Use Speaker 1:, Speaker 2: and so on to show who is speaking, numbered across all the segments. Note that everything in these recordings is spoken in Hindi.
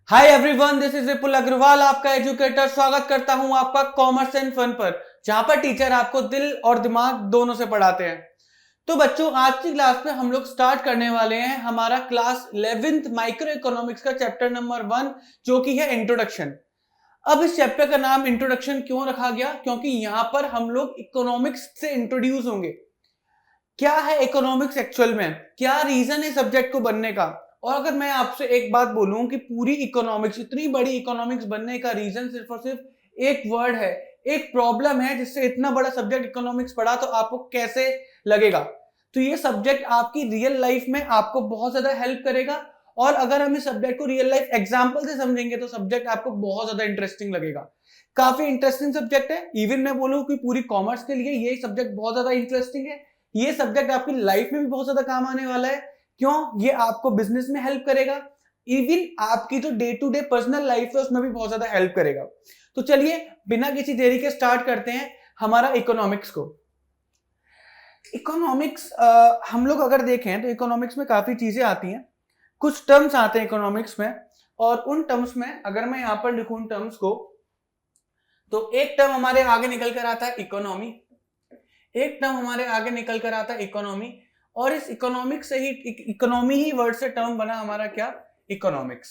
Speaker 1: हाय एवरीवन, दिस इज विपुल अग्रवाल, आपका एजुकेटर। स्वागत करता हूं आपका कॉमर्स एंड फन पर, जहां पर टीचर आपको दिल और दिमाग दोनों से पढ़ाते हैं। तो बच्चों, आज की क्लास में हम लोग स्टार्ट करने वाले हैं हमारा क्लास 11th माइक्रो इकोनॉमिक्स का चैप्टर नंबर 1, जो कि है इंट्रोडक्शन। अब इस चैप्टर का नाम इंट्रोडक्शन क्यों रखा गया? क्योंकि यहां पर हम लोग इकोनॉमिक्स से इंट्रोड्यूस होंगे। क्या है इकोनॉमिक्स एक्चुअल में, क्या रीजन है सब्जेक्ट को बनने का। और अगर मैं आपसे एक बात बोलूं कि पूरी इकोनॉमिक्स, इतनी बड़ी इकोनॉमिक्स बनने का रीजन सिर्फ और सिर्फ एक वर्ड है, एक प्रॉब्लम है, जिससे इतना बड़ा सब्जेक्ट इकोनॉमिक्स पढ़ा, तो आपको कैसे लगेगा? तो ये सब्जेक्ट आपकी रियल लाइफ में आपको बहुत ज्यादा हेल्प करेगा। और अगर हम इस सब्जेक्ट को रियल लाइफ एग्जांपल से समझेंगे तो सब्जेक्ट आपको बहुत ज्यादा इंटरेस्टिंग लगेगा। काफी इंटरेस्टिंग सब्जेक्ट है। इवन मैं बोलूं कि पूरी कॉमर्स के लिए ये सब्जेक्ट बहुत ज्यादा इंटरेस्टिंग है। ये सब्जेक्ट आपकी लाइफ में भी बहुत ज्यादा काम आने वाला है। क्यों? ये आपको बिजनेस में हेल्प करेगा, इवन आपकी जो day to day personal life है उसमें भी बहुत ज्यादा हेल्प करेगा। तो चलिए बिना किसी देरी के स्टार्ट करते हैं हमारा इकोनॉमिक्स को। इकोनॉमिक्स हम लोग अगर देखें तो इकोनॉमिक्स में काफी चीजें आती हैं, कुछ टर्म्स आते हैं इकोनॉमिक्स में। और उन टर्म्स में अगर मैं यहां पर लिखूं टर्म्स को, तो एक टर्म हमारे आगे निकल कर आता है इकोनॉमी, एक टर्म हमारे आगे निकल कर आता है इकोनॉमी। और इस इकोनॉमिक से ही, इकोनॉमी ही वर्ड से टर्म बना हमारा क्या? इकोनॉमिक्स।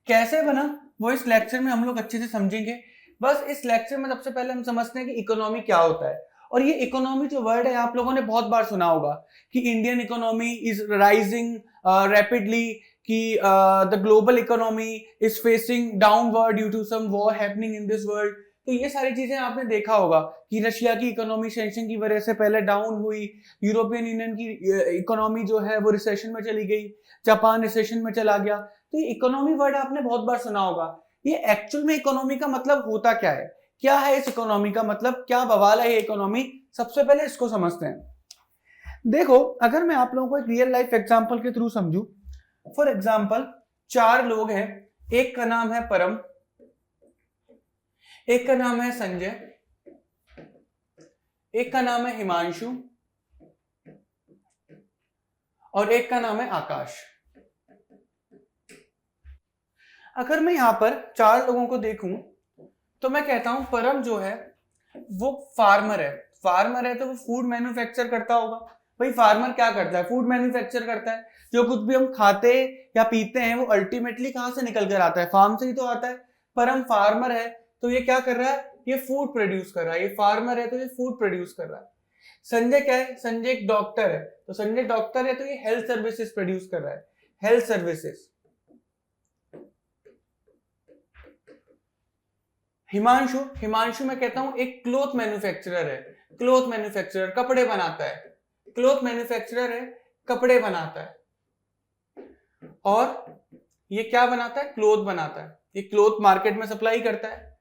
Speaker 1: कैसे बना वो इस लेक्चर में हम लोग अच्छे से समझेंगे। बस इस लेक्चर में सबसे पहले हम समझते हैं कि इकोनॉमी क्या होता है। और ये इकोनॉमी जो वर्ड है आप लोगों ने बहुत बार सुना होगा कि Indian economy is rising rapidly, कि the global economy is facing downward due to some war happening in this world. तो ये सारी चीजें आपने देखा होगा कि रशिया की इकोनॉमी सैंक्शन की वजह से पहले डाउन हुई, यूरोपियन यूनियन की इकोनॉमी जो है वो रिसेशन में चली गई, जापान रिसेशन में चला गया। तो ये इकोनॉमी वर्ड आपने बहुत बार सुना होगा। ये एक्चुअल में इकोनॉमी का मतलब होता क्या है? क्या है इस इकोनॉमी का मतलब? क्या बवाल है ये इकोनॉमी? सबसे पहले इसको समझते हैं। देखो, अगर मैं आप लोगों को एक रियल लाइफ एग्जांपल के थ्रू समझूं, फॉर एग्जांपल 4 लोग हैं, एक का नाम है परम, एक का नाम है संजय, एक का नाम है हिमांशु और एक का नाम है आकाश। अगर मैं यहां पर 4 लोगों को देखूं तो मैं कहता हूं परम जो है वो फार्मर है। फार्मर है तो वो फूड मैन्युफैक्चर करता होगा। भाई फार्मर क्या करता है? फूड मैन्युफैक्चर करता है। जो कुछ भी हम खाते या पीते हैं वो अल्टीमेटली कहां से निकल कर आता है? फार्म से ही तो आता है। परम फार्मर है तो ये क्या कर रहा है? ये फूड प्रोड्यूस कर रहा है। ये फार्मर है तो ये फूड प्रोड्यूस कर रहा है। संजय क्या है? संजय एक डॉक्टर है, तो संजय डॉक्टर है तो ये हेल्थ सर्विसेज प्रोड्यूस कर रहा है, हेल्थ सर्विसेज। हिमांशु, हिमांशु मैं कहता हूं एक क्लोथ मैन्युफैक्चरर है। क्लोथ मैन्युफैक्चरर कपड़े बनाता है, क्लोथ मैन्युफैक्चरर है, कपड़े बनाता है। और ये क्या बनाता है? क्लोथ बनाता है। ये क्लोथ मार्केट में सप्लाई करता है।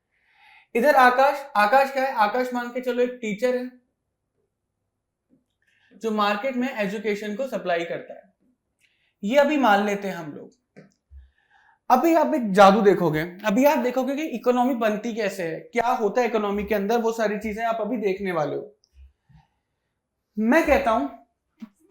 Speaker 1: इधर आकाश, आकाश क्या है? आकाश मान के चलो एक टीचर है जो मार्केट में एजुकेशन को सप्लाई करता है। ये अभी मान लेते हैं हम लोग। अभी आप एक जादू देखोगे, अभी आप देखोगे कि इकोनॉमी बनती कैसे है, क्या होता है इकोनॉमी के अंदर, वो सारी चीजें आप अभी देखने वाले हो। मैं कहता हूं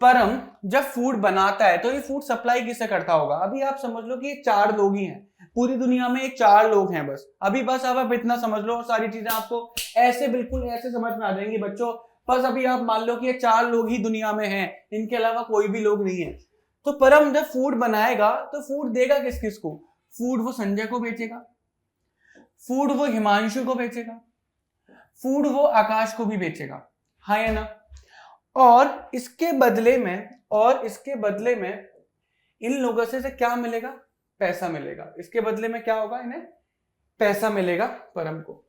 Speaker 1: परम जब फूड बनाता है तो ये फूड सप्लाई किससे करता होगा? अभी आप समझ लो कि ये 4 लोग ही हैं पूरी दुनिया में, ये 4 लोग हैं बस। अभी बस अब आप इतना समझ लो और सारी चीजें आपको ऐसे बिल्कुल ऐसे समझ में आ जाएंगी बच्चों। बस अभी आप मान लो कि ये 4 लोग ही दुनिया में हैं, इनके अलावा कोई भी लोग नहीं है। तो परम जब फूड बनाएगा तो फूड देगा किस किस को? फूड वो संजय को बेचेगा, फूड वो हिमांशु को बेचेगा, फूड वो आकाश को भी बेचेगा। हाँ या ना? और इसके बदले में, और इसके बदले में इन लोगों से क्या मिलेगा? पैसा मिलेगा। इसके बदले में क्या होगा? इन्हें पैसा मिलेगा परम को।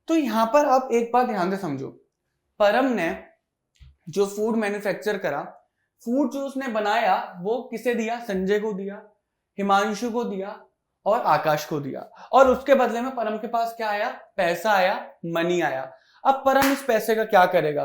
Speaker 1: तो यहां पर आप एक बात ध्यान से समझो, परम ने जो फूड मैन्युफैक्चर करा, फूड जो उसने बनाया वो किसे दिया? संजय को दिया, हिमांशु को दिया और आकाश को दिया। और उसके बदले में परम के पास क्या आया? पैसा आया, मनी आया। अब परम इस पैसे का क्या करेगा?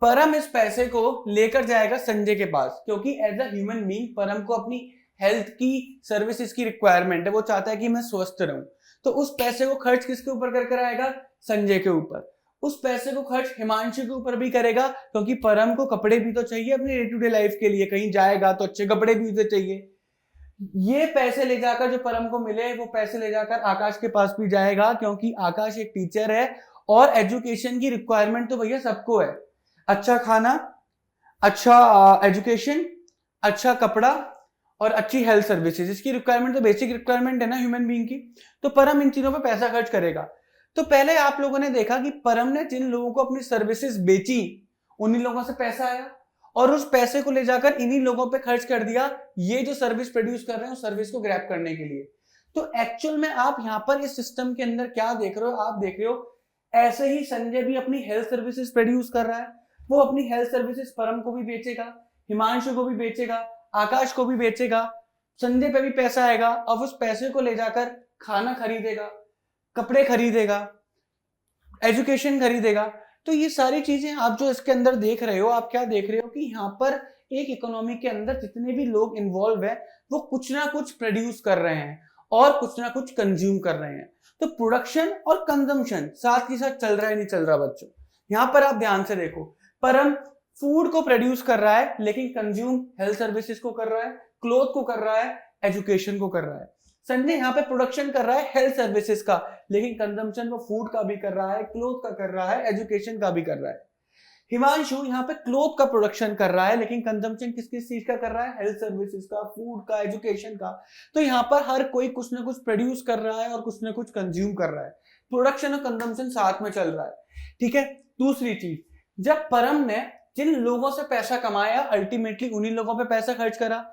Speaker 1: परम इस पैसे को लेकर जाएगा संजय के पास, क्योंकि एज अ ह्यूमन बीइंग परम को अपनी हेल्थ की सर्विसेज की रिक्वायरमेंट है। वो चाहता है कि मैं स्वस्थ रहूं। तो उस पैसे को खर्च किसके ऊपर कर कर आएगा? संजय के ऊपर। उस पैसे को खर्च हिमांशु के ऊपर भी करेगा, क्योंकि परम को कपड़े भी तो चाहिए अपनी डे टू डे लाइफ के लिए, कहीं जाएगा तो अच्छे कपड़े भी उसे चाहिए। ये पैसे ले जाकर जो परम को मिले वो पैसे ले जाकर आकाश के पास भी जाएगा, क्योंकि आकाश एक टीचर है और एजुकेशन की रिक्वायरमेंट तो भैया सबको है। अच्छा खाना, अच्छा एजुकेशन, अच्छा कपड़ा और अच्छी हेल्थ सर्विसेज, इसकी रिक्वायरमेंट तो बेसिक रिक्वायरमेंट है ना ह्यूमन बीइंग की। तो परम इन चीजों पे पैसा खर्च करेगा। तो पहले आप लोगों ने देखा कि परम ने जिन लोगों को अपनी सर्विसेज बेची उन्हीं लोगों से पैसा आया और उस पैसे को ले जाकर इन्हीं लोगों पे खर्च कर दिया, ये जो सर्विस प्रोड्यूस कर रहे हैं उस सर्विस को ग्रैब करने के लिए। तो एक्चुअल में आप यहां पर इस सिस्टम के अंदर क्या देख रहे हो, आप देख रहे हो ऐसे ही संजय भी अपनी हेल्थ सर्विसेज प्रोड्यूस कर रहा है, वो अपनी हेल्थ सर्विसेज परम को भी बेचेगा, हिमांशु को भी बेचेगा, आकाश को भी बेचेगा, संजय पे भी पैसा आएगा। अब उस पैसे को ले जाकर खाना खरीदेगा, कपड़े खरीदेगा, एजुकेशन खरीदेगा। तो ये सारी चीजें आप जो इसके अंदर देख रहे हो, आप क्या देख रहे हो कि यहाँ पर एक इकोनॉमी के अंदर जितने भी लोग इन्वॉल्व है वो कुछ ना कुछ प्रोड्यूस कर रहे हैं और कुछ ना कुछ कंज्यूम कर रहे हैं। तो प्रोडक्शन और कंजम्पशन साथ ही साथ चल रहा है, नहीं चल रहा बच्चों? यहां पर आप ध्यान से देखो, परम फूड को प्रोड्यूस कर रहा है लेकिन कंज्यूम हेल्थ सर्विसेज को कर रहा है, क्लोथ को कर रहा है, एजुकेशन को कर रहा है। संजय यहाँ पे प्रोडक्शन कर रहा है हेल्थ सर्विसेज का, लेकिन कंजम्पशन वो फूड का भी कर रहा है, क्लोथ का कर रहा है, एजुकेशन का भी कर रहा है। हिमांशु यहाँ पे क्लोथ का प्रोडक्शन कर रहा है लेकिन कंजम्पशन किस किस चीज का कर रहा है? हेल्थ सर्विसेज का, फूड का, एजुकेशन का। तो यहाँ पर हर कोई कुछ ना कुछ प्रोड्यूस कर रहा है और कुछ ना कुछ कंज्यूम कर रहा है, प्रोडक्शन और कंजम्पशन साथ में चल रहा है। ठीक है। दूसरी चीज, जब परम ने जिन लोगों से पैसा कमाया अल्टीमेटली उन्हीं लोगों पे पैसा खर्च करा,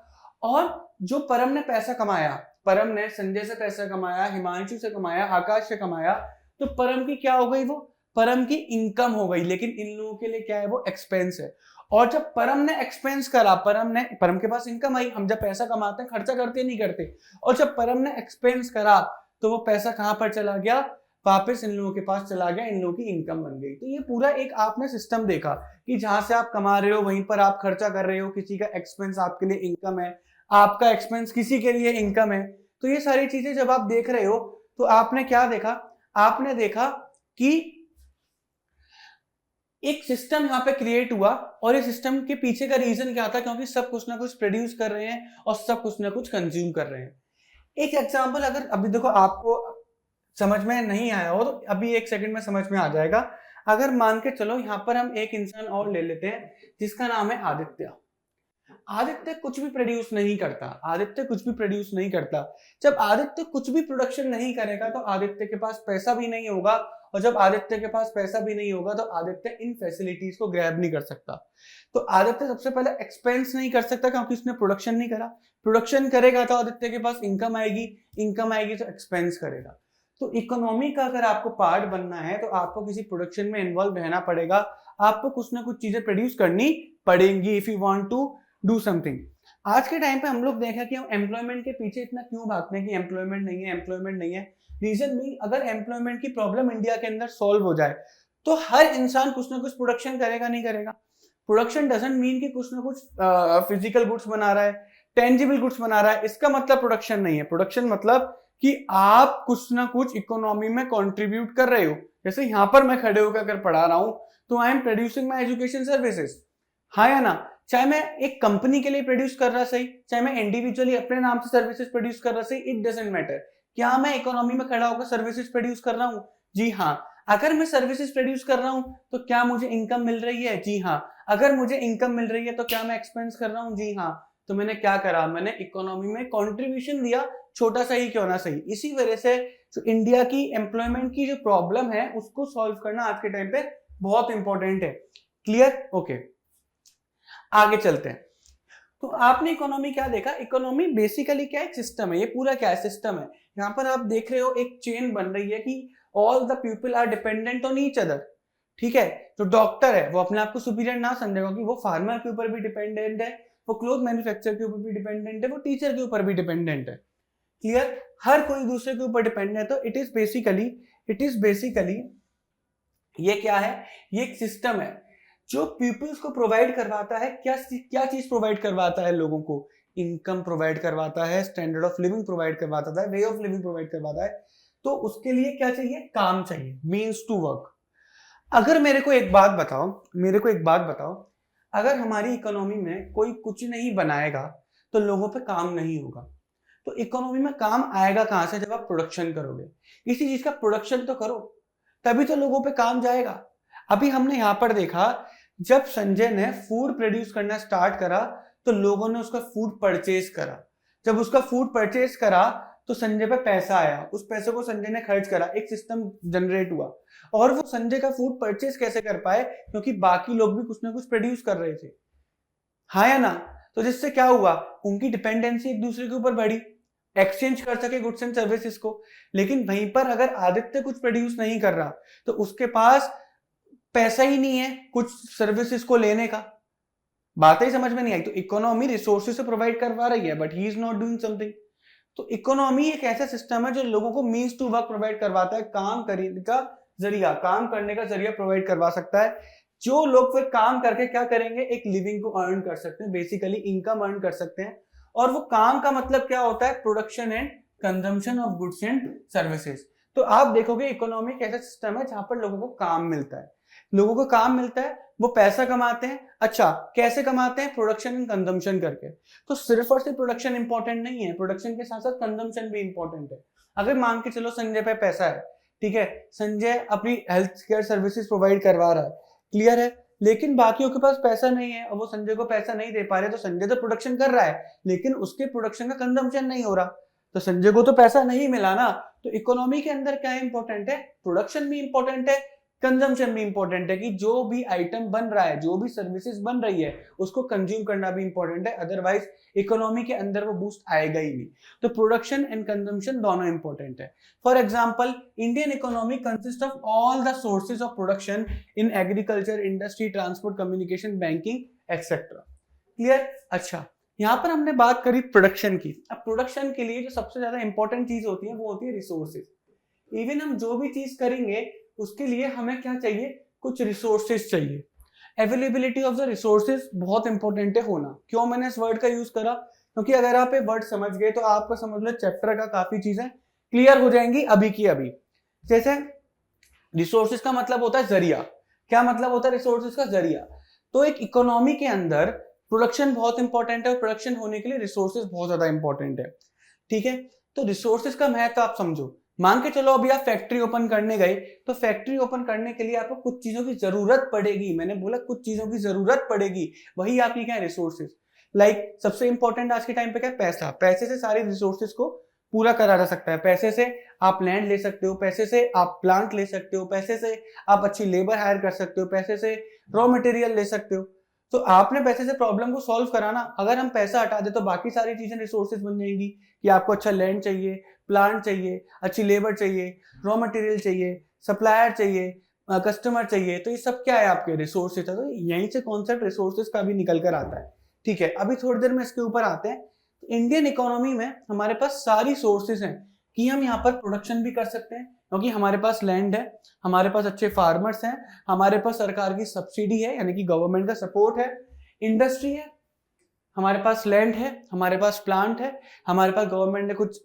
Speaker 1: और जो परम ने पैसा कमाया, परम ने संजय से पैसा कमाया, हिमांशु से कमाया, आकाश से कमाया, तो परम की क्या हो गई? वो परम की इनकम हो गई, लेकिन इन लोगों के लिए क्या है? वो एक्सपेंस है। और जब परम ने एक्सपेंस करा, परम के पास इनकम आई, हम जब पैसा कमाते हैं खर्चा करते नहीं करते, और जब परम ने एक्सपेंस करा तो वो पैसा कहां पर चला गया? वापस इन लोगों के पास चला गया, इन लोगों की इनकम बन गई। तो ये पूरा एक आपने सिस्टम देखा कि जहां से आप कमा रहे हो वहीं पर आप खर्चा कर रहे हो, किसी का एक्सपेंस आपके लिए इनकम है, आपका एक्सपेंस किसी के लिए इनकम है। तो ये सारी चीजें जब आप देख रहे हो तो आपने क्या देखा? आपने देखा कि एक सिस्टम यहाँ पे क्रिएट हुआ, और इस सिस्टम के पीछे का रीजन क्या था? क्योंकि सब कुछ ना कुछ प्रोड्यूस कर रहे हैं और सब कुछ ना कुछ कंज्यूम कर रहे हैं। एक एग्जांपल अगर अभी देखो आपको समझ में नहीं आया हो तो अभी एक सेकंड में समझ में आ जाएगा। अगर मान के चलो यहाँ पर हम एक इंसान और ले लेते हैं जिसका नाम है आदित्य। आदित्य कुछ भी प्रोड्यूस नहीं करता, आदित्य कुछ भी प्रोड्यूस नहीं करता। जब आदित्य कुछ भी प्रोडक्शन नहीं करेगा तो आदित्य के पास पैसा भी नहीं होगा, और जब आदित्य के पास पैसा भी नहीं होगा तो आदित्य इन फैसिलिटीज को ग्रैब नहीं कर सकता। तो आदित्य सबसे पहले एक्सपेंस नहीं कर सकता क्योंकि उसने प्रोडक्शन नहीं करा। प्रोडक्शन करेगा तो आदित्य के पास इनकम आएगी, इनकम आएगी तो एक्सपेंस करेगा। तो इकोनॉमी का अगर आपको पार्ट बनना है तो आपको किसी प्रोडक्शन में इन्वॉल्व रहना पड़ेगा, आपको कुछ ना कुछ चीजें प्रोड्यूस करनी पड़ेंगी if you want to do something. आज के टाइम पे हम लोग देखा कि हम एम्प्लॉयमेंट के पीछे इतना क्यों भागते हैं कि एम्प्लॉयमेंट नहीं है, एम्प्लॉयमेंट नहीं है। रीजन भी, अगर एम्प्लॉयमेंट की प्रॉब्लम इंडिया के अंदर सॉल्व हो जाए तो हर इंसान कुछ ना कुछ प्रोडक्शन करेगा, नहीं करेगा? प्रोडक्शन डजंट मीन कि कुछ ना कुछ फिजिकल गुड्स बना रहा है, टेंजिबल गुड्स बना रहा है, इसका मतलब प्रोडक्शन नहीं है। प्रोडक्शन मतलब कि आप कुछ ना कुछ इकोनॉमी में कंट्रीब्यूट कर रहे हो। जैसे यहाँ पर मैं खड़े होकर अगर पढ़ा रहा हूं तो I am producing my education services, हाँ या ना? चाहे मैं एक कंपनी के लिए प्रोड्यूस कर रहा सही, चाहे मैं इंडिविजुअली अपने नाम से सर्विसेज प्रोड्यूस कर रहा सही, इट डजंट मैटर। क्या मैं इकोनॉमी में खड़ा होकर सर्विसेज प्रोड्यूस कर रहा हूँ? जी हाँ। अगर मैं सर्विसेज प्रोड्यूस कर रहा हूँ तो क्या मुझे इनकम मिल रही है? जी हाँ। अगर मुझे इनकम मिल रही है तो क्या मैं एक्सपेंस कर रहा हूँ? जी हाँ। तो मैंने क्या करा? मैंने इकोनॉमी में कॉन्ट्रीब्यूशन दिया, छोटा सा ही क्यों ना सही। इसी वजह से जो इंडिया की एम्प्लॉयमेंट की जो प्रॉब्लम है उसको सॉल्व करना आज के टाइम पे बहुत इंपॉर्टेंट है। क्लियर? ओके, आगे चलते हैं। तो आपने इकोनॉमी क्या देखा? इकोनॉमी बेसिकली क्या है? एक सिस्टम है। ये पूरा क्या है? सिस्टम है। यहाँ पर आप देख रहे हो एक चेन बन रही है कि all the people are dependent on each other. ठीक है। जो डॉक्टर है वो अपने आप को सुपीरियर ना समझेगा कि वो फार्मर के ऊपर भी डिपेंडेंट है, वो क्लोथ मैन्युफैक्चर के ऊपर भी डिपेंडेंट है, वो टीचर के ऊपर भी डिपेंडेंट है। क्लियर? हर कोई दूसरे के ऊपर डिपेंडेंट है। तो इट इज बेसिकली ये क्या है? ये एक सिस्टम है जो पीपल्स को प्रोवाइड करवाता है। क्या क्या चीज प्रोवाइड करवाता है लोगों को? इनकम प्रोवाइड करवाता है, स्टैंडर्ड ऑफ लिविंग प्रोवाइड करवाता है, वे ऑफ लिविंग प्रोवाइड करवाता है। तो उसके लिए क्या चाहिए? काम चाहिए, मीन्स टू वर्क। अगर मेरे को एक बात बताओ, अगर हमारी इकोनॉमी में कोई कुछ नहीं बनाएगा तो लोगों पे काम नहीं होगा। तो इकोनॉमी में काम आएगा कहां से? जब आप प्रोडक्शन करोगे, किसी चीज का प्रोडक्शन तो करो, तभी तो लोगों पे काम जाएगा। अभी हमने यहां पर देखा, जब संजय ने फूड प्रोड्यूस करना स्टार्ट करा तो लोगों ने उसका फूड परचेज करा। जब उसका फूड परचेज करा तो संजय पे पैसा आया, उस पैसे को संजय ने खर्च करा, एक सिस्टम जनरेट हुआ। और वो संजय का फूड परचेज कैसे कर पाए? क्योंकि बाकी लोग भी कुछ ना कुछ प्रोड्यूस कर रहे थे, हाँ या ना? तो जिससे क्या हुआ, उनकी डिपेंडेंसी एक दूसरे के ऊपर बढ़ी, एक्सचेंज कर सके गुड्स एंड सर्विसेज को। लेकिन वहीं पर अगर आदित्य कुछ प्रोड्यूस नहीं कर रहा तो उसके पास पैसा ही नहीं है कुछ सर्विसेज को लेने का। बात ही समझ में नहीं आई। तो इकोनॉमी रिसोर्सेज से प्रोवाइड करवा रही है but he is not doing something. तो इकोनॉमी एक ऐसा सिस्टम है जो लोगों को मीन्स टू वर्क प्रोवाइड करवाता है, काम करने का जरिया, काम करने का जरिया प्रोवाइड करवा सकता है, जो लोग फिर काम करके क्या करेंगे, एक लिविंग को अर्न कर सकते हैं, बेसिकली इनकम अर्न कर सकते हैं। और वो काम का मतलब क्या होता है? Production and consumption of goods and services. तो आप देखोगे इकोनॉमी एक ऐसा सिस्टम है जहां पर लोगों को काम मिलता है, लोगों को काम मिलता है, वो पैसा कमाते हैं। अच्छा, कैसे कमाते हैं? प्रोडक्शन एंड कंजम्पशन करके। तो सिर्फ और सिर्फ प्रोडक्शन इंपॉर्टेंट नहीं है, प्रोडक्शन के साथ साथ कंजम्पशन भी इंपॉर्टेंट है। अगर मान के चलो संजय पे पैसा है, ठीक है, संजय अपनी हेल्थ केयर सर्विसेज प्रोवाइड करवा रहा है, क्लियर है, लेकिन बाकियों के पास पैसा नहीं है और वो संजय को पैसा नहीं दे पा रहे, तो संजय तो प्रोडक्शन कर रहा है लेकिन उसके प्रोडक्शन का कंजम्पशन नहीं हो रहा, तो संजय को तो पैसा नहीं मिला ना। तो इकोनॉमी के अंदर क्या इंपॉर्टेंट है? प्रोडक्शन भी इंपॉर्टेंट है, कंजम्पशन भी इंपॉर्टेंट है, कि जो भी आइटम बन रहा है, जो भी सर्विसेज बन रही है, उसको कंज्यूम करना भी इंपॉर्टेंट है, अदरवाइज इकोनॉमी के अंदर वो बूस्ट आएगा ही नहीं। तो प्रोडक्शन एंड कंजम्पशन दोनों इंपॉर्टेंट है। For example, Indian economy consist of all the sources of production in agriculture, industry, transport, communication, banking etcetera. Clear? अच्छा, यहां पर हमने बात करी प्रोडक्शन की। अब प्रोडक्शन के लिए जो सबसे ज्यादा इंपॉर्टेंट चीज होती है वो होती है रिसोर्सेज। इवन हम जो भी चीज करेंगे उसके लिए हमें क्या चाहिए? कुछ रिसोर्सेज चाहिए। अवेलेबिलिटी ऑफ द रिसोर्सेज बहुत इंपॉर्टेंट है होना। क्यों मैंने इस वर्ड का यूज करा? क्योंकि अगर आप ये वर्ड समझ गए तो आपको समझ लो चैप्टर का काफी चीजें क्लियर हो जाएंगी अभी की अभी। जैसे रिसोर्सेज का मतलब होता है जरिया। क्या मतलब होता है रिसोर्सेज का? जरिया। तो एक इकोनॉमी के अंदर प्रोडक्शन बहुत इंपॉर्टेंट है और प्रोडक्शन होने के लिए रिसोर्सेज बहुत ज्यादा इंपॉर्टेंट है, ठीक है। तो रिसोर्सेज का महत्व आप समझो। मान के चलो अभी आप फैक्ट्री ओपन करने गए, तो फैक्ट्री ओपन करने के लिए आपको कुछ चीजों की जरूरत पड़ेगी। मैंने बोला कुछ चीजों की जरूरत पड़ेगी, वही आपकी क्या है? रिसोर्सेज। लाइक सबसे इंपॉर्टेंट आज के टाइम पे क्या है? पैसा। पैसे से सारे रिसोर्सेज को पूरा करा जा सकता है। पैसे से आप लैंड ले सकते हो, पैसे से आप प्लांट ले सकते हो, पैसे से आप अच्छी लेबर हायर कर सकते हो, पैसे से रॉ मटेरियल ले सकते हो। तो आपने पैसे से प्रॉब्लम को सॉल्व कराना। अगर हम पैसा हटा दे तो बाकी सारी चीजें रिसोर्सेज बन जाएंगी, कि आपको अच्छा लैंड चाहिए, प्लांट चाहिए, अच्छी लेबर चाहिए, रॉ मटेरियल चाहिए, सप्लायर चाहिए, कस्टमर चाहिए। तो ये सब क्या है? आपके रिसोर्सेज है। तो यहीं से कॉन्सेप्ट रिसोर्सेज का भी निकल कर आता है, ठीक है। अभी थोड़ी देर में इसके ऊपर आते हैं। इंडियन इकोनॉमी में हमारे पास सारी सोर्सेज हैं कि हम यहाँ पर प्रोडक्शन भी कर सकते हैं, क्योंकि हमारे पास लैंड है, हमारे पास अच्छे फार्मर्स हैं, हमारे पास सरकार की सब्सिडी है यानी कि गवर्नमेंट का सपोर्ट है, इंडस्ट्री है, हमारे पास लैंड है, हमारे पास प्लांट है, हमारे पास गवर्नमेंट ने कुछ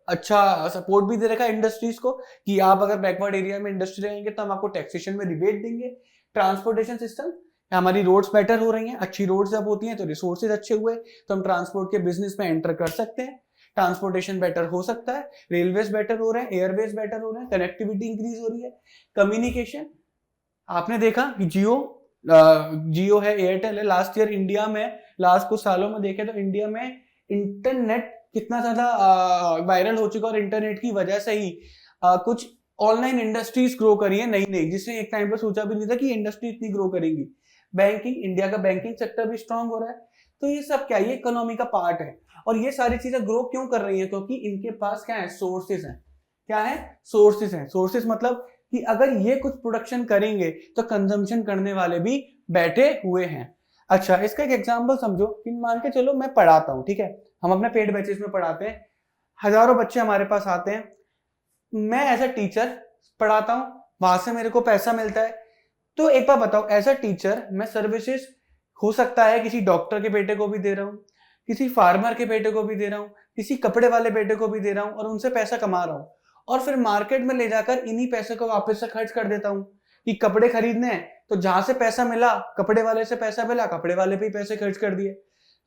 Speaker 1: अच्छा सपोर्ट भी दे रखा है इंडस्ट्रीज को, कि आप अगर बैकवर्ड एरिया में इंडस्ट्री रहेंगे तो हम आपको टैक्सेशन में रिबेट देंगे। ट्रांसपोर्टेशन सिस्टम, हमारी रोड्स बेटर हो रही हैं, अच्छी रोड्स जब होती हैं तो रिसोर्सेज अच्छे हुए तो हम ट्रांसपोर्ट के बिजनेस में एंटर कर सकते हैं, ट्रांसपोर्टेशन बेटर हो सकता है, रेलवेज बेटर हो रहे हैं, एयरवेज बेटर हो रहे हैं, कनेक्टिविटी इंक्रीज हो रही है, कम्युनिकेशन। आपने देखा कि जियो है, एयरटेल है, लास्ट ईयर इंडिया में, लास्ट कुछ सालों में देखे तो इंडिया में इंटरनेट कितना ज्यादा वायरल हो चुका, और इंटरनेट की वजह से ही कुछ ऑनलाइन इंडस्ट्रीज ग्रो करी है नई नई, जिसने एक टाइम पर सोचा भी नहीं था कि इंडस्ट्री इतनी ग्रो करेंगी। बैंकिंग, इंडिया का बैंकिंग सेक्टर भी स्ट्रांग हो रहा है। तो ये सब क्या है? ये इकोनॉमी का पार्ट है। और ये सारी चीजें ग्रो क्यों कर रही है? क्योंकि इनके पास क्या है? सोर्सेज हैं। क्या है? सोर्सेज हैं। सोर्सेज मतलब कि अगर ये कुछ प्रोडक्शन करेंगे तो कंजम्पशन करने वाले भी बैठे हुए हैं। अच्छा, इसका एक एग्जांपल समझो कि मान के चलो मैं पढ़ाता हूँ, ठीक है, हम अपने पेड बैचेस में पढ़ाते हैं, हजारों बच्चे हमारे पास आते हैं, मैं एज अ टीचर पढ़ाता हूँ, वहां से मेरे को पैसा मिलता है। तो एक बार बताओ, एज अ टीचर मैं सर्विसेज हो सकता है किसी डॉक्टर के बेटे को भी दे रहा हूँ, किसी फार्मर के बेटे को भी दे रहा हूँ, किसी कपड़े वाले बेटे को भी दे रहा हूँ, और उनसे पैसा कमा रहा हूँ, और फिर मार्केट में ले जाकर इन्हीं पैसे को वापस से खर्च कर देता हूँ कि कपड़े खरीदने हैं। तो जहां से पैसा मिला, कपड़े वाले से पैसा मिला, कपड़े वाले पे ही पैसे खर्च कर दिए।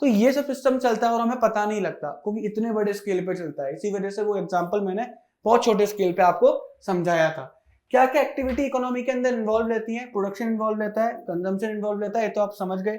Speaker 1: तो ये सब सिस्टम चलता है और हमें पता नहीं लगता क्योंकि इतने बड़े स्केल पे चलता है। इसी वजह से वो एग्जांपल मैंने बहुत छोटे स्केल पे आपको समझाया था। क्या क्या एक्टिविटी इकोनॉमी के अंदर इन्वॉल्व रहती है? प्रोडक्शन इन्वॉल्व रहता है, कंजम्पशन इन्वॉल्व रहता है, ये तो आप समझ गए।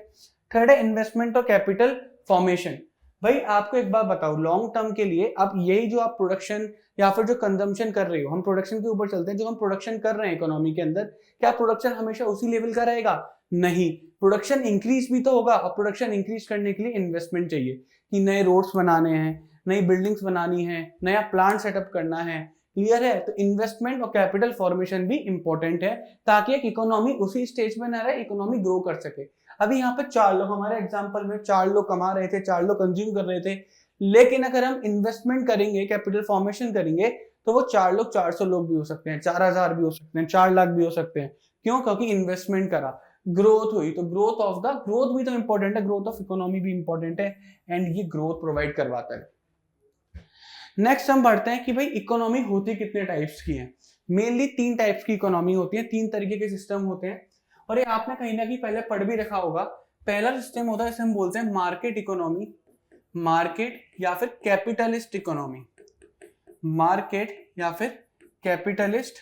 Speaker 1: थर्ड है इन्वेस्टमेंट और कैपिटल फॉर्मेशन। भाई आपको एक बात बताओ, लॉन्ग टर्म के लिए आप यही जो आप प्रोडक्शन या फिर जो कंजम्पशन कर रहे हो, हम प्रोडक्शन के ऊपर चलते हैं, जो हम प्रोडक्शन कर रहे हैं इकोनॉमी के अंदर, क्या प्रोडक्शन हमेशा उसी लेवल का रहेगा? नहीं, प्रोडक्शन इंक्रीज भी तो होगा। और प्रोडक्शन इंक्रीज करने के लिए इन्वेस्टमेंट चाहिए कि नए रोड्स बनाने हैं, नई बिल्डिंग्स बनानी है, नया प्लांट सेटअप करना है। क्लियर है? तो इन्वेस्टमेंट और कैपिटल फॉर्मेशन भी इंपॉर्टेंट है ताकि एक इकोनॉमी उसी स्टेज में ना रहे, इकोनॉमी ग्रो कर सके। अभी यहाँ पे 4 लोग, हमारे एग्जांपल में 4 लोग कमा रहे थे, 4 लोग कंज्यूम कर रहे थे, लेकिन अगर हम इन्वेस्टमेंट करेंगे, कैपिटल फॉर्मेशन करेंगे, तो वो 4 लोग 400 लोग भी हो सकते हैं, 4000 भी हो सकते हैं, 4 लाख भी हो सकते हैं। क्यों? क्योंकि इन्वेस्टमेंट करा, ग्रोथ हुई। तो ग्रोथ भी तो इंपॉर्टेंट है, ग्रोथ ऑफ इकोनॉमी भी इंपॉर्टेंट है, एंड ये ग्रोथ प्रोवाइड करवाता है। नेक्स्ट हम बढ़ते हैं कि भाई इकोनॉमी होती कितने टाइप्स की है। मेनली 3 टाइप्स की इकोनॉमी होती है, 3 तरीके के सिस्टम होते हैं, और ये आपने कहीं ना कहीं पहले पढ़ भी रखा होगा। पहला सिस्टम होता है, इसे हम बोलते हैं मार्केट इकोनॉमी, मार्केट या फिर कैपिटलिस्ट इकोनॉमी, मार्केट या फिर कैपिटलिस्ट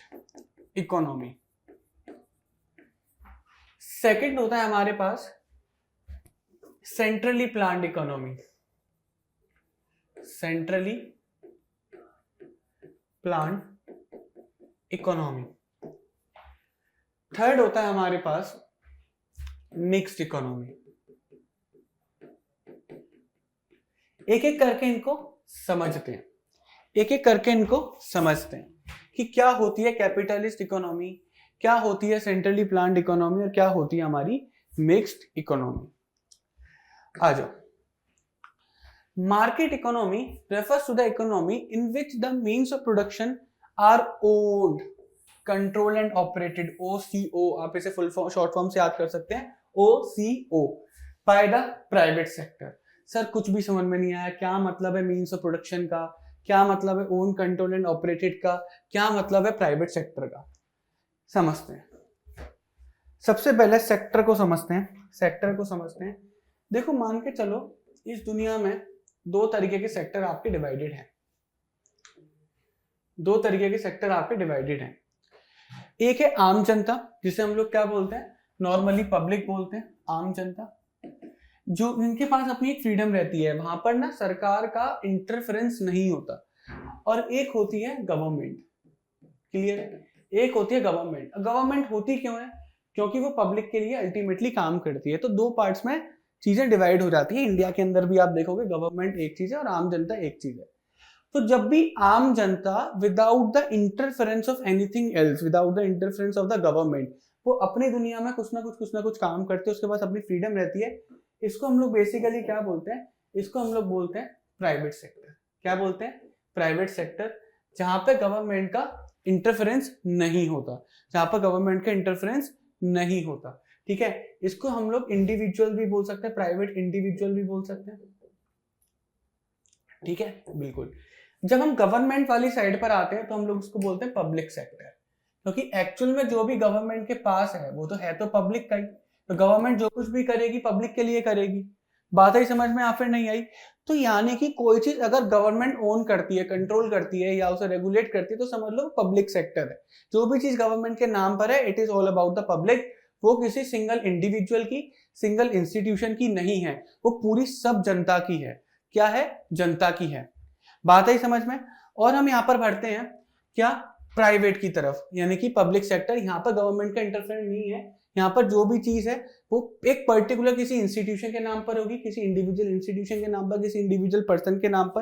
Speaker 1: इकोनॉमी। सेकंड होता है हमारे पास centrally planned economy, centrally planned economy. Third होता है हमारे पास मिक्स्ड इकोनॉमी। एक एक करके इनको समझते हैं, एक एक करके इनको समझते हैं कि क्या होती है कैपिटलिस्ट इकोनॉमी, क्या होती है सेंट्रली प्लान्ड इकोनॉमी, और क्या होती है हमारी मिक्स्ड इकोनॉमी। आ जाओ। Market economy refers to the economy in which the means of production are owned, controlled and operated, OCO, आप इसे फुल शॉर्ट फॉर्म से याद कर सकते हैं, OCO, by the private sector। Sir कुछ भी समझ में नहीं आया, क्या मतलब है मीन्स ऑफ प्रोडक्शन का, क्या मतलब है ओन, कंट्रोल एंड ऑपरेटेड का, क्या मतलब है प्राइवेट सेक्टर का? समझते हैं। सबसे पहले सेक्टर को समझते हैं, सेक्टर को समझते हैं। देखो मान के चलो इस दुनिया में 2 तरीके के सेक्टर आपके डिवाइडेड हैं, 2 तरीके के सेक्टर आपके डिवाइडेड हैं। एक है आम जनता, जिसे हम लोग क्या बोलते हैं, नॉर्मली पब्लिक बोलते हैं, आम जनता, जो इनके पास अपनी एक फ्रीडम रहती है, वहां पर ना सरकार का इंटरफेरेंस नहीं होता। और एक होती है गवर्नमेंट। क्लियर है? एक होती है गवर्नमेंट। गवर्नमेंट होती क्यों है? क्योंकि वो पब्लिक के लिए अल्टीमेटली काम करती है। तो 2 पार्ट्स में चीजें डिवाइड हो जाती है। इंडिया के अंदर भी आप देखोगे गवर्नमेंट एक चीज है और आम जनता एक चीज है। तो जब भी आम जनता without the interference of anything else, without the interference of the government, वो अपनी दुनिया में कुछ ना कुछ काम करते हैं, उसके पास अपनी फ्रीडम रहती है, इसको हम लोग बेसिकली क्या बोलते हैं? इसको हम लोग बोलते हैं प्राइवेट सेक्टर। क्या बोलते हैं? प्राइवेट सेक्टर, जहां पे गवर्नमेंट का इंटरफेरेंस नहीं होता, जहां पर गवर्नमेंट का इंटरफेरेंस नहीं होता। ठीक है? इसको हम लोग इंडिविजुअल भी बोल सकते हैं, प्राइवेट इंडिविजुअल भी बोल सकते हैं। ठीक है? बिल्कुल। जब हम गवर्नमेंट वाली साइड पर आते हैं तो हम लोग उसको बोलते हैं पब्लिक सेक्टर, क्योंकि एक्चुअल में जो भी गवर्नमेंट के पास है वो तो है तो पब्लिक का ही। तो गवर्नमेंट जो कुछ भी करेगी पब्लिक के लिए करेगी। बात ही समझ में या फिर नहीं आई? तो यानी कि कोई चीज अगर गवर्नमेंट ओन करती है, कंट्रोल करती है या उसे रेगुलेट करती है, तो समझ लो पब्लिक सेक्टर है। जो भी चीज गवर्नमेंट के नाम पर है, it is all about the public. वो किसी सिंगल इंडिविजुअल की, सिंगल इंस्टीट्यूशन की नहीं है, वो पूरी सब जनता की है। क्या है? जनता की है। बात है समझ में? और हम यहाँ पर बढ़ते हैं क्या? प्राइवेट की तरफ, यानी कि पब्लिक सेक्टर। यहाँ पर गवर्नमेंट का इंटरफेरेंस नहीं है। यहाँ पर जो भी चीज है वो एक पर्टिकुलर किसी इंस्टीट्यूशन के नाम पर होगी, किसी इंडिविजुअल इंस्टीट्यूशन के नाम पर, किसी इंडिविजुअल पर्सन के नाम पर।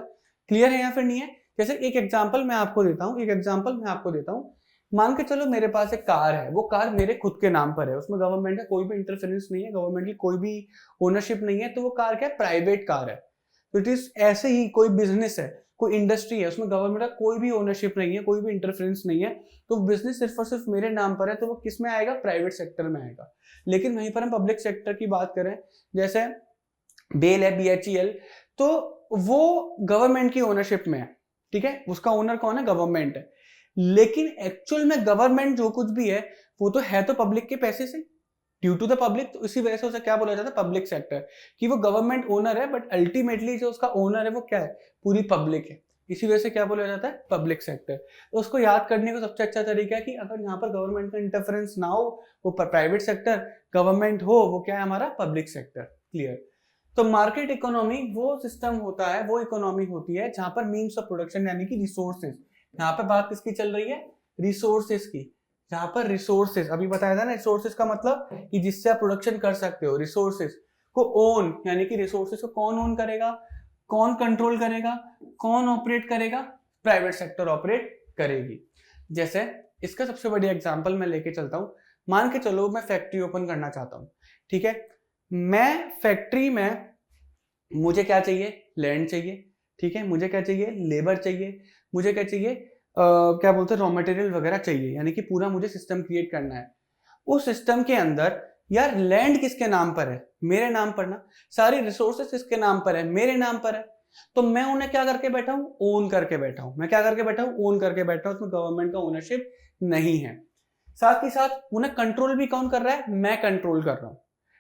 Speaker 1: क्लियर है या फिर नहीं है? जैसे एक एग्जाम्पल मैं आपको देता हूँ, मान के चलो मेरे पास एक कार है, वो कार मेरे खुद के नाम पर है, उसमें गवर्नमेंट का कोई भी इंटरफेरेंस नहीं है, गवर्नमेंट की कोई भी ओनरशिप नहीं है, तो वो कार क्या है? प्राइवेट कार है। तो इट इज ऐसे ही कोई बिजनेस है, कोई इंडस्ट्री है, उसमें गवर्नमेंट का कोई भी ओनरशिप नहीं है, कोई भी इंटरफेरेंस नहीं है, तो बिजनेस सिर्फ और सिर्फ मेरे नाम पर है, तो वो किस में आएगा? प्राइवेट सेक्टर में आएगा। लेकिन वहीं पर हम पब्लिक सेक्टर की बात करें, जैसे बेल है, BHEL, तो वो गवर्नमेंट की ओनरशिप में है। ठीक है? उसका ओनर कौन है? गवर्नमेंट है। लेकिन एक्चुअल में गवर्नमेंट जो कुछ भी है वो तो है तो पब्लिक के पैसे से। ड्यू टू द पब्लिक, तो इसी वजह से उसे क्या बोला जाता है, पब्लिक सेक्टर, कि वो गवर्नमेंट ओनर है बट अल्टीमेटली जो उसका ओनर है वो क्या है, पूरी पब्लिक है, इसी वजह से क्या बोला जाता है, पब्लिक सेक्टर। तो उसको याद करने का सबसे अच्छा तरीका है कि अगर यहाँ पर गवर्नमेंट का इंटरफेरेंस ना हो, वो प्राइवेट सेक्टर, गवर्नमेंट हो वो क्या है हमारा पब्लिक सेक्टर। क्लियर। तो मार्केट इकोनॉमी वो सिस्टम होता है, वो इकोनॉमी होती है जहां पर मीन्स ऑफ प्रोडक्शन यानी कि रिसोर्सेज, यहाँ पे बात किसकी चल रही है, रिसोर्सेज की, जहां पर रिसोर्सेज अभी बताया था ना, रिसोर्सेज का मतलब कि जिससे आप प्रोडक्शन कर सकते हो, रिसोर्सेज को ओन यानी कि रिसोर्सेज को कौन ओन करेगा, कौन कंट्रोल करेगा, कौन ऑपरेट करेगा, प्राइवेट सेक्टर ऑपरेट करेगी। जैसे इसका सबसे बड़ी एग्जांपल मैं लेके चलता हूं, मान के चलो मैं फैक्ट्री ओपन करना चाहता हूं, ठीक है, मैं फैक्ट्री में मुझे क्या चाहिए, लैंड चाहिए, ठीक है, मुझे क्या चाहिए, लेबर चाहिए, मुझे क्या चाहिए, क्या बोलते हैं, रॉ मटेरियल वगैरह चाहिए, यानी कि पूरा मुझे सिस्टम क्रिएट करना है। उस सिस्टम के अंदर यार लैंड किसके नाम पर है, मेरे नाम पर ना, सारी रिसोर्सेस किसके नाम पर है, मेरे नाम पर है, तो मैं उन्हें क्या करके बैठा हूं, ओन करके बैठा हूं, मैं क्या करके बैठा हूं, ओन करके बैठा हूं, उसमें गवर्नमेंट का ओनरशिप नहीं है। साथ ही साथ उन्हें कंट्रोल भी कौन कर रहा है, मैं कंट्रोल कर रहा हूं,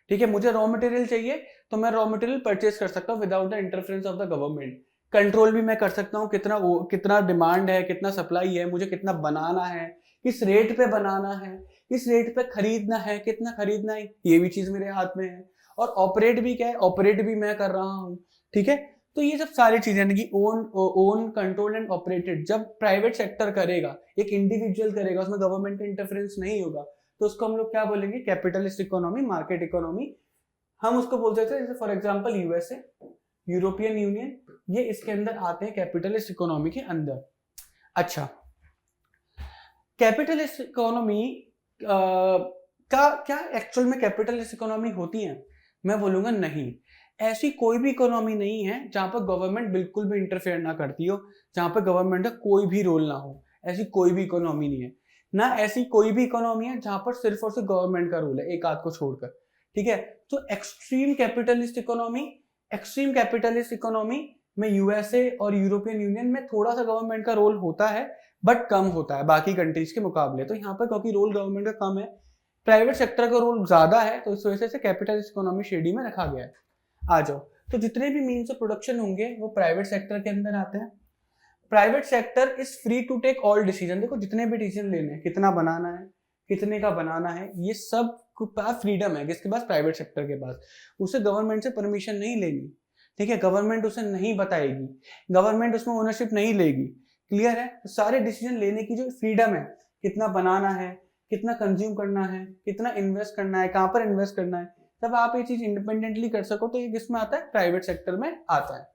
Speaker 1: ठीक है, मुझे रॉ मटेरियल चाहिए तो मैं रॉ मटेरियल परचेज कर सकता हूं without the interference of the government, control भी मैं कर सकता हूं, कितना कितना डिमांड है, कितना सप्लाई है, मुझे कितना बनाना है, किस रेट पे बनाना है, किस रेट पे खरीदना है, कितना खरीदना है, ये भी चीज मेरे हाथ में है, और ऑपरेट भी क्या है, ऑपरेट भी मैं कर रहा हूं, ठीक है। तो ये सब सारी चीजें यानी कि ओन कंट्रोल एंड ऑपरेटेड जब प्राइवेट सेक्टर करेगा, एक इंडिविजुअल करेगा, उसमें गवर्नमेंट का इंटरफेरेंस नहीं होगा, तो उसको हम लोग क्या बोलेंगे, कैपिटलिस्ट इकोनॉमी, मार्केट इकोनॉमी हम उसको बोलते थे। जैसे for example USA, European union, ये इसके अंदर आते हैं कैपिटलिस्ट इकोनॉमी के अंदर। अच्छा, कैपिटलिस्ट इकोनॉमी का क्या एक्चुअल में कैपिटलिस्ट इकोनॉमी होती है, मैं बोलूंगा नहीं, ऐसी कोई भी इकोनॉमी नहीं है जहां पर गवर्नमेंट बिल्कुल भी इंटरफेयर ना करती हो, जहां पर गवर्नमेंट का कोई भी रोल ना हो, ऐसी कोई भी इकोनॉमी नहीं है ना, ऐसी कोई भी इकोनॉमी है जहां पर सिर्फ और सिर्फ गवर्नमेंट का रोल है, एक आध को छोड़कर, ठीक है। तो एक्सट्रीम कैपिटलिस्ट इकोनॉमी में यूएसए और यूरोपियन यूनियन में थोड़ा सा गवर्नमेंट का रोल होता है बट कम होता है बाकी कंट्रीज के मुकाबले। तो यहाँ पर क्योंकि रोल गवर्नमेंट का कम है, प्राइवेट सेक्टर का रोल ज्यादा है, तो इस वजह से कैपिटलिस्ट इकोनॉमी शेडी में रखा गया है। आ जाओ, तो जितने भी मीन्स ऑफ प्रोडक्शन होंगे वो प्राइवेट सेक्टर के अंदर आते हैं। Private sector is free to take all decision, देखो जितने भी डिसीजन लेने हैं, कितना बनाना है, कितने का बनाना है, ये सब पास फ्रीडम है किसके पास, प्राइवेट सेक्टर के पास, उसे गवर्नमेंट से परमिशन नहीं लेनी, ठीक है, गवर्नमेंट उसे नहीं बताएगी, गवर्नमेंट उसमें ओनरशिप नहीं लेगी। क्लियर है, तो सारे डिसीजन लेने की जो फ्रीडम है, कितना बनाना है, कितना कंज्यूम करना है, कितना इन्वेस्ट करना है, कहां पर इन्वेस्ट करना है, तब आप ये चीज इंडिपेंडेंटली कर सको, तो ये किसमें आता है, प्राइवेट सेक्टर में आता है।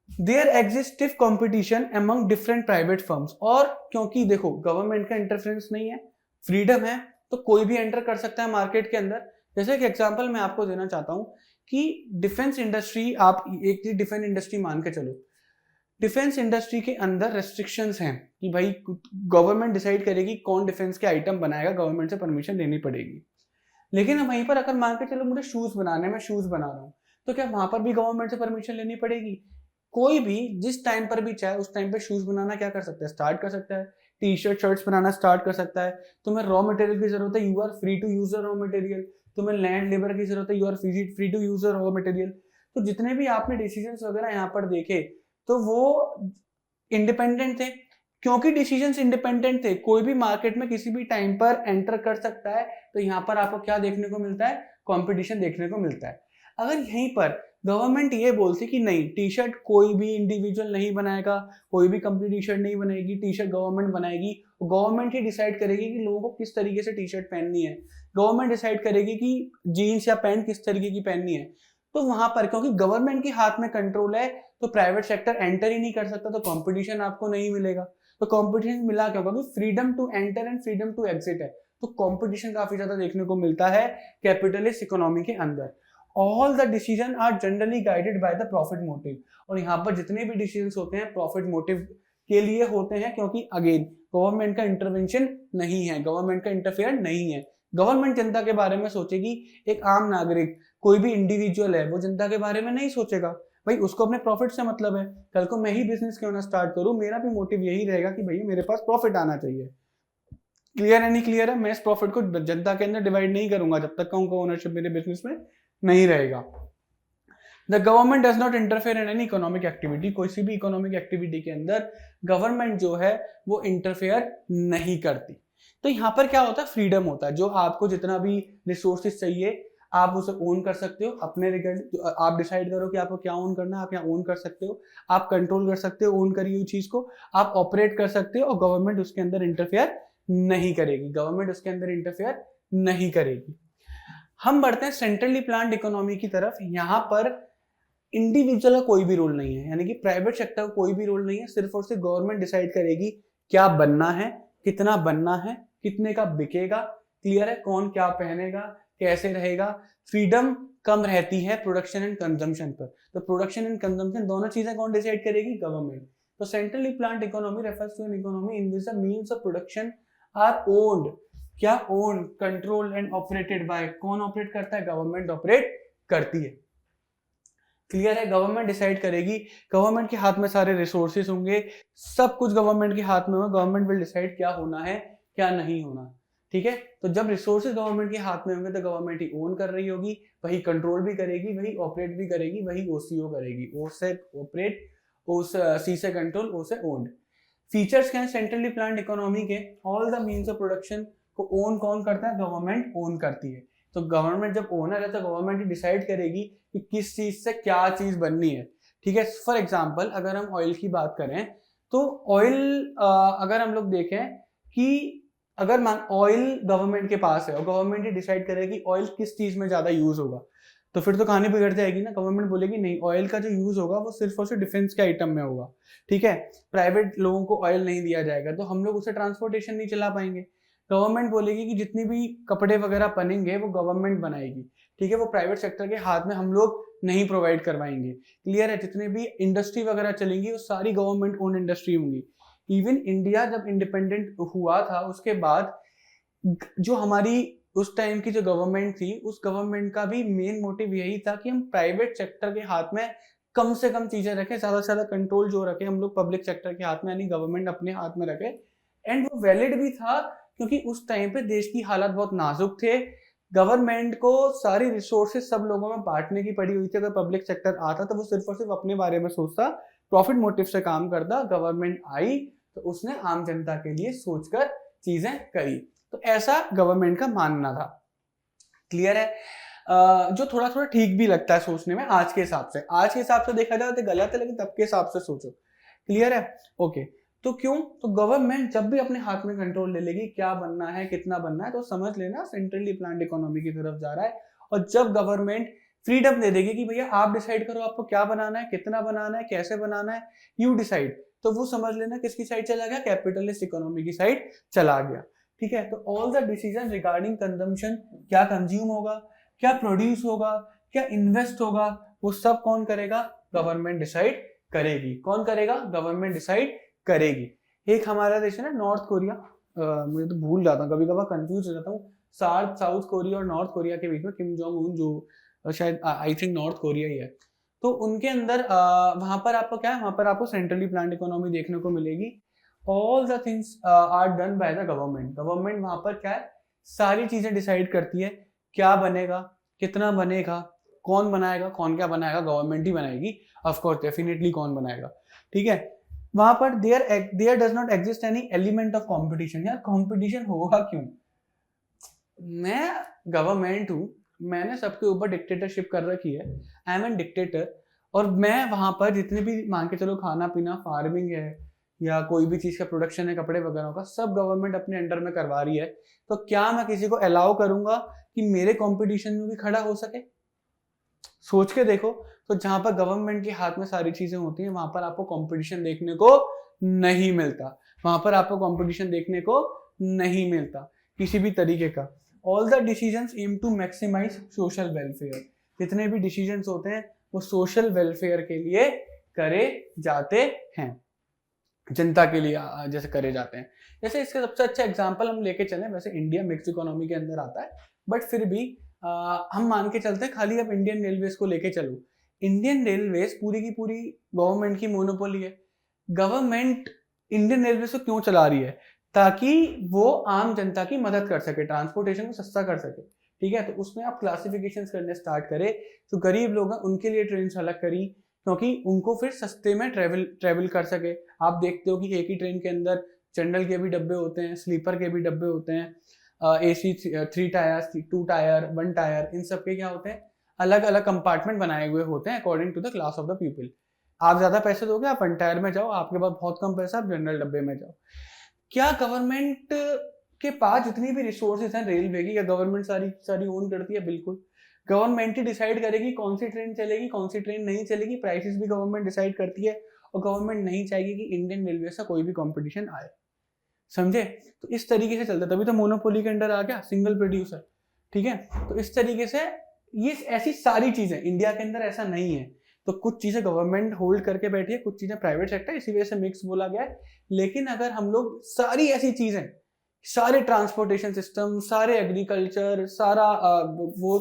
Speaker 1: There exist stiff competition among different private firms, और क्योंकि देखो गवर्नमेंट का इंटरफेरेंस नहीं है, फ्रीडम है, तो कोई भी एंटर कर सकता है मार्केट के अंदर। जैसे कि एग्जांपल मैं आपको देना चाहता हूं कि डिफेंस इंडस्ट्री, आप एक डिफेंस इंडस्ट्री मान के चलो, डिफेंस इंडस्ट्री के अंदर रेस्ट्रिक्शंस हैं कि भाई गवर्नमेंट डिसाइड करेगी कौन डिफेंस के आइटम बनाएगा, गवर्नमेंट से परमिशन लेनी पड़ेगी। लेकिन वहीं पर अगर मान के चलो मुझे शूज बनाने, मैं शूज बना रहा हूँ, तो क्या वहां पर भी गवर्नमेंट से परमिशन लेनी पड़ेगी? कोई भी जिस टाइम पर भी चाहे उस टाइम पे शूज बनाना क्या कर सकता है, स्टार्ट कर सकता है, टी शर्ट शर्ट्स बनाना स्टार्ट कर सकता है। तुम्हें रॉ मटेरियल की जरूरत है, you are free to use raw material. तुम्हें लैंड लेबर की जरूरत है, you are free to use raw material. तो जितने भी आपने डिसीजंस वगैरह यहाँ पर देखे, तो वो इंडिपेंडेंट थे। क्योंकि डिसीजंस इंडिपेंडेंट थे, कोई भी मार्केट में किसी भी टाइम पर एंटर कर सकता है, तो यहाँ पर आपको क्या देखने को मिलता है, कंपटीशन देखने को मिलता है। अगर यहीं पर गवर्नमेंट ये बोलती कि नहीं, टी शर्ट कोई भी इंडिविजुअल नहीं बनाएगा, कोई भी कंपनी टी शर्ट नहीं बनाएगी, टी शर्ट गवर्नमेंट बनाएगी, गवर्नमेंट ही डिसाइड करेगी कि लोगों को किस तरीके से टी शर्ट पहननी है, गवर्नमेंट डिसाइड करेगी कि जीन्स या पैंट किस तरीके की पहननी है, तो वहां पर क्योंकि गवर्नमेंट के हाथ में कंट्रोल है, तो प्राइवेट सेक्टर एंटर ही नहीं कर सकता, तो कंपटीशन आपको नहीं मिलेगा। तो कंपटीशन मिला क्यों? क्योंकि freedom to enter and freedom to exit है, तो कंपटीशन काफी ज्यादा देखने को मिलता है कैपिटलिस्ट इकोनॉमी के अंदर। All the decision are generally guided by the profit motive, और यहाँ पर जितने भी डिसीजन होते हैं प्रॉफिट मोटिव के लिए होते हैं, क्योंकि अगेन गवर्नमेंट का इंटरवेंशन नहीं है, गवर्नमेंट का इंटरफेयर नहीं है। गवर्नमेंट जनता के बारे में सोचेगी, एक आम नागरिक कोई भी इंडिविजुअल है वो जनता के बारे में नहीं सोचेगा, भाई उसको अपने प्रॉफिट से मतलब है। कल को मैं ही बिजनेस क्यों ना स्टार्ट करूं, मेरा भी मोटिव यही रहेगा कि भैया मेरे पास प्रॉफिट आना चाहिए। क्लियर है नहीं क्लियर है? मैं इस प्रॉफिट को जनता के अंदर डिवाइड नहीं करूंगा जब तक उनका ओनरशिप मेरे बिजनेस में नहीं रहेगा। The government does not interfere in any economic activity, कोई सी भी इकोनॉमिक एक्टिविटी के अंदर गवर्नमेंट जो है वो इंटरफेयर नहीं करती। तो यहाँ पर क्या होता है, फ्रीडम होता है, जो आपको जितना भी रिसोर्सेज चाहिए आप उसे ओन कर सकते हो अपने रिगार्ड, आप डिसाइड करो कि आपको क्या ओन करना है, आप यहाँ ओन कर सकते हो, आप कंट्रोल कर सकते हो ओन करी हुई चीज को, आप ऑपरेट कर सकते हो और गवर्नमेंट उसके अंदर इंटरफेयर नहीं करेगी, गवर्नमेंट उसके अंदर इंटरफेयर नहीं करेगी। हम बढ़ते हैं सेंट्रली प्लान्ड इकोनॉमी की तरफ। यहाँ पर इंडिविजुअल का कोई भी रोल नहीं है, यानी कि प्राइवेट सेक्टर का कोई भी रोल नहीं है, सिर्फ और सिर्फ गवर्नमेंट डिसाइड करेगी क्या बनना है, कितना बनना है, कितने का बिकेगा, क्लियर है, कौन क्या पहनेगा, कैसे रहेगा। फ्रीडम कम रहती है प्रोडक्शन एंड कंजम्पशन पर, तो प्रोडक्शन एंड कंजम्पशन दोनों चीजें कौन डिसाइड करेगी, गवर्नमेंट। तो centrally planned economy refers to an economy in which the means of production are owned, क्या own, control and operated by, कौन ऑपरेट करता है, गवर्नमेंट ऑपरेट करती है। क्लियर है, गवर्नमेंट डिसाइड करेगी, गवर्नमेंट के हाथ में सारे रिसोर्सेज होंगे, सब कुछ गवर्नमेंट के हाथ में होगा, गवर्नमेंट विल डिसाइड क्या होना है क्या नहीं होना, ठीक है। तो जब रिसोर्सेज गवर्नमेंट के हाथ में होंगे तो गवर्नमेंट ही ओन कर रही होगी, वही कंट्रोल भी करेगी, वही ऑपरेट भी करेगी, वही ओसीओ करेगी, ओ से ऑपरेट, सी से कंट्रोल, ओ से ओन्ड। फीचर्स क्या है सेंट्रली प्लान्ड इकोनॉमी के, all the means of production को ओन कौन करता है, गवर्नमेंट ओन करती है। तो गवर्नमेंट जब ओनर है तो गवर्नमेंट ही डिसाइड करेगी कि किस चीज से क्या चीज बननी है, ठीक है। फॉर एग्जांपल अगर हम ऑयल की बात करें तो ऑयल अगर हम लोग देखें कि अगर ऑयल गवर्नमेंट के पास है और गवर्नमेंट ही डिसाइड करेगी ऑयल किस चीज में ज्यादा यूज होगा, तो फिर तो कहानी बिगड़ जाएगी ना। गवर्नमेंट बोलेगी नहीं, ऑयल का जो यूज होगा वो सिर्फ और सिर्फ डिफेंस के आइटम में होगा, ठीक है, प्राइवेट लोगों को ऑयल नहीं दिया जाएगा, तो हम लोग उसे ट्रांसपोर्टेशन नहीं चला पाएंगे। गवर्नमेंट बोलेगी कि जितनी भी कपड़े वगैरह बनेंगे वो गवर्नमेंट बनाएगी, ठीक है, वो प्राइवेट सेक्टर के हाथ में हम लोग नहीं प्रोवाइड करवाएंगे, क्लियर है। जितने भी इंडस्ट्री वगैरह चलेंगी वो सारी गवर्नमेंट ओन इंडस्ट्री होंगी। इवन इंडिया जब इंडिपेंडेंट हुआ था उसके बाद जो हमारी उस टाइम की जो गवर्नमेंट थी, उस गवर्नमेंट का भी मेन मोटिव यही था कि हम प्राइवेट सेक्टर के हाथ में कम से कम चीजें रखें, ज्यादा से ज्यादा कंट्रोल जो रखे हम लोग पब्लिक सेक्टर के हाथ में, यानी गवर्नमेंट अपने हाथ में रखे। एंड वो वैलिड भी था क्योंकि उस टाइम पे देश की हालत बहुत नाजुक थे, गवर्नमेंट को सारी रिसोर्सेज सब लोगों में बांटने की पड़ी हुई थी। अगर पब्लिक सेक्टर आता तो वो सिर्फ और सिर्फ अपने बारे में सोचता, प्रॉफिट मोटिव से काम करता। गवर्नमेंट आई तो उसने आम जनता के लिए सोचकर चीजें करी, तो ऐसा गवर्नमेंट का मानना था, क्लियर है। जो थोड़ा थोड़ा ठीक भी लगता है सोचने में आज के हिसाब से, आज के हिसाब से देखा जाए तो गलत है, लेकिन तब के हिसाब से सोचो, क्लियर है, ओके। तो क्यों, तो गवर्नमेंट जब भी अपने हाथ में कंट्रोल ले लेगी क्या बनना है कितना बनना है, तो समझ लेना सेंट्रली प्लान्ड इकोनॉमी की तरफ जा रहा है। और जब गवर्नमेंट फ्रीडम दे देगी कि भैया आप डिसाइड करो आपको क्या बनाना है, कितना बनाना है, कैसे बनाना है, यू डिसाइड, तो वो समझ लेना किसकी साइड चला गया, कैपिटलिस्ट इकोनॉमी की साइड चला गया, ठीक है। तो all the decision regarding consumption, क्या कंज्यूम होगा, क्या प्रोड्यूस होगा, क्या इन्वेस्ट होगा, वो सब कौन करेगा, गवर्नमेंट डिसाइड करेगी। कौन करेगा, गवर्नमेंट डिसाइड करेगी। एक हमारा देश है ना नॉर्थ कोरिया, मुझे तो भूल जाता हूँ कभी कभार, कंफ्यूज हो जाता हूँ, साउथ कोरिया और नॉर्थ कोरिया के बीच में किम जोंग उन, जो शायद आई थिंक नॉर्थ कोरिया ही है, तो उनके अंदर वहां पर आपको क्या है, वहां पर आपको सेंट्रली प्लान्ड इकोनॉमी देखने को मिलेगी। All the things are done by the government, government वहां पर क्या है, सारी चीजें डिसाइड करती है, क्या बनेगा, कितना बनेगा, कौन बनाएगा, कौन क्या बनाएगा, गवर्नमेंट ही बनाएगी, ऑफ कोर्स डेफिनेटली कौन बनाएगा, ठीक है। वहां पर there does not exist any element of competition. यार कंपटीशन होगा क्यों, मैं गवर्नमेंट हूं, मैंने सबके ऊपर डिक्टेटरशिप कर रखी है, आई एम एन डिक्टेटर, और मैं वहां पर जितने भी मान के चलो खाना पीना, फार्मिंग है या कोई भी चीज का प्रोडक्शन है, कपड़े वगैरह का, सब गवर्नमेंट अपने अंडर में करवा रही है, तो क्या मैं किसी को अलाउ करूंगा कि मेरे कंपटीशन में भी खड़ा हो सके? सोच के देखो। तो जहां पर गवर्नमेंट के हाथ में सारी चीजें होती हैं वहां पर आपको कंपटीशन देखने को नहीं मिलता, वहां पर आपको कंपटीशन देखने को नहीं मिलता किसी भी तरीके का। All the decisions aim to maximize social welfare, जितने भी डिसीजंस होते हैं वो सोशल वेलफेयर के लिए करे जाते हैं, जनता के लिए जैसे करे जाते हैं। जैसे इसका सबसे अच्छा एग्जांपल हम लेके चलें, वैसे इंडिया मिक्स इकोनॉमी के अंदर आता है, बट फिर भी हम मान के चलते हैं, खाली अब इंडियन रेलवेज को लेके चलो, इंडियन रेलवेज पूरी की पूरी गवर्नमेंट की मोनोपोली है। गवर्नमेंट इंडियन रेलवेज को क्यों चला रही है? ताकि वो आम जनता की मदद कर सके, ट्रांसपोर्टेशन को सस्ता कर सके। ठीक है, तो उसमें आप क्लासिफिकेशन करने स्टार्ट करें। तो गरीब लोग हैं उनके लिए ट्रेन अलग करी, क्योंकि उनको फिर सस्ते में ट्रेवल कर सके। आप देखते हो कि एक ही ट्रेन के अंदर जनरल के भी डब्बे होते हैं, स्लीपर के भी डब्बे होते हैं, AC 3 टायर, 2 टायर, 1 टायर, इन सब के क्या होते हैं, अलग अलग कंपार्टमेंट बनाए हुए होते हैं according to the class of the people. आप ज्यादा पैसे दोगे आप 1 टायर में जाओ, आपके पास बहुत कम पैसा आप जनरल डब्बे में जाओ। क्या गवर्नमेंट के पास जितनी भी रिसोर्सेज हैं रेलवे की, या गवर्नमेंट सारी सारी ओन करती है? बिल्कुल, गवर्नमेंट ही डिसाइड करेगी कौन सी ट्रेन चलेगी, कौन सी ट्रेन नहीं चलेगी। प्राइसेस भी गवर्नमेंट डिसाइड करती है, और गवर्नमेंट नहीं चाहेगी कि इंडियन रेलवे से कोई भी कंपटीशन आए। समझे? तो इस तरीके से चलता, तभी तो मोनोपोली के अंडर आ गया, सिंगल प्रोड्यूसर। ठीक है, तो इस तरीके से ये ऐसी सारी चीजें इंडिया के अंदर ऐसा नहीं है। तो कुछ चीजें गवर्नमेंट होल्ड करके बैठी है, कुछ चीजें प्राइवेट सेक्टर, इसी वजह से मिक्स बोला गया है। लेकिन अगर हम लोग सारी ऐसी चीजें, सारे ट्रांसपोर्टेशन सिस्टम, सारे एग्रीकल्चर, सारा वो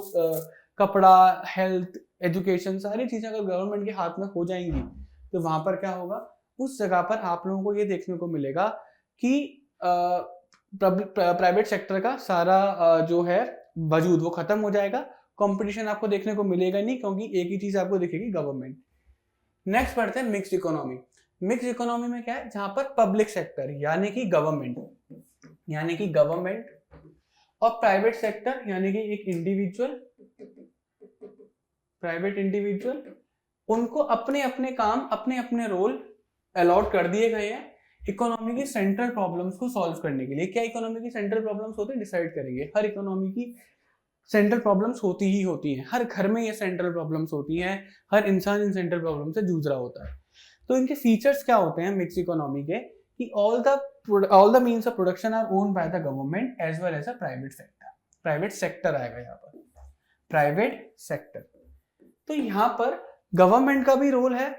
Speaker 1: कपड़ा, हेल्थ, एजुकेशन, सारी चीजें अगर गवर्नमेंट के हाथ में हो जाएंगी, तो वहां पर क्या होगा, उस जगह पर आप लोगों को ये देखने को मिलेगा कि प्राइवेट सेक्टर का सारा जो है वजूद वो खत्म हो जाएगा। कंपटीशन आपको देखने को मिलेगा नहीं, क्योंकि एक ही चीज आपको दिखेगी, गवर्नमेंट। नेक्स्ट पढ़ते हैं मिक्स्ड इकोनॉमी। मिक्स्ड इकोनॉमी में क्या है, जहां पर पब्लिक सेक्टर यानी कि गवर्नमेंट और प्राइवेट सेक्टर यानी कि एक प्राइवेट इंडिविजुअल, उनको अपने अपने काम, अपने अपने रोल अलॉट कर दिए गए हैं इकोनॉमी की सेंट्रल प्रॉब्लम्स को सॉल्व करने के लिए। क्या इकोनॉमी की सेंट्रल प्रॉब्लम्स होते हैं, डिसाइड करेंगे। हर इकोनॉमी की सेंट्रल प्रॉब्लम्स होती ही होती हैं, हर घर में ये सेंट्रल प्रॉब्लम्स होती हैं, हर इंसान इन सेंट्रल प्रॉब्लम से जूझ रहा होता है। तो इनके फीचर्स क्या होते हैं मिक्स इकोनॉमी के, कि all the means of production are owned by the government as well as a private sector. Private sector आएगा यहाँ पर, प्राइवेट सेक्टर। तो यहाँ पर गवर्नमेंट का भी रोल है,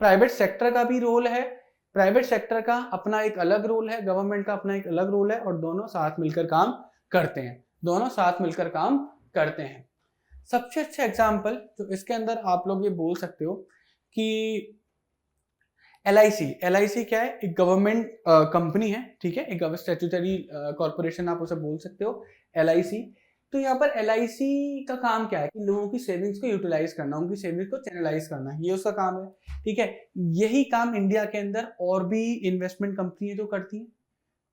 Speaker 1: प्राइवेट सेक्टर का भी रोल है। प्राइवेट सेक्टर का अपना एक अलग रोल है, गवर्नमेंट का अपना एक अलग रोल है, और दोनों साथ मिलकर काम करते हैं, दोनों साथ मिलकर काम करते हैं। सबसे अच्छा एग्जाम्पल तो इसके अंदर आप लोग ये बोल सकते हो कि LIC क्या है, एक गवर्नमेंट कंपनी है। ठीक है, एक स्टैट्यूटरी कॉर्पोरेशन आप उसे बोल सकते हो, LIC। तो यहाँ पर LIC का काम क्या है कि लोगों की सेविंग्स को यूटिलाइज करना, उनकी सेविंग्स को चैनलाइज करना, ये उसका काम है। ठीक है, यही काम इंडिया के अंदर और भी इन्वेस्टमेंट कंपनी है जो करती है,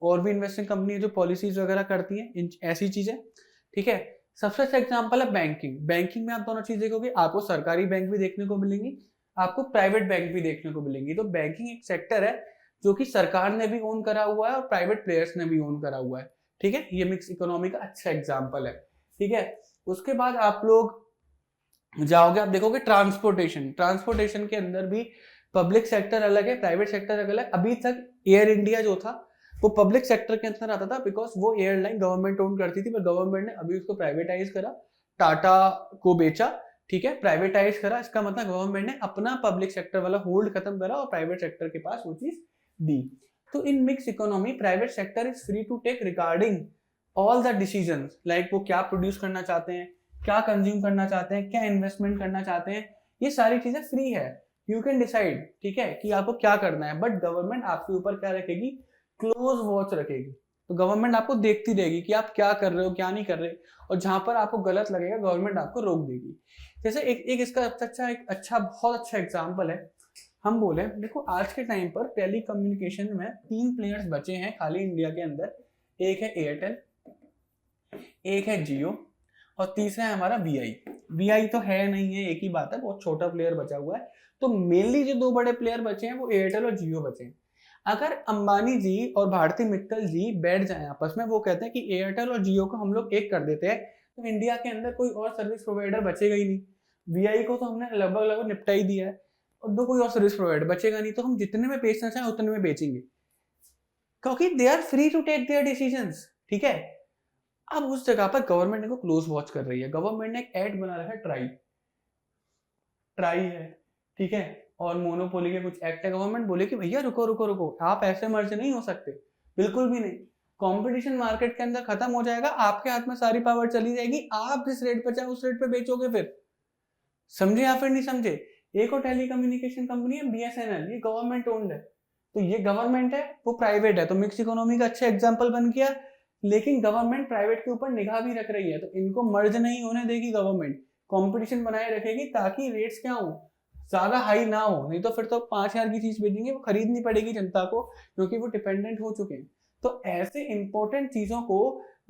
Speaker 1: और भी इन्वेस्टमेंट कंपनी है जो पॉलिसीज वगैरह करती हैं ऐसी चीजें। ठीक है, सबसे अच्छा एग्जांपल है बैंकिंग। बैंकिंग में आप दोनों चीज देखोगे, आपको सरकारी बैंक भी देखने को मिलेंगी, आपको प्राइवेट बैंक भी देखने को मिलेंगी। तो बैंकिंग एक सेक्टर है जो कि सरकार ने भी ओन करा हुआ है और प्राइवेट प्लेयर्स ने भी ओन करा हुआ है। ठीक है, ये मिक्स इकोनॉमी का अच्छा एग्जाम्पल है। ठीक है, उसके बाद आप लोग जाओगे, आप देखोगे ट्रांसपोर्टेशन के अंदर भी पब्लिक सेक्टर अलग है, प्राइवेट सेक्टर अलग है। अभी तक एयर इंडिया जो था वो पब्लिक सेक्टर के अंदर आता था, बिकॉज वो एयरलाइन गवर्नमेंट ओन करती थी, पर गवर्नमेंट ने अभी उसको प्राइवेटाइज करा, टाटा को बेचा। ठीक है, प्राइवेटाइज करा, इसका मतलब गवर्नमेंट ने अपना पब्लिक सेक्टर वाला होल्ड खत्म करा और प्राइवेट सेक्टर के पास वो चीज दी। तो in mix economy private sector is free to take regarding all the decisions, like वो क्या प्रोड्यूस करना चाहते हैं, क्या कंज्यूम करना चाहते हैं, क्या इन्वेस्टमेंट करना चाहते हैं, ये सारी चीजें फ्री है, यू कैन डिसाइड। ठीक है, कि आपको क्या करना है, बट गवर्नमेंट आपके ऊपर क्या रखेगी, क्लोज वॉच रखेगी। तो गवर्नमेंट आपको देखती रहेगी कि आप क्या कर रहे हो, क्या नहीं कर रहे, और जहां पर आपको गलत लगेगा गवर्नमेंट आपको रोक देगी। जैसे एक इसका बहुत अच्छा एग्जांपल है। हम बोले देखो, आज के टाइम पर टेली कम्युनिकेशन में 3 प्लेयर्स बचे हैं खाली इंडिया के अंदर। एक है एयरटेल, एक है जियो, और तीसरा है हमारा VI तो है नहीं है, एक ही बात है, बहुत छोटा प्लेयर बचा हुआ है। तो मेनली जो 2 बड़े प्लेयर बचे हैं वो एयरटेल और जियो बचे हैं। अगर अंबानी जी और भारती मित्तल जी बैठ जाएं आपस में, वो कहते हैं कि एयरटेल और जियो को हम लोग एक कर देते हैं, तो इंडिया के अंदर कोई और सर्विस प्रोवाइडर बचेगा ही नहीं। VI को तो हमने लगभग निपटा ही दिया है, और दो कोई और सर्विस प्रोवाइडर बचेगा नहीं, तो हम जितने में बेचना चाहें उतने में बेचेंगे, क्योंकि they are free to take their decisions. ठीक है, अब उस जगह पर गवर्नमेंट को क्लोज वॉच कर रही है। गवर्नमेंट ने एक ऐड बना रखा है, ट्राई है। ठीक है, और मोनोपोली के कुछ एक्ट है। गवर्नमेंट बोले कि भैया रुको रुको रुको, आप ऐसे मर्ज नहीं हो सकते, बिल्कुल भी नहीं। कंपटीशन मार्केट के अंदर खत्म हो जाएगा, आपके हाथ में सारी पावर चली जाएगी, आप जिस रेट पे चाहे उस रेट पे बेचोगे। फिर समझे या फिर नहीं समझे? एक और टेलीकम्युनिकेशन कंपनी है BSNL, ये गवर्नमेंट ओन्ड है। तो ये गवर्नमेंट है, वो प्राइवेट है, तो मिक्स इकोनॉमी का अच्छा एग्जांपल बन गया। लेकिन गवर्नमेंट प्राइवेट के ऊपर निगाह भी रख रही है, तो इनको मर्ज नहीं होने देगी गवर्नमेंट, कंपटीशन बनाए रखेगी ताकि रेट्स क्या हो, ज्यादा हाई ना हो, नहीं तो फिर तो 5,000 की चीज बेचेंगे वो खरीदनी पड़ेगी जनता को, क्योंकि वो डिपेंडेंट हो चुके हैं। तो ऐसे इंपॉर्टेंट चीजों को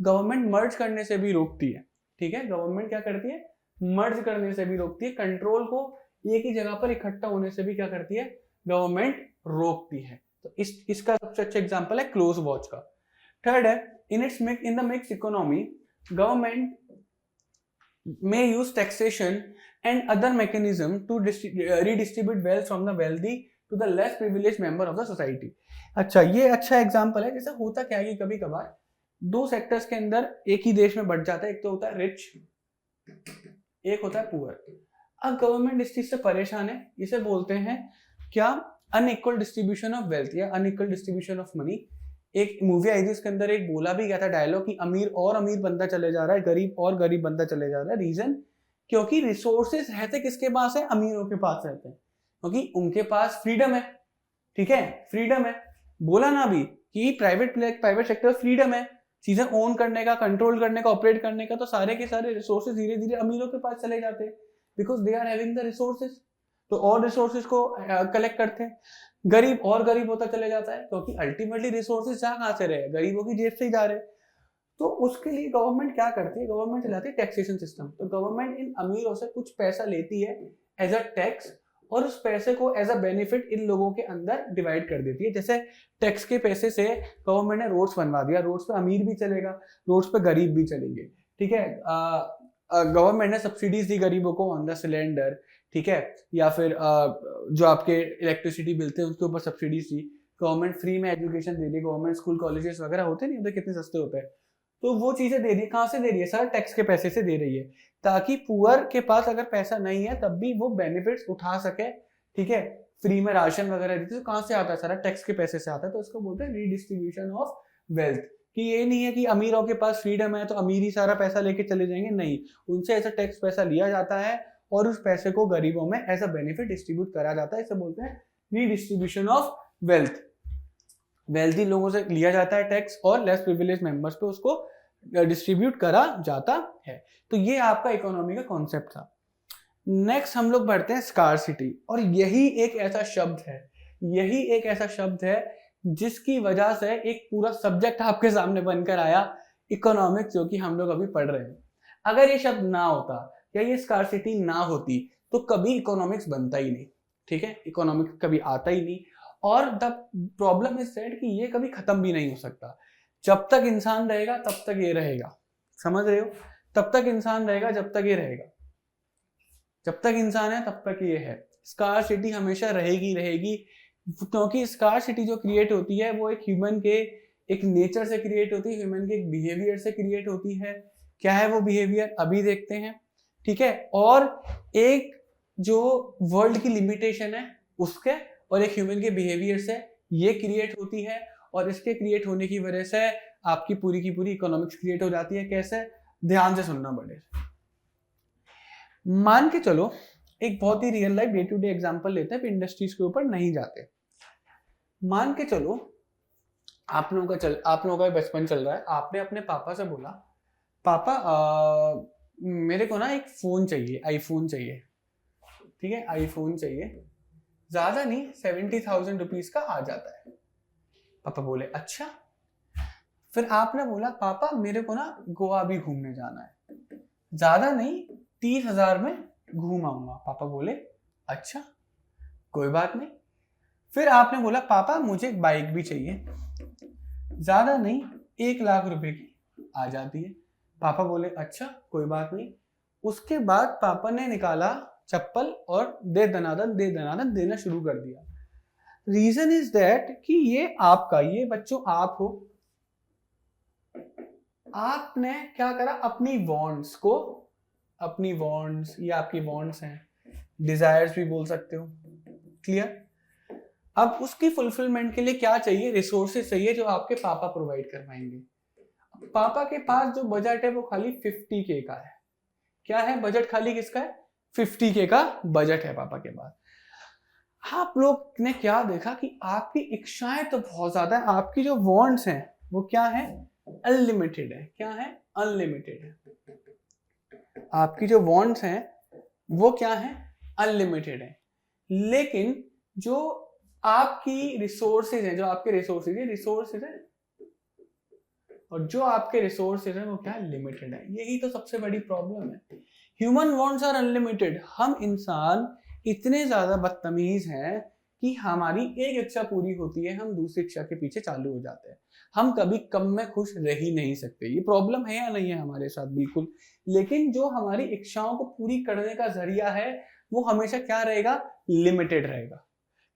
Speaker 1: गवर्नमेंट मर्ज करने से भी रोकती है। ठीक है, गवर्नमेंट क्या करती है, मर्ज करने से भी रोकती है, कंट्रोल को एक ही जगह पर इकट्ठा होने से भी क्या करती है, गवर्नमेंट रोकती है। तो इसका सबसे अच्छा एग्जांपल है क्लोज वॉच का। थर्ड है, in the mix economy government may use taxation and other mechanism to redistribute wealth from the wealthy to the less privileged member of the society। अच्छा, ये अच्छा एग्जांपल है। जैसे होता क्या है कि कभी कभार दो सेक्टर्स के अंदर एक ही देश में बढ़ जाता है, एक तो होता है रिच, एक होता है पुअर। अब गवर्नमेंट इस चीज से परेशान है, इसे बोलते हैं क्या, अनइक्वल डिस्ट्रीब्यूशन ऑफ वेल्थ या अनइक्वल डिस्ट्रीब्यूशन ऑफ मनी। एक मूवी आई थी, उसके अंदर एक बोला भी गया था डायलॉग कि अमीर और अमीर बनता चले जा रहा है, गरीब और गरीब बनता चले जा रहा है। रीजन, क्योंकि रिसोर्सेस रहते किसके पास है, अमीरों के पास रहते हैं, क्योंकि उनके पास फ्रीडम है। ठीक है, फ्रीडम है, बोला ना अभी कि प्राइवेट सेक्टर फ्रीडम है चीजें ओन करने का, कंट्रोल करने का, ऑपरेट करने का। तो सारे के सारे रिसोर्सेज धीरे धीरे अमीरों के पास चले जाते हैं, because they are having the resources. तो और रिसोर्सेज को कलेक्ट करते हैं, गरीब और गरीब होता चले जाता है, क्योंकि अल्टीमेटली रिसोर्सेज जा कहां से रहे, गरीबों की जेब से ही जा रहे। तो उसके लिए गवर्नमेंट क्या करती है, गवर्नमेंट चलाती है टैक्सेशन सिस्टम। तो गवर्नमेंट इन अमीरों से कुछ पैसा लेती है एज अ टैक्स, और उस पैसे को एज अ बेनिफिट इन लोगों के अंदर डिवाइड कर देती है। जैसे टैक्स के पैसे से गवर्नमेंट ने रोड्स बनवा दिया, रोड्स पे अमीर भी चलेगा, रोड्स पे गरीब भी चलेंगे। ठीक है, गवर्नमेंट ने सब्सिडीज दी गरीबों को ऑन द सिलेंडर। ठीक है, या फिर जो आपके इलेक्ट्रिसिटी बिल थे उसके ऊपर सब्सिडीज दी। गवर्नमेंट फ्री में एजुकेशन दे रही है, गवर्नमेंट स्कूल कॉलेजेस वगैरह होते नहीं होते, कितने सस्ते होते हैं। तो वो चीजें दे रही है, कहाँ से दे रही है, सर टैक्स के पैसे से दे रही है, ताकि पुअर के पास अगर पैसा नहीं है तब भी वो बेनिफिट्स उठा सके। ठीक है, फ्री में राशन वगैरह देती है, तो कहाँ से आता है, सारा टैक्स के पैसे से आता है। तो इसको बोलते हैं रीडिस्ट्रीब्यूशन ऑफ वेल्थ। कि ये नहीं है कि अमीरों के पास फ्रीडम है तो अमीर ही सारा पैसा लेके चले जाएंगे, नहीं, उनसे ऐसा टैक्स पैसा लिया जाता है और उस पैसे को गरीबों में एज अ बेनिफिट डिस्ट्रीब्यूट करा जाता है। इसे बोलते हैं रीडिस्ट्रीब्यूशन ऑफ वेल्थ। वेल्थी लोगों से लिया जाता है टैक्स और लेस प्रिविलेज मेंबर्स पे उसको डिस्ट्रीब्यूट करा जाता है। तो ये आपका इकोनॉमी का कॉन्सेप्ट था। नेक्स्ट हम लोग बढ़ते हैं स्कार्सिटी, और यही एक ऐसा शब्द है जिसकी वजह से एक पूरा सब्जेक्ट आपके सामने बनकर आया, इकोनॉमिक्स, जो कि हम लोग अभी पढ़ रहे हैं। अगर ये शब्द ना होता या ये स्कार्सिटी ना होती तो कभी इकोनॉमिक्स बनता ही नहीं। ठीक है, इकोनॉमिक्स कभी आता ही नहीं। और द प्रॉब्लम इज दैट कि ये कभी खत्म भी नहीं हो सकता। जब तक इंसान रहेगा तब तक ये रहेगा, समझ रहे हो, तब तक इंसान रहेगा जब तक ये रहेगा, जब तक इंसान है तब तक ये है। स्कार्सिटी हमेशा रहेगी, क्योंकि स्कार्सिटी जो क्रिएट होती है वो एक ह्यूमन के एक नेचर से क्रिएट होती है, ह्यूमन के एक बिहेवियर से क्रिएट होती है। क्या है वो बिहेवियर, अभी देखते हैं। ठीक है, और एक जो वर्ल्ड की लिमिटेशन है उसके और एक ह्यूमन के बिहेवियर से ये क्रिएट होती है, और इसके क्रिएट होने की वजह से आपकी पूरी की पूरी इकोनॉमिक्स क्रिएट हो जाती है। कैसे, ध्यान से सुनना बड़े। मान के चलो एक बहुत ही real life day to day example लेते हैं, इंडस्ट्रीज के ऊपर नहीं जाते। मान के चलो आप लोगों का बचपन चल रहा है, आपने अपने पापा से बोला, पापा मेरे को ना एक फोन चाहिए, आईफोन चाहिए। ठीक है, आईफोन चाहिए, ज्यादा नहीं, 70,000 रुपीज का आ जाता है। पापा बोले अच्छा। फिर आपने बोला पापा मेरे को ना गोवा भी घूमने जाना है, ज्यादा नहीं, 30,000 में घूम आऊंगा। पापा बोले अच्छा, कोई बात नहीं। फिर आपने बोला पापा मुझे एक बाइक भी चाहिए, ज्यादा नहीं, 1,00,000 रुपए की आ जाती है। पापा बोले अच्छा, कोई बात नहीं। उसके बाद पापा ने निकाला चप्पल और दे दनादन देना शुरू कर दिया। रीजन इज दैट कि ये आपका, ये बच्चों आप हो, आपने क्या करा, अपनी वॉन्ट्स को, अपनी वॉन्ट्स, ये आपकी वॉन्ट्स हैं, डिजायर्स भी बोल सकते हो, क्लियर। अब उसकी फुलफिलमेंट के लिए क्या चाहिए, रिसोर्सेज चाहिए जो आपके पापा प्रोवाइड करवाएंगे। पापा के पास जो बजट है वो खाली 50K का है। क्या है बजट, खाली किसका है, 50K का बजट है पापा के पास। आप लोग ने क्या देखा कि आपकी इच्छाएं तो बहुत ज्यादा है, आपकी जो वांट्स हैं वो क्या है, अनलिमिटेड है। क्या है, अनलिमिटेड है। आपकी जो वांट्स हैं वो क्या है, अनलिमिटेड है। लेकिन जो आपकी रिसोर्सेज है, जो आपके रिसोर्सेज है और जो आपके रिसोर्सेज है वो क्या है, लिमिटेड है। यही तो सबसे बड़ी प्रॉब्लम है। Human wants are unlimited. हम इंसान इतने ज्यादा बदतमीज हैं कि हमारी एक इच्छा पूरी होती है, हम दूसरी इच्छा के पीछे चालू हो जाते हैं। हम कभी कम में खुश रह ही नहीं सकते। ये प्रॉब्लम है या नहीं है हमारे साथ, बिल्कुल। लेकिन जो हमारी इच्छाओं को पूरी करने का जरिया है वो हमेशा क्या रहेगा, लिमिटेड रहेगा।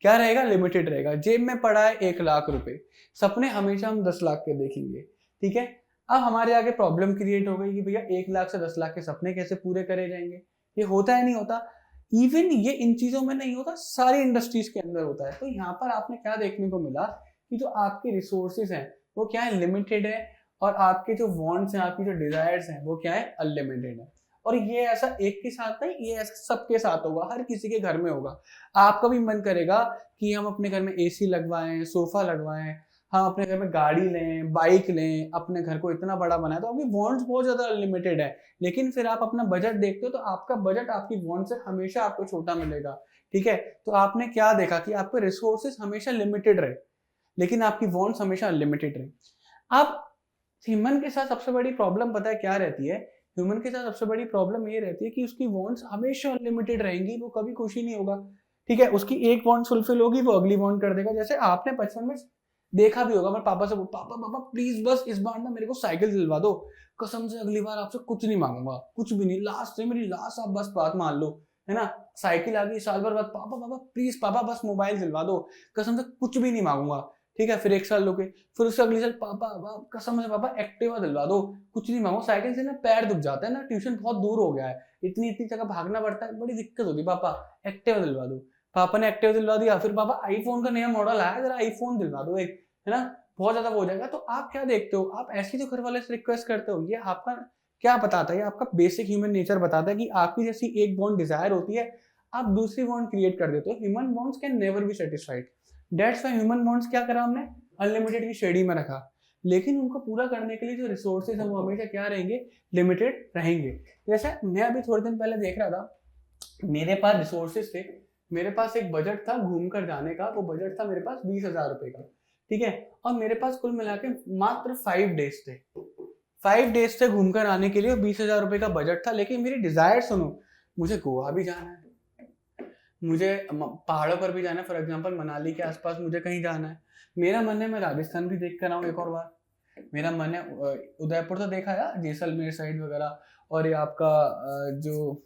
Speaker 1: क्या रहेगा, लिमिटेड रहेगा। जेब में पड़ा है 1 लाख रुपए, सपने हमेशा हम 10 लाख के देखेंगे, ठीक है। अब हमारे आगे प्रॉब्लम क्रिएट हो गई कि भैया 1 लाख से 10 लाख के सपने कैसे पूरे करे जाएंगे। ये होता है नहीं होता। इवन ये इन चीजों में नहीं होता, सारी इंडस्ट्रीज के अंदर होता है। तो यहाँ पर आपने क्या देखने को मिला कि जो आपके रिसोर्सेज हैं वो क्या है, लिमिटेड है, और आपके जो वांट्स हैं, आपकी जो डिजायर्स हैं वो क्या है, अनलिमिटेड है। और ये ऐसा एक के साथ नहीं, ये ऐसा सबके साथ होगा, हर किसी के घर में होगा। आपका भी मन करेगा कि हम अपने घर में एसी लगवाएं, सोफा लगवाएं, हम अपने घर में गाड़ी लें, बाइक लें, अपने घर को इतना बड़ा बनाए। तो आपकी वांट्स बहुत ज्यादा अनलिमिटेड है। लेकिन फिर आप अपना बजट देखते हो तो आपका बजट आपकी वांट से हमेशा आपको छोटा मिलेगा, ठीक है। तो आपने क्या देखा कि आपके रिसोर्सेज हमेशा लिमिटेड रहे लेकिन आपकी वांट्स हमेशा अनलिमिटेड रहे। अब ह्यूमन के साथ सबसे बड़ी प्रॉब्लम पता है क्या रहती है, ह्यूमन के साथ सबसे बड़ी प्रॉब्लम ये रहती है कि उसकी वांट्स हमेशा अनलिमिटेड रहेंगी, वो कभी खुशी नहीं होगा, ठीक है। उसकी एक वांट फुलफिल होगी, वो अगली वांट कर देगा। जैसे आपने बचपन में देखा भी होगा, मैं पापा से पापा पापा प्लीज बस इस बार ना मेरे को साइकिल दिलवा दो, कसम से अगली बार आपसे कुछ नहीं मांगूंगा, कुछ भी नहीं, लास्ट से मेरी लास्ट आप बस बात मान लो, है ना। साइकिल आ गई साल भर बाद, पापा पापा प्लीज पापा बस मोबाइल दिलवा दो, कसम से कुछ भी नहीं मांगूंगा, ठीक है। फिर 1 साल लोगे, फिर उससे अगले साल पापा कसम से पापा एक्टिवा दिलवा दो, कुछ नहीं मांगो। साइकिल से ना पैर दुख जाता है ना, ट्यूशन बहुत दूर हो गया है, इतनी इतनी जगह भागना पड़ता है, बड़ी दिक्कत होती है, पापा एक्टिवा दिलवा दो। पापा ने एक्टिवा दिलवा दिया, फिर पापा आईफोन का नया मॉडल आया, जरा आईफोन दिलवा दो एक, है ना। बहुत ज्यादा वो हो जाएगा। तो आप क्या देखते हो, आप ऐसी जो घर वाले से रिक्वेस्ट करते हो, ये आपका क्या बताता है, ये आपका बेसिक ह्यूमन नेचर बताता है कि आपकी जैसी एक बॉन्ड डिजायर होती है, आप दूसरी बॉन्ड क्रिएट कर देते हो। Human bonds can never be satisfied. That's why human bonds क्या करा हमने, अनलिमिटेड की श्रेणी में रखा। लेकिन उनको पूरा करने के लिए जो रिसोर्सेज है वो हमेशा क्या रहेंगे, लिमिटेड रहेंगे। जैसे मैं अभी थोड़े दिन पहले देख रहा था, मेरे पास रिसोर्सेज थे, मेरे पास एक बजट था घूम कर जाने का, वो बजट था मेरे पास 20,000 रुपए का, ठीक है। और मेरे पास कुल मिला के मात्र 5 डेज थे, 5 डेज थे घूमकर आने के लिए, 20,000 रुपए का बजट था। लेकिन मेरी डिजायर सुनो, मुझे गोवा भी जाना है, मुझे पहाड़ों पर भी जाना है, फॉर एग्जांपल मनाली के आसपास मुझे कहीं जाना है, मेरा मन है मैं राजस्थान भी देख कर आऊँ एक और बार, मेरा मन है उदयपुर तो देखा है, जैसलमेर साइड वगैरह, और ये आपका जो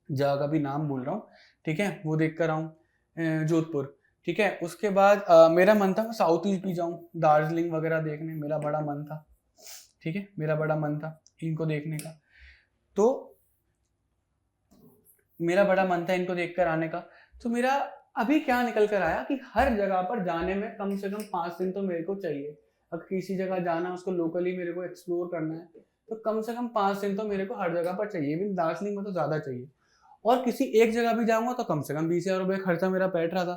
Speaker 1: जगह का भी नाम भूल रहा हूँ, ठीक है, वो देख कर आऊँ, जोधपुर, ठीक है। उसके बाद मेरा मन था मैं साउथ ईस्ट भी जाऊँ, दार्जिलिंग वगैरह देखने, मेरा बड़ा मन था, ठीक है, मेरा बड़ा मन था इनको देखने का। तो मेरा बड़ा मन था इनको देखकर आने का। तो मेरा अभी क्या निकल कर आया कि हर जगह पर जाने में कम से कम 5 दिन तो मेरे को चाहिए। अगर किसी जगह जाना है उसको लोकली मेरे को एक्सप्लोर करना है तो कम से कम 5 दिन तो मेरे को हर जगह पर चाहिए, भी दार्जिलिंग में तो ज्यादा चाहिए। और किसी एक जगह भी जाऊंगा तो कम से कम 20,000 रुपये खर्चा मेरा बैठ रहा था।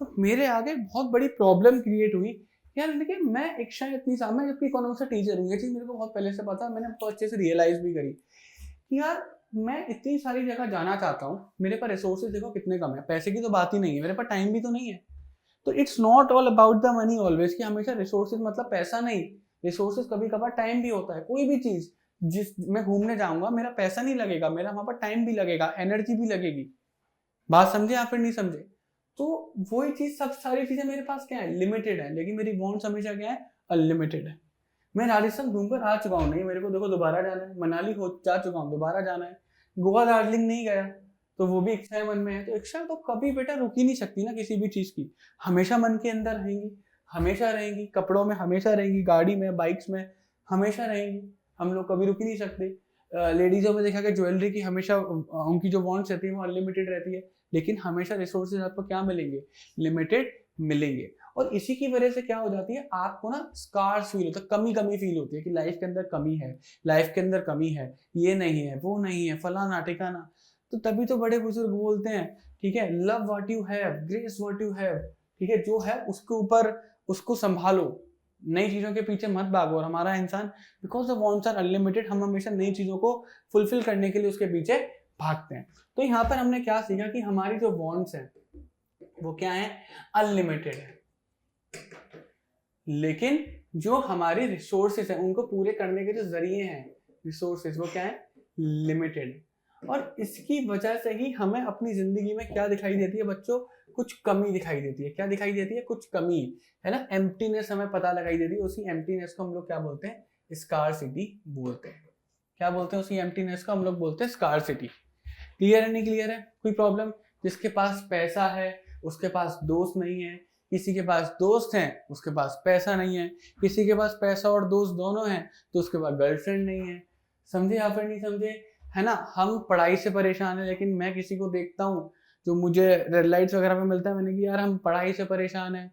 Speaker 1: तो मेरे आगे बहुत बड़ी प्रॉब्लम क्रिएट हुई यार। देखिए मैं एक शायद इतनी मैं जबकि इकोनॉमिक्स का टीचर हूँ, ये चीज मेरे को बहुत पहले से पता, मैंने बहुत अच्छे से रियलाइज भी करी कि यार मैं इतनी सारी जगह जाना चाहता हूँ, मेरे पास रिसोर्सेज देखो कितने कम है, पैसे की तो बात ही नहीं है, मेरे पास टाइम भी तो नहीं है। तो it's not all about the money always, कि हमेशा रिसोर्सेज मतलब पैसा नहीं, रिसोर्सेज कभी कभार टाइम भी होता है। कोई भी चीज जिस मैं घूमने जाऊंगा मेरा पैसा नहीं लगेगा, मेरा वहां पर टाइम भी लगेगा, एनर्जी भी लगेगी। बात समझे या फिर नहीं समझे। तो वही चीज, सब सारी चीजें मेरे पास क्या है, लिमिटेड है, लेकिन मेरी वांट्स हमेशा क्या है, अनलिमिटेड है। मैं राजस्थान घूमकर आ चुका हूँ, नहीं मेरे को देखो दोबारा जाना है, मनाली हो जा चुका हूँ दोबारा जाना है, गोवा दार्जिलिंग नहीं गया तो वो भी इच्छाएं मन में है। तो इच्छा तो कभी बेटा रुक ही नहीं सकती ना किसी भी चीज की, हमेशा मन के अंदर रहेंगी, हमेशा रहेंगी, कपड़ों में हमेशा रहेंगी, गाड़ी में बाइक्स में हमेशा रहेंगी, हम लोग कभी रुक ही नहीं सकते। लेडीजों में देखा कि ज्वेलरी की हमेशा उनकी जो वांट्स रहती है वो अनलिमिटेड रहती है, लेकिन हमेशा रिसोर्सेज आपको क्या मिलेंगे, लिमिटेड मिलेंगे। और इसी की वजह से क्या हो जाती है, आपको ना स्कार्स फील होता है, कमी कमी फील होती है कि लाइफ के अंदर कमी है, लाइफ के अंदर कमी है, ये नहीं है, वो नहीं है, फलाना ठिकाना। तो तभी तो बड़े बुजुर्ग बोलते हैं, ठीक है, love what you have, grace what you have, ठीक है, जो है उसके ऊपर उसको संभालो, नई चीजों के पीछे मत भागो। और हमारा इंसान because the wants are unlimited, हम हमेशा नई चीजों को फुलफिल करने के लिए उसके पीछे भागते हैं। तो यहाँ पर हमने क्या सीखा कि हमारी जो वांट्स हैं वो क्या है, अनलिमिटेड है, लेकिन जो हमारी रिसोर्सेज हैं उनको पूरे करने के जो जरिए हैं रिसोर्सेज, वो क्या है, लिमिटेड। और इसकी वजह से ही हमें अपनी जिंदगी में क्या दिखाई देती है बच्चों, कुछ कमी दिखाई देती है। क्या दिखाई देती है, कुछ कमी, है ना, एम्प्टीनेस हमें पता लगाई देती है। उसी एम्प्टीनेस को हम लोग क्या बोलते हैं, स्कार्सिटी बोलते हैं। क्या बोलते हैं, उसी एम्प्टीनेस को हम लोग बोलते हैं स्कार्सिटी। क्लियर है, नहीं क्लियर है, कोई प्रॉब्लम? जिसके पास पैसा है उसके पास दोस्त नहीं है, किसी के पास दोस्त हैं उसके पास पैसा नहीं है, किसी के पास पैसा और दोस्त दोनों हैं तो उसके पास गर्लफ्रेंड नहीं है। समझे या फिर नहीं समझे, है ना। हम पढ़ाई से परेशान है, लेकिन मैं किसी को देखता हूँ जो मुझे रेड लाइट्स वगैरह में मिलता है, मैंने कि यार हम पढ़ाई से परेशान है,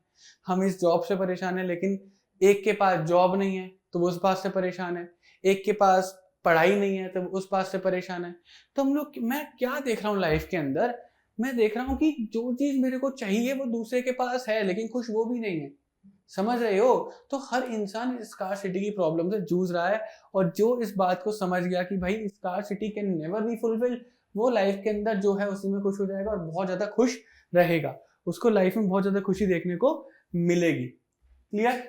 Speaker 1: हम इस जॉब से परेशान है, लेकिन एक के पास जॉब नहीं है तो वो उस बात से परेशान है, एक के पास पढ़ाई नहीं है तो उस बात से परेशान है। तो हम लोग, मैं क्या देख रहा हूँ लाइफ के अंदर, मैं देख रहा हूँ कि जो चीज मेरे को चाहिए वो दूसरे के पास है, लेकिन खुश वो भी नहीं है। समझ रहे हो? तो हर इंसान स्कार्सिटी की प्रॉब्लम से जूझ रहा है, और जो इस बात को समझ गया कि भाई scarcity can never be fulfilled, वो लाइफ के अंदर जो है उसी में खुश हो जाएगा और बहुत ज्यादा खुश रहेगा, उसको लाइफ में बहुत ज्यादा खुशी देखने को मिलेगी। क्लियर?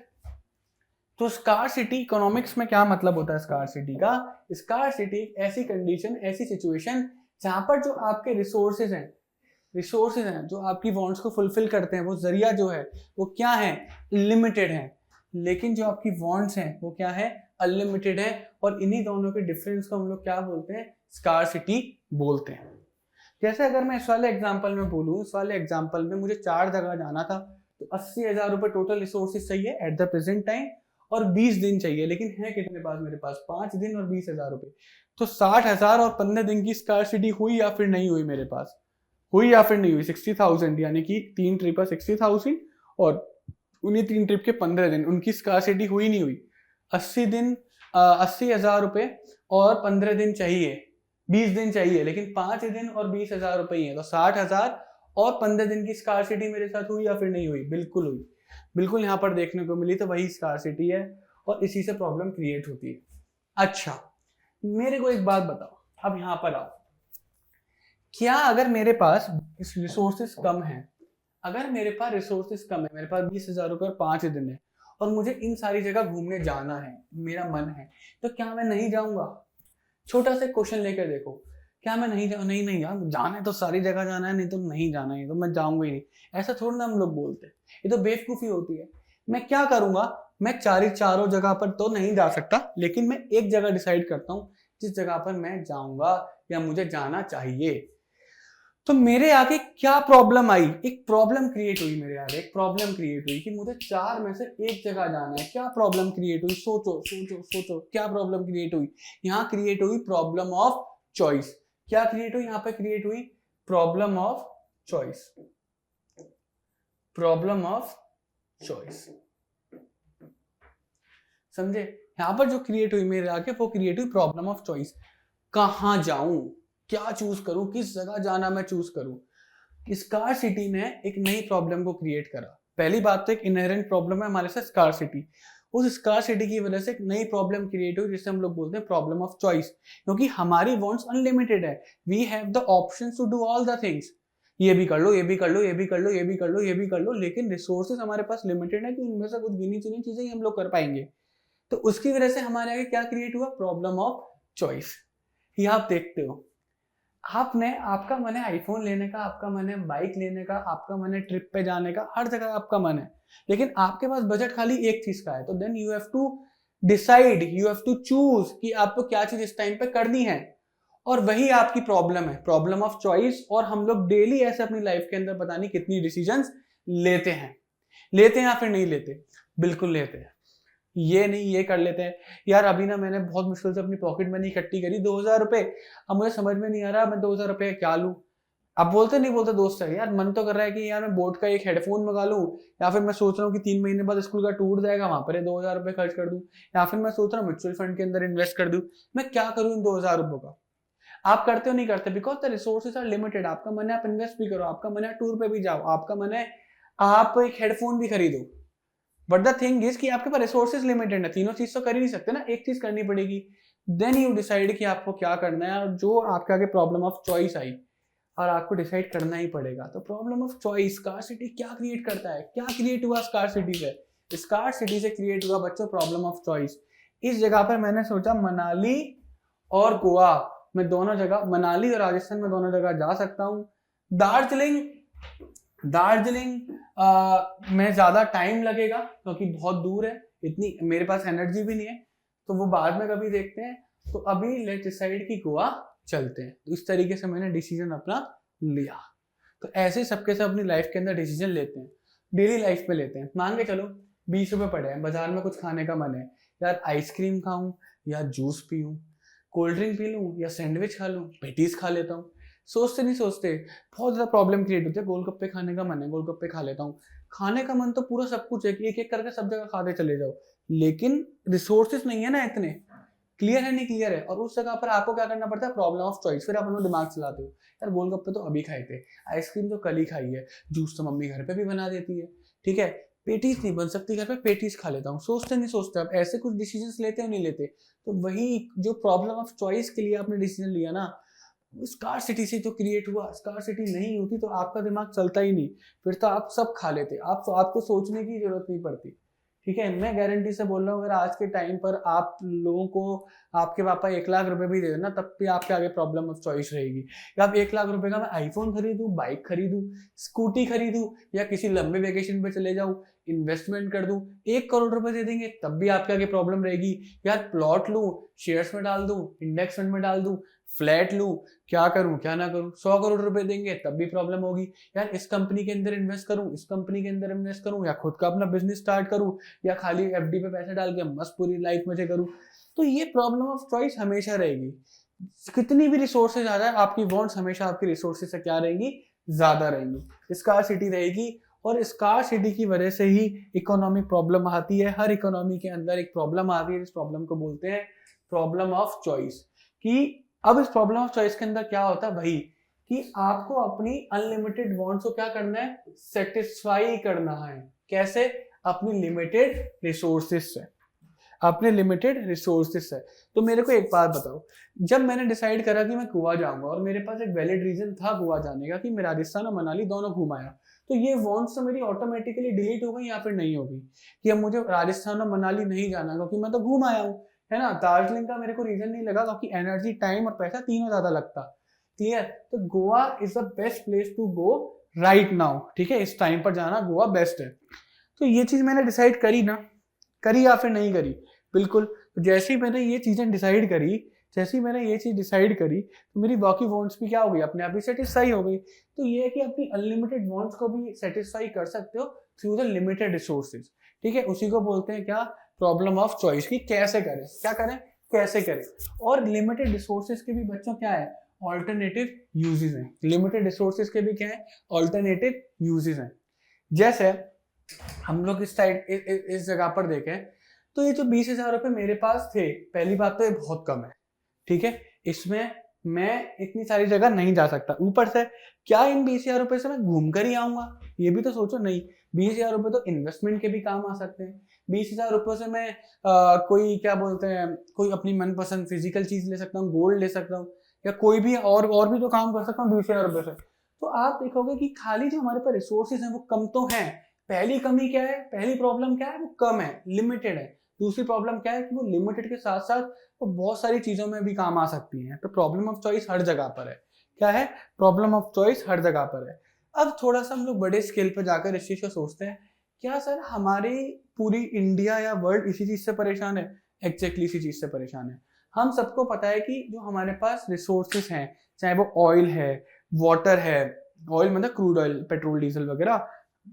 Speaker 1: तो स्कार्सिटी इकोनॉमिक्स में क्या मतलब होता है स्कार्सिटी का? स्कार्सिटी ऐसी कंडीशन, ऐसी सिचुएशन जहां पर जो आपके रिसोर्सेज हैं जो आपकी वांट्स को फुलफिल करते हैं, वो जरिया जो है वो क्या है, लिमिटेड है, लेकिन जो आपकी वांट्स हैं वो क्या है, अनलिमिटेड है। और इन्हीं दोनों के डिफरेंस को हम लोग क्या बोलते हैं, स्कार्सिटी बोलते हैं। जैसे अगर मैं इस वाले एग्जांपल में बोलूं, इस वाले एग्जांपल में मुझे 4 जगह जाना था, तो 80,000 रुपए टोटल रिसोर्सेज चाहिए एट द प्रेजेंट टाइम, और 20 दिन चाहिए, लेकिन है कितने पास, मेरे पास 5 दिन और 20,000 रुपए। तो 60,000 और 15 दिन की स्कार्सिटी हुई या फिर नहीं हुई, मेरे पास हुई या फिर नहीं हुई? 60,000, यानी कि 3 ट्रिप पर 60,000 और उन्हीं 3 ट्रिप के 15 दिन, उनकी स्कार्सिटी हुई नहीं हुई? 80,000 रुपए और 15 दिन चाहिए, 20 दिन चाहिए, लेकिन 5 दिन और 20,000 रुपए ही है, तो 60,000 और 15 दिन की स्कार्सिटी मेरे साथ हुई या फिर नहीं हुई? बिल्कुल हुई, बिल्कुल यहाँ पर देखने को मिली। तो वही स्कार्सिटी है और इसी से प्रॉब्लम क्रिएट होती है। अच्छा, मेरे को एक बात बताओ, अब यहाँ पर आओ, क्या अगर मेरे पास रिसोर्सेस कम है, अगर मेरे पास रिसोर्सेस कम है, मेरे पास 20,000 रुपए और 5 दिन है, और मुझे इन सारी जगह घूमने जाना है, मेरा मन है, तो क्या मैं नहीं जाऊंगा? छोटा सा क्वेश्चन लेकर देखो, क्या मैं नहीं जाऊँ? नहीं यार, जाना है तो सारी जगह जाना है, नहीं तो नहीं जाना है, तो मैं जाऊंगा ही नहीं। ऐसा थोड़ा ना हम लोग बोलते हैं, ये तो बेवकूफी होती है। मैं क्या करूंगा, मैं चारों जगह पर तो नहीं जा सकता, लेकिन मैं एक जगह डिसाइड करता हूँ जिस जगह पर मैं जाऊंगा या मुझे जाना चाहिए। तो मेरे आगे क्या प्रॉब्लम आई, एक प्रॉब्लम क्रिएट हुई, मेरे आगे एक प्रॉब्लम क्रिएट हुई कि मुझे 4 में से एक जगह जाना है। क्या प्रॉब्लम क्रिएट हुई? सोचो क्या प्रॉब्लम क्रिएट हुई? यहाँ क्रिएट हुई प्रॉब्लम ऑफ चॉइस। क्या क्रिएट हुई यहाँ पे? क्रिएट हुई problem of choice, problem of choice. समझे? यहाँ पर जो क्रिएट हुई मेरे आगे, वो क्रिएट हुई प्रॉब्लम ऑफ चॉइस। कहाँ जाऊं, क्या चूज करूं, किस जगह जाना मैं चूज करूं? स्कार्सिटी ने एक नई प्रॉब्लम को क्रिएट करा। पहली बात तो एक इनहेरेंट प्रॉब्लम है हमारे साथ स्कार्सिटी, उस स्कार्सिटी की वजह से एक नई प्रॉब्लम क्रिएट हुई जिसे हम लोग बोलते हैं प्रॉब्लम ऑफ चॉइस। क्योंकि हमारी वांट्स अनलिमिटेड है, we have the options to do all the things, ये भी कर लो, ये भी कर लो, ये भी कर लो, ये भी कर लो, ये भी कर लो, लेकिन रिसोर्सेज हमारे पास लिमिटेड है कि उनमें से कुछ गिनी चुनी चीजें ही हम लोग कर पाएंगे। तो उसकी वजह से हमारे आगे क्या क्रिएट हुआ? Problem of choice. ये आप देखते हो, आपका मन है आईफोन लेने का, आपका मन है बाइक लेने का, आपका मन है ट्रिप पे जाने का, हर जगह आपका मन है, लेकिन आपके पास बजट खाली एक चीज का है। तो then you have to decide, you have to choose कि आपको क्या चीज इस टाइम पे करनी है। और वही आपकी प्रॉब्लम है, प्रॉब्लम ऑफ चॉइस। और हम लोग डेली ऐसे अपनी लाइफ के अंदर पता नहीं कितनी डिसीजंस लेते हैं या फिर नहीं लेते? बिल्कुल लेते हैं। ये नहीं, ये कर लेते हैं यार, अभी ना मैंने बहुत मुश्किल से अपनी पॉकेट मनी इकट्ठी करी 2,000 रुपए, अब मुझे समझ में नहीं आ रहा मैं 2,000 रुपए क्या लूं। अब बोलते नहीं बोलते दोस्त है यार, मन तो कर रहा है कि यार मैं बोट का एक हेडफोन मंगा लूं, या फिर मैं सोच रहा हूँ कि 3 महीने बाद स्कूल का टूर जाएगा, वहां पर 2,000 रुपए खर्च कर दूं, या फिर मैं सोच रहा हूँ म्यूचुअल फंड के अंदर इन्वेस्ट कर दूं। मैं क्या करूं इन 2,000 रुपयों का? आप करते हो नहीं करते? Because the resources are limited. आपका मन है आप इन्वेस्ट भी करो, आपका मन है टूर पे भी जाओ, आपका मन है आप एक हेडफोन भी खरीदो, बट द थिंग इज कि आपके पास रिसोर्सेज लिमिटेड है, तीनों चीज तो कर ही नहीं सकते ना, एक चीज करनी पड़ेगी। देन यू डिसाइड कि आपको क्या करना है, और जो आपके आगे प्रॉब्लम ऑफ चॉइस आई और आपको डिसाइड करना ही पड़ेगा। तो प्रॉब्लम ऑफ चॉइस स्कार्सिटी क्या क्रिएट करता है? क्या क्रिएट हुआ स्कार्सिटी से? स्कार्सिटी से क्रिएट हुआ बच्चों प्रॉब्लम ऑफ चॉइस। इस जगह पर मैंने सोचा मनाली और गोवा में दोनों जगह, मनाली और राजस्थान में दोनों जगह जा सकता हूँ। दार्जिलिंग में ज्यादा टाइम लगेगा क्योंकि बहुत दूर है, इतनी मेरे पास एनर्जी भी नहीं है, तो वो बाद में कभी देखते हैं। तो अभी लेट्स डिसाइड कि गोवा चलते हैं। तो इस तरीके से मैंने डिसीजन अपना लिया। तो ऐसे सबके सब अपनी लाइफ के अंदर डिसीजन लेते हैं, डेली लाइफ में लेते हैं। मान के चलो 20 रुपए पड़े हैं, बाजार में कुछ खाने का मन है, यार आइसक्रीम खाऊं या जूस पीऊं, कोल्ड ड्रिंक पी लूं या सैंडविच खा लूं, पेटीज खा लेता हूँ। सोचते नहीं सोचते बहुत ज्यादा प्रॉब्लम क्रिएट होती है। गोलगप्पे खाने का मन है, गोलगप्पे खा लेता हूँ। खाने का मन तो पूरा सब कुछ है, एक एक करके सब जगह खाते चले जाओ, लेकिन रिसोर्सेज नहीं है ना इतने। क्लियर है नहीं क्लियर है? और उस जगह पर आपको क्या करना पड़ता है? Problem of choice. फिर आप अपना दिमाग चलाते हो, यार गोलगप्पे तो अभी खाए थे, आइसक्रीम तो कल ही खाई है, जूस तो मम्मी घर पे भी बना देती है, ठीक है, पेटीज नहीं बन सकती घर पे, पेटीज खा लेता हूँ। सोचते नहीं सोचते आप ऐसे कुछ डिसीजन लेते हो नहीं लेते? तो वही जो प्रॉब्लम ऑफ चॉइस के लिए आपने डिसीजन लिया ना, स्कार्सिटी से जो क्रिएट हुआ। स्कार्सिटी नहीं होती तो आपका दिमाग चलता ही नहीं, फिर तो आप सब खा लेते, आपको सोचने की जरूरत नहीं पड़ती। ठीक है, मैं गारंटी से बोल रहा हूँ, अगर आज के टाइम पर आप लोगों को आपके पापा 1 लाख रुपए भी दे देना, तब भी आपके आगे प्रॉब्लम ऑफ चॉइस रहेगी कि आप 1 लाख रुपए का मैं आईफोन खरीदूं, बाइक खरीदूं, स्कूटी खरीदूं, या किसी लंबे वेकेशन पे चले जाऊं, इन्वेस्टमेंट कर दूं। 1 करोड़ रुपए दे देंगे तब भी आपके आगे प्रॉब्लम रहेगी, यार प्लॉट लूं, शेयर्स में डाल दूं, इंडेक्स फंड में डाल दूं, फ्लैट लूं, क्या करूं क्या ना करूं। 100 करोड़ रुपए देंगे तब भी प्रॉब्लम होगी, यार इस कंपनी के अंदर इन्वेस्ट करूं, इस कंपनी के अंदर इन्वेस्ट करूं, या खुद का अपना बिजनेस स्टार्ट करूं, या खाली एफडी पे पैसे डाल के मस्त पूरी लाइफ मजे करूं। तो ये प्रॉब्लम ऑफ चॉइस हमेशा रहेगी। कितनी भी रिसोर्सेज आ जाए, आपकी वांट्स हमेशा आपकी रिसोर्सेज से क्या रहेंगी? ज्यादा रहेंगी, स्कार्सिटी रहेगी। और स्कार्सिटी की वजह से ही इकोनॉमिक प्रॉब्लम आती है। हर इकोनॉमी के अंदर एक प्रॉब्लम आती है, इस प्रॉब्लम को बोलते हैं प्रॉब्लम ऑफ चॉइस। कि अब इस प्रॉब्लम ऑफ चॉइस के अंदर क्या होता है? वही कि आपको अपनी अनलिमिटेड वांट्स को क्या करना है? सेटिस्फाई करना है। कैसे? अपनी लिमिटेड रिसोर्सेज से, अपने लिमिटेड रिसोर्सेज से। तो मेरे को एक बात बताओ, जब मैंने डिसाइड करा कि मैं गोवा जाऊंगा और मेरे पास एक वैलिड रीजन था गोवा जाने का कि मैं राजस्थान और मनाली दोनों घूम आया, तो ये वांट्स तो मेरी ऑटोमेटिकली डिलीट हो गई या फिर नहीं होगी कि अब मुझे राजस्थान और मनाली नहीं जाना क्योंकि मैं तो घूम आया हूँ, है ना। दार्जिलिंग का मेरे को रीजन नहीं लगा क्योंकि एनर्जी, टाइम और पैसा तीनों ज्यादा लगता। क्लियर? तो Goa is the best place to go right now. ठीक है, इस टाइम पर जाना गोवा बेस्ट है। तो ये चीज मैंने डिसाइड करी ना, करी या फिर नहीं करी? बिल्कुल। तो जैसे ही मैंने ये चीजें डिसाइड करी, तो मेरी बाकी वांट्स भी क्या हो गई? अपने आप ही सेटिस्फाई हो गई। तो ये है कि अपनी अनलिमिटेड वांट्स को भी सेटिस्फाई कर सकते हो थ्रू द लिमिटेड रिसोर्सेज। ठीक है, उसी को बोलते हैं क्या? Problem of choice. की कैसे करें, क्या करें, कैसे करें। और लिमिटेड रिसोर्सेज के भी बच्चों क्या है? ऑल्टरनेटिव यूजेस हैं। लिमिटेड रिसोर्सेज के भी क्या है? ऑल्टरनेटिव यूजेस हैं। जैसे हम लोग इस साइड इस जगह पर देखें तो ये जो 20,000 रुपए मेरे पास थे, पहली बात तो ये बहुत कम है। ठीक है, इसमें मैं इतनी सारी जगह नहीं जा सकता। ऊपर से क्या इन 20,000 रुपए से मैं घूम कर ही आऊंगा? ये भी तो सोचो। नहीं, 20,000 रुपए तो इन्वेस्टमेंट के भी काम आ सकते हैं। 20,000 रुपए से मैं कोई क्या बोलते हैं, कोई अपनी मनपसंद फिजिकल चीज ले सकता हूँ, गोल्ड ले सकता हूँ, या कोई भी और भी तो काम कर सकता हूँ 20,000 रुपए से। तो आप देखोगे कि खाली जो हमारे पास रिसोर्सेज हैं वो कम तो हैं। पहली कमी क्या है? पहली प्रॉब्लम क्या है? वो कम है, लिमिटेड है। दूसरी प्रॉब्लम क्या है कि वो लिमिटेड के साथ साथ वो बहुत सारी चीजों में भी काम आ सकती हैं। तो प्रॉब्लम ऑफ चॉइस हर जगह पर है। क्या है? प्रॉब्लम ऑफ चॉइस हर जगह पर है। अब थोड़ा सा हम लोग बड़े स्केल पर जाकर इस चीज को सोचते हैं, क्या सर हमारी पूरी इंडिया या वर्ल्ड इसी चीज से परेशान है? एग्जैक्टली इसी चीज से परेशान है। हम सबको पता है कि जो हमारे पास रिसोर्सेस हैं, चाहे वो ऑयल है, वाटर है, ऑयल मतलब क्रूड ऑयल, पेट्रोल डीजल वगैरह,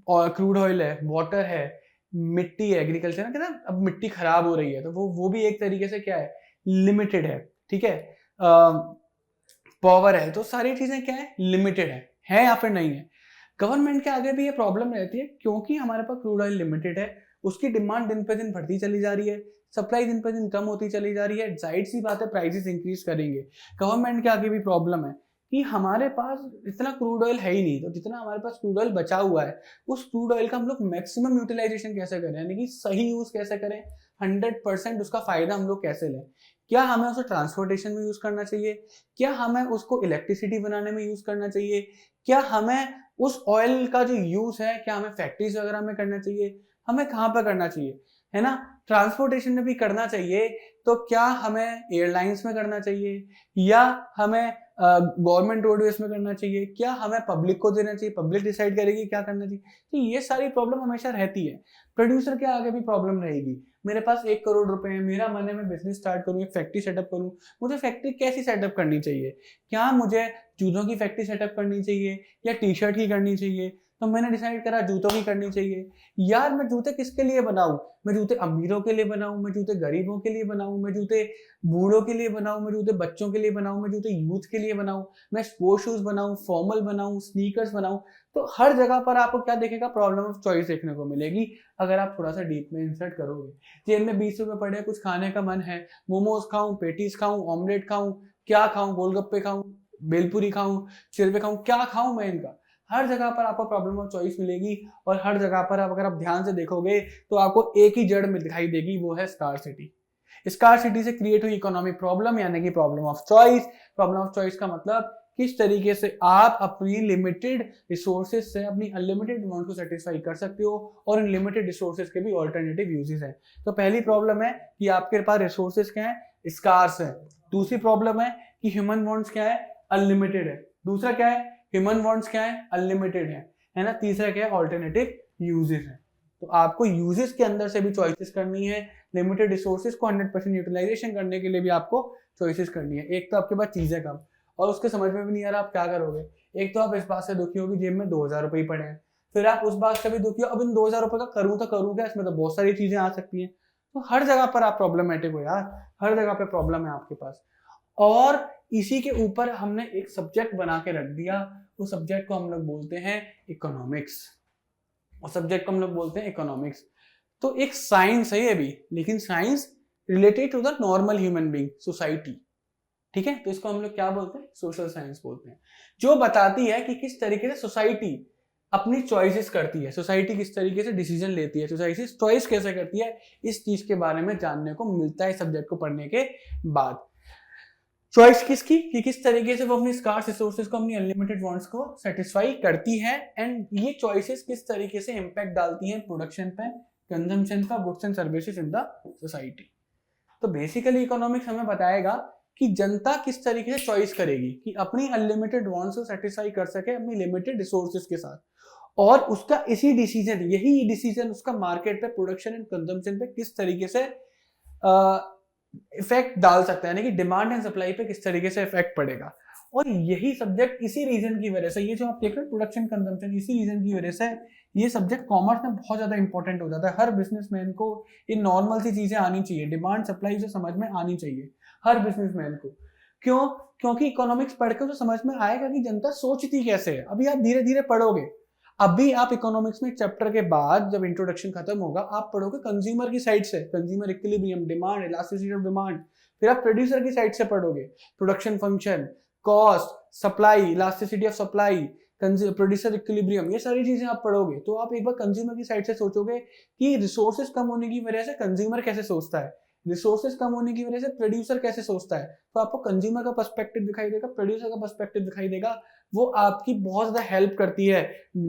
Speaker 1: और क्रूड ऑयल है, वाटर है, मिट्टी है, एग्रीकल्चर है, कहते हैं अब मिट्टी खराब हो रही है तो वो भी एक तरीके से क्या है? लिमिटेड है। ठीक है, पावर है, तो सारी चीजें क्या है? लिमिटेड है या फिर नहीं है? गवर्नमेंट के आगे भी ये प्रॉब्लम रहती है क्योंकि हमारे पास क्रूड ऑयल लिमिटेड है, उसकी डिमांड दिन पे दिन बढ़ती चली जा रही है, सप्लाई दिन पे दिन कम होती चली जा रही है, जाहिर सी बात है प्राइसेस इंक्रीज करेंगे। गवर्नमेंट के आगे भी प्रॉब्लम है कि हमारे पास इतना क्रूड ऑयल है ही नहीं, तो जितना हमारे पास क्रूड ऑयल बचा हुआ है उस क्रूड ऑयल का हम लोग मैक्सिमम यूटिलाइजेशन कैसे करें, यानी कि सही यूज कैसे करें, 100% उसका फायदा हम लोग कैसे लें। क्या हमें उसे ट्रांसपोर्टेशन में यूज करना चाहिए, क्या हमें उसको इलेक्ट्रिसिटी बनाने में यूज करना चाहिए, क्या हमें उस ऑयल का जो यूज है क्या हमें फैक्ट्रीज वगैरह में करना चाहिए, हमें कहाँ पर करना चाहिए, है ना। ट्रांसपोर्टेशन में भी करना चाहिए तो क्या हमें एयरलाइंस में करना चाहिए या हमें गवर्नमेंट रोडवेज में करना चाहिए, क्या हमें पब्लिक को देना चाहिए, पब्लिक डिसाइड करेगी क्या करना चाहिए। तो ये सारी प्रॉब्लम हमेशा रहती है। प्रोड्यूसर के आगे भी प्रॉब्लम रहेगी, मेरे पास 1 करोड़ रुपए है, मेरा मन है मैं बिजनेस स्टार्ट करूँ, एक फैक्ट्री सेटअप करूँ, मुझे फैक्ट्री कैसी सेटअप करनी चाहिए, क्या मुझे जूतों की फैक्ट्री सेटअप करनी चाहिए या टी शर्ट ही करनी चाहिए। तो मैंने डिसाइड करा जूतों की करनी चाहिए। यार मैं जूते किसके लिए बनाऊं, मैं जूते अमीरों के लिए बनाऊं, मैं जूते गरीबों के लिए बनाऊं, मैं जूते बूढ़ों के लिए बनाऊं, मैं जूते बच्चों के लिए बनाऊं, मैं जूते यूथ के लिए बनाऊं, मैं स्पोर्ट शूज बनाऊं, फॉर्मल बनाऊं, स्नीकर्स बनाऊं। तो हर जगह पर आपको क्या देखेगा, प्रॉब्लम ऑफ चॉइस देखने को मिलेगी अगर आप थोड़ा सा डीप में इंसर्ट करोगे। जेब में 20 रुपए पड़े, कुछ खाने का मन है, मोमोज खाऊं, पेटीज खाऊं, ऑमलेट खाऊं, क्या खाऊं, गोलगप्पे खाऊं, भेलपुरी खाऊं, चिरवे खाऊं, क्या खाऊं मैं इनका। हर जगह पर आपको प्रॉब्लम ऑफ चॉइस मिलेगी और हर जगह पर आप अगर आप ध्यान से देखोगे तो आपको एक ही जड़ में दिखाई देगी, वो है स्कार्सिटी। स्कार्सिटी से क्रिएट हुई इकोनॉमिक प्रॉब्लम यानी कि problem of choice. Problem of choice का मतलब किस तरीके से आप अपनी लिमिटेड रिसोर्सेज से अपनी अनलिमिटेड डिमांड को सेटिस्फाई कर सकते हो और इन लिमिटेड रिसोर्सेज के भी ऑल्टरनेटिव यूजेस हैं। तो पहली प्रॉब्लम है कि आपके पास रिसोर्सेज क्या है, स्कार्स है। दूसरी प्रॉब्लम है कि ह्यूमन वांट्स क्या है, अनलिमिटेड है। दूसरा क्या है, ह्यूमन वांट्स क्या है, अनलिमिटेड है ना। तीसरा क्या है, ऑल्टरनेटिव यूजेस है। तो आपको यूजेस के अंदर से भी चॉइसेस करनी है, लिमिटेड रिसोर्सेज को 100% यूटिलाइजेशन करने के लिए भी आपको चॉइसेस करनी है। एक तो आपके पास चीजें कम और उसके समझ में भी नहीं आ रहा आप क्या करोगे। एक तो आप इस बात से दुखी हो कि जेब में 2000 रुपए ही पड़े हैं, फिर आप उस बात से भी दुखी हो अब इन 2000 रुपए का करूं तो करूं क्या, इसमें तो बहुत सारी चीजें आ सकती हैं। तो हर जगह पर आप प्रॉब्लमेटिक हो यार, हर जगह पे प्रॉब्लम है आपके पास। और इसी के ऊपर हमने एक सब्जेक्ट बना के रख दिया, उस सब्जेक्ट को हम लोग बोलते हैं इकोनॉमिक्स। उस सब्जेक्ट को हम लोग बोलते हैं इकोनॉमिक्स। तो एक साइंस है ये भी, लेकिन science related to the normal human being, society. ठीक है, तो इसको हम लोग क्या बोलते हैं, सोशल साइंस बोलते हैं, जो बताती है कि किस तरीके से सोसाइटी अपनी चॉइसेस करती है, सोसाइटी किस तरीके से डिसीजन लेती है, सोसाइटी चॉइस कैसे करती है, इस चीज के बारे में जानने को मिलता है सब्जेक्ट को पढ़ने के बाद। चॉइस किसकी, कि किस तरीके से वो अपनी स्कार्स रिसोर्सेज को, अपनी अनलिमिटेड वांट्स को सेटिस्फाई करती है, एंड ये चॉइसेस किस तरीके से इंपैक्ट डालती हैं प्रोडक्शन पे, कंजम्पशन पे, goods and services in the society. तो बेसिकली इकोनॉमिक्स हमें बताएगा कि जनता किस तरीके से चॉइस करेगी कि अपनी अनलिमिटेड वांट्स को सेटिस्फाई कर सके अपनी लिमिटेड रिसोर्सेज के साथ, और उसका इसी डिसीजन, यही डिसीजन उसका मार्केट पे, प्रोडक्शन एंड कंजम्पशन पे किस तरीके से इफेक्ट डाल सकता है, यानी कि डिमांड एंड सप्लाई पे किस तरीके से इफेक्ट पड़ेगा। और यही सब्जेक्ट इसी रीजन की वजह से, ये जो आप देख रहे हैं प्रोडक्शन कंजम्पशन, इसी रीजन की वजह से ये सब्जेक्ट कॉमर्स में बहुत ज्यादा इंपॉर्टेंट हो जाता है। हर बिजनेसमैन को ये नॉर्मल सी चीजें आनी चाहिए, डिमांड सप्लाई से समझ में आनी चाहिए हर बिजनेसमैन को। क्यों? क्योंकि इकोनॉमिक्स पढ़ के तो समझ में आएगा कि जनता सोचती कैसे है। अभी आप धीरे धीरे पढ़ोगे, अभी आप इकोनॉमिक्स में चैप्टर के बाद जब इंट्रोडक्शन खत्म होगा आप पढ़ोगे कंज्यूमर की साइड से, consumer equilibrium, demand, elasticity of demand. फिर आप प्रोड्यूसर की साइड से पढ़ोगे production function, cost, supply, elasticity of supply, producer equilibrium, ये सारी चीजें आप पढ़ोगे। तो आप एक बार कंज्यूमर की साइड से सोचोगे कि रिसोर्सेज कम होने की वजह से कंज्यूमर कैसे सोचता है, रिसोर्सेज कम होने की वजह से प्रोड्यूसर कैसे सोचता है। तो आपको कंज्यूमर का पर्सपेक्टिव दिखाई देगा, प्रोड्यूसर का पर्सपेक्टिव दिखाई देगा। वो आपकी बहुत ज्यादा हेल्प करती है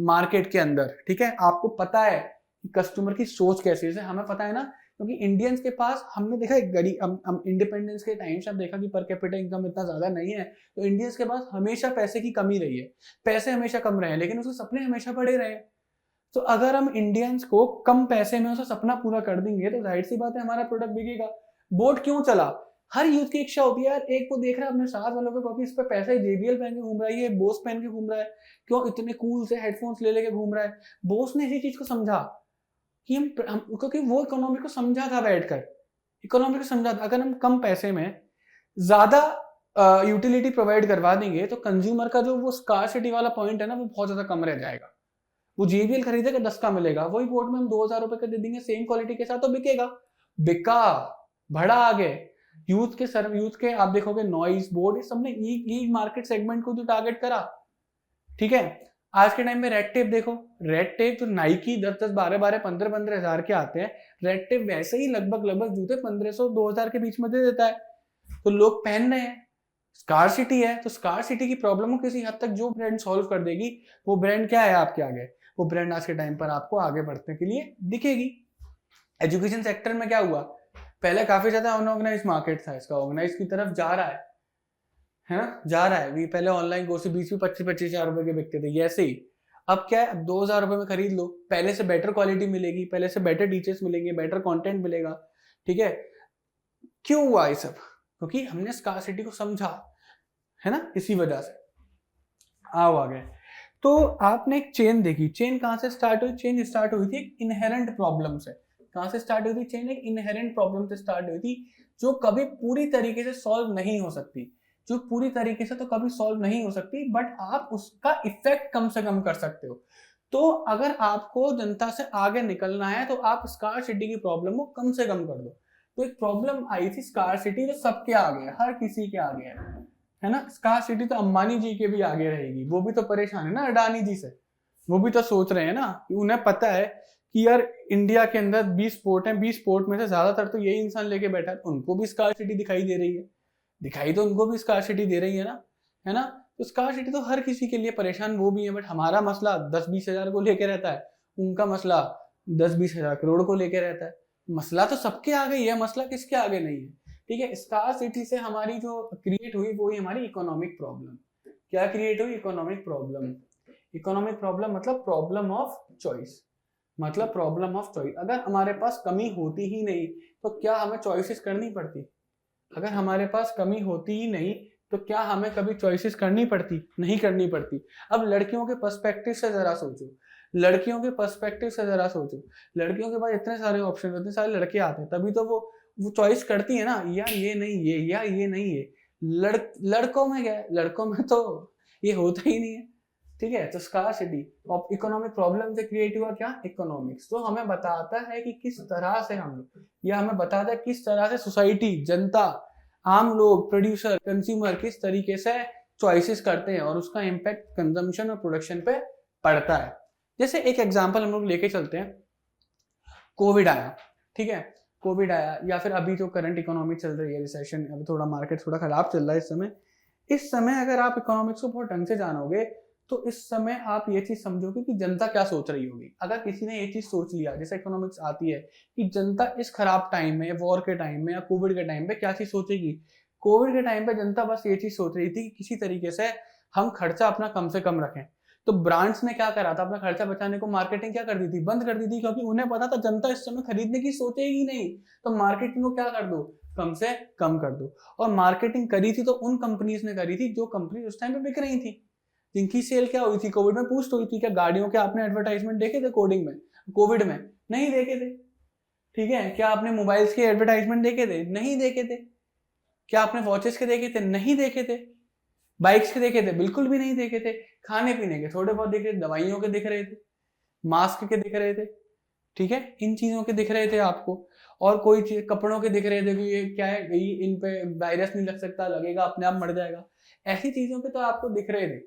Speaker 1: मार्केट के अंदर। ठीक है, आपको पता है कि कस्टमर की सोच कैसी है, हमें पता है ना, क्योंकि इंडियंस के पास हमने देखा है गरीब इंडिपेंडेंस के टाइम से आप देखा कि पर कैपिटा इनकम इतना ज्यादा नहीं है, तो इंडियंस के पास हमेशा पैसे की कमी रही है, पैसे हमेशा कम रहे हैं, लेकिन उसके सपने हमेशा बड़े रहे। तो अगर हम इंडियंस को कम पैसे में उसका सपना पूरा कर देंगे तो जाहिर सी बात है हमारा प्रोडक्ट बिकेगा। बोट क्यों चला, हर यूथ की इच्छा होती है यार, एक को देख रहा है अपने साथ वालों को कॉपी, इस पे पैसा है, JBL पहन के घूम रहा है, ये बोस पहन के घूम रहा है, क्यों इतने कूल से हेडफोन्स ले लेके घूम रहा है। बोस ने इसी चीज को समझा कि हम क्योंकि वो इकोनॉमी को समझा था, बैठकर इकोनॉमी को समझा था। अगर हम कम पैसे में ज्यादा यूटिलिटी प्रोवाइड करवा देंगे तो कंज्यूमर का जो वो स्कार्सिटी वाला पॉइंट है ना, वो बहुत ज्यादा कम रह जाएगा। वो JBL खरीदेगा 10 का मिलेगा, वही बोर्ड में हम 2000 रुपए का दे देंगे सेम क्वालिटी के साथ, तो बिकेगा, बिका, बड़ा आगे। यूथ के आप देखोगे नॉइस बोर्ड, सबने ये मार्केट सेगमेंट को जो टारगेट करा, ठीक है। आज के टाइम में रेड टेप देखो, रेड टेप तो नाइकी 10-10, 12-12, 15-15 हजार के आते हैं, रेड टेप वैसे ही लगभग जूते 1500-2000 के बीच में दे देता है, तो लोग पहन रहे हैं। स्कार्सिटी है, तो स्कार्सिटी की प्रॉब्लम को किसी हद तक जो ब्रांड सॉल्व कर देगी, वो ब्रांड क्या है आपके आगे, वो ब्रांड आज के टाइम पर आपको आगे बढ़ने के लिए दिखेगी। एजुकेशन सेक्टर में क्या हुआ, पहले काफी ज्यादा अनऑर्गेनाइज मार्केट था, इसका ऑर्गेनाइज की तरफ जा रहा है ना, जा रहा है। पहले ऑनलाइन कोर्स 20-25 हजार रुपए के बिकते थे, ऐसे ही अब क्या है, अब 2000 रुपए में खरीद लो, पहले से बेटर क्वालिटी मिलेगी, पहले से बेटर टीचर्स मिलेंगे, बेटर कंटेंट मिलेगा, ठीक है। क्यों हुआ ये सब, क्योंकि हमने स्कार्सिटी को समझा, है ना, इसी वजह से आओ आगे। तो आपने एक चेन देखी, चेन कहां से स्टार्ट हुई, चेन स्टार्ट हुई थी एक इनहेरेंट प्रॉब्लम से। कहां से स्टार्ट हुई थी चेन, एक इनहेरेंट प्रॉब्लम से स्टार्ट हुई थी, जो कभी पूरी तरीके से सॉल्व नहीं हो सकती, जो पूरी तरीके से तो कभी सॉल्व नहीं हो सकती, बट आप उसका इफेक्ट कम से कम कर सकते हो। तो अगर आपको जनता से आगे निकलना है, तो आप स्कार्सिटी की प्रॉब्लम को कम से कम कर दो। तो एक प्रॉब्लम आई थी स्कार्सिटी, जो सबके आगे है, हर किसी के आगे है ना। स्कार्सिटी तो अंबानी जी के भी आगे रहेगी, वो भी तो परेशान है ना अडानी जी से, वो भी तो सोच रहे हैं ना, कि उन्हें पता है कि यार इंडिया के अंदर 20 पोर्ट हैं, 20 पोर्ट में से ज्यादातर तो यही इंसान लेके बैठा है, उनको भी स्कार्सिटी दिखाई दे रही है, दिखाई तो उनको भी स्कार्सिटी दे रही है ना। तो स्कार्सिटी तो हर किसी के लिए परेशान वो भी है, बट हमारा मसला 10-20 हजार को लेके रहता है, उनका मसला 10-20 हजार करोड़ को लेके रहता है। मसला तो सबके आगे ही है, मसला किसके आगे नहीं है, ठीक है। स्कार्सिटी से हमारी जो क्रिएट हुई वो ही हमारी इकोनॉमिक प्रॉब्लम। क्या क्रिएट हुई, इकोनॉमिक प्रॉब्लम। इकोनॉमिक प्रॉब्लम मतलब प्रॉब्लम ऑफ चॉइस, मतलब प्रॉब्लम ऑफ चॉइस। अगर हमारे पास कमी होती ही नहीं, तो क्या हमें चॉइसेस करनी पड़ती, अगर हमारे पास कमी होती ही नहीं, तो क्या हमें कभी चॉइसेस करनी पड़ती, नहीं करनी पड़ती। अब लड़कियों के पर्सपेक्टिव से जरा सोचो, लड़कियों के पर्सपेक्टिव से जरा सोचो, लड़कियों के पास इतने सारे ऑप्शन, इतने सारे लड़के आते हैं, तभी तो वो चॉइस करती है ना, यार ये नहीं ये, या ये नहीं ये। लड़कों में क्या है, लड़कों में तो ये होता ही नहीं है, ठीक है। तो स्कार्सिटी ऑफ इकोनॉमिक प्रॉब्लम से क्रिएट हुआ क्या, इकोनॉमिक्स। तो हमें बताता है कि किस तरह से हम लोग, या हमें बताता है किस तरह से सोसाइटी, जनता, आम लोग, प्रोड्यूसर, कंज्यूमर किस तरीके से चॉइसेस करते हैं, और उसका इम्पैक्ट कंजम्पशन और प्रोडक्शन पे पड़ता है। जैसे एक एग्जांपल हम लोग लेके चलते हैं, कोविड आया, ठीक है, कोविड आया, या फिर अभी जो करंट इकोनॉमी चल रही है, रिसेशन, अभी थोड़ा मार्केट थोड़ा खराब चल रहा है इस समय अगर आप इकोनॉमिक्स को बहुत ढंग से जानोगे, तो इस समय आप ये चीज समझोगे कि जनता क्या सोच रही होगी। अगर किसी ने ये चीज सोच लिया, जैसे इकोनॉमिक्स आती है कि जनता इस खराब टाइम में, वॉर के टाइम में या कोविड के टाइम पे क्या चीज सोचेगी। कोविड के टाइम पे जनता बस ये चीज सोच रही थी कि किसी तरीके से हम खर्चा अपना कम से कम रखें। तो ब्रांड्स ने क्या करा था, अपना खर्चा बचाने को मार्केटिंग क्या कर दी थी, बंद कर दी थी, क्योंकि उन्हें पता था जनता इस समय खरीदने की सोचेगी नहीं, तो मार्केटिंग को क्या कर दो, कम से कम कर दो। और मार्केटिंग करी थी तो उन कंपनीज ने करी थी जो कंपनी उस टाइम पे बिक रही थी, जिनकी सेल क्या हुई थी कोविड में, पूछ हुई थी। क्या गाड़ियों के आपने एडवर्टाइजमेंट देखे थे कोविड में, नहीं देखे थे, ठीक है। क्या आपने मोबाइल्स के एडवर्टाइजमेंट देखे थे, नहीं देखे थे। क्या आपने वॉचेस के देखे थे, नहीं देखे थे। बाइक्स के देखे थे, बिल्कुल भी नहीं देखे थे। खाने पीने के थोड़े बहुत दिख रहे थे, दवाइयों के दिख रहे थे, मास्क के दिख रहे थे, ठीक है, इन चीजों के दिख रहे थे आपको। और कोई चीज कपड़ों के दिख रहे थे कि ये क्या है, इन पे वायरस नहीं लग सकता, लगेगा अपने आप मर जाएगा, ऐसी चीजों के तो आपको दिख रहे थे।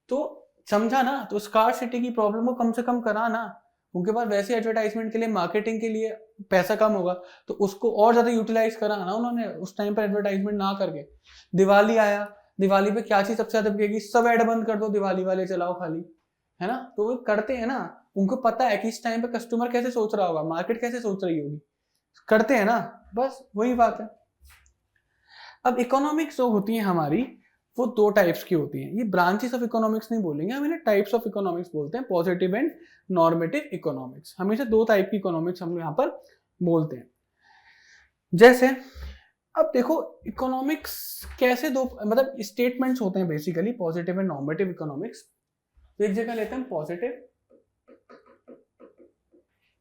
Speaker 1: तो समझा ना, तो स्कार्सिटी की प्रॉब्लम को कम से कम करा ना। उनके पास वैसे एडवर्टाइजमेंट के लिए, मार्केटिंग के लिए पैसा कम होगा, तो उसको और ज्यादा यूटिलाइज करा ना उन्होंने, उस टाइम पर एडवर्टाइजमेंट ना करके। दिवाली आया, दिवाली पे क्या चीज सबसे ज्यादा बिकेगी, सब ऐड बंद कर दो, दिवाली वाले चलाओ खाली, है ना। तो वो करते हैं ना, उनको पता है कि इस टाइम पे कस्टमर कैसे सोच रहा होगा, मार्केट कैसे सोच रही होगी, करते हैं ना, बस वही बात है। अब इकोनॉमिक्स जो होती है हमारी, वो दो टाइप्स की होती हैं। ये ब्रांचेस ऑफ इकोनॉमिक्स नहीं बोलेंगे हम, इन्हें टाइप्स ऑफ इकोनॉमिक्स बोलते हैं, पॉजिटिव एंड नॉर्मेटिव इकोनॉमिक्स। हमेशा दो टाइप की इकोनॉमिक्स हम यहाँ पर बोलते हैं। जैसे अब देखो इकोनॉमिक्स कैसे दो, मतलब स्टेटमेंट्स होते हैं basically, positive and normative economics. तो एक जगह लेते हैं पॉजिटिव,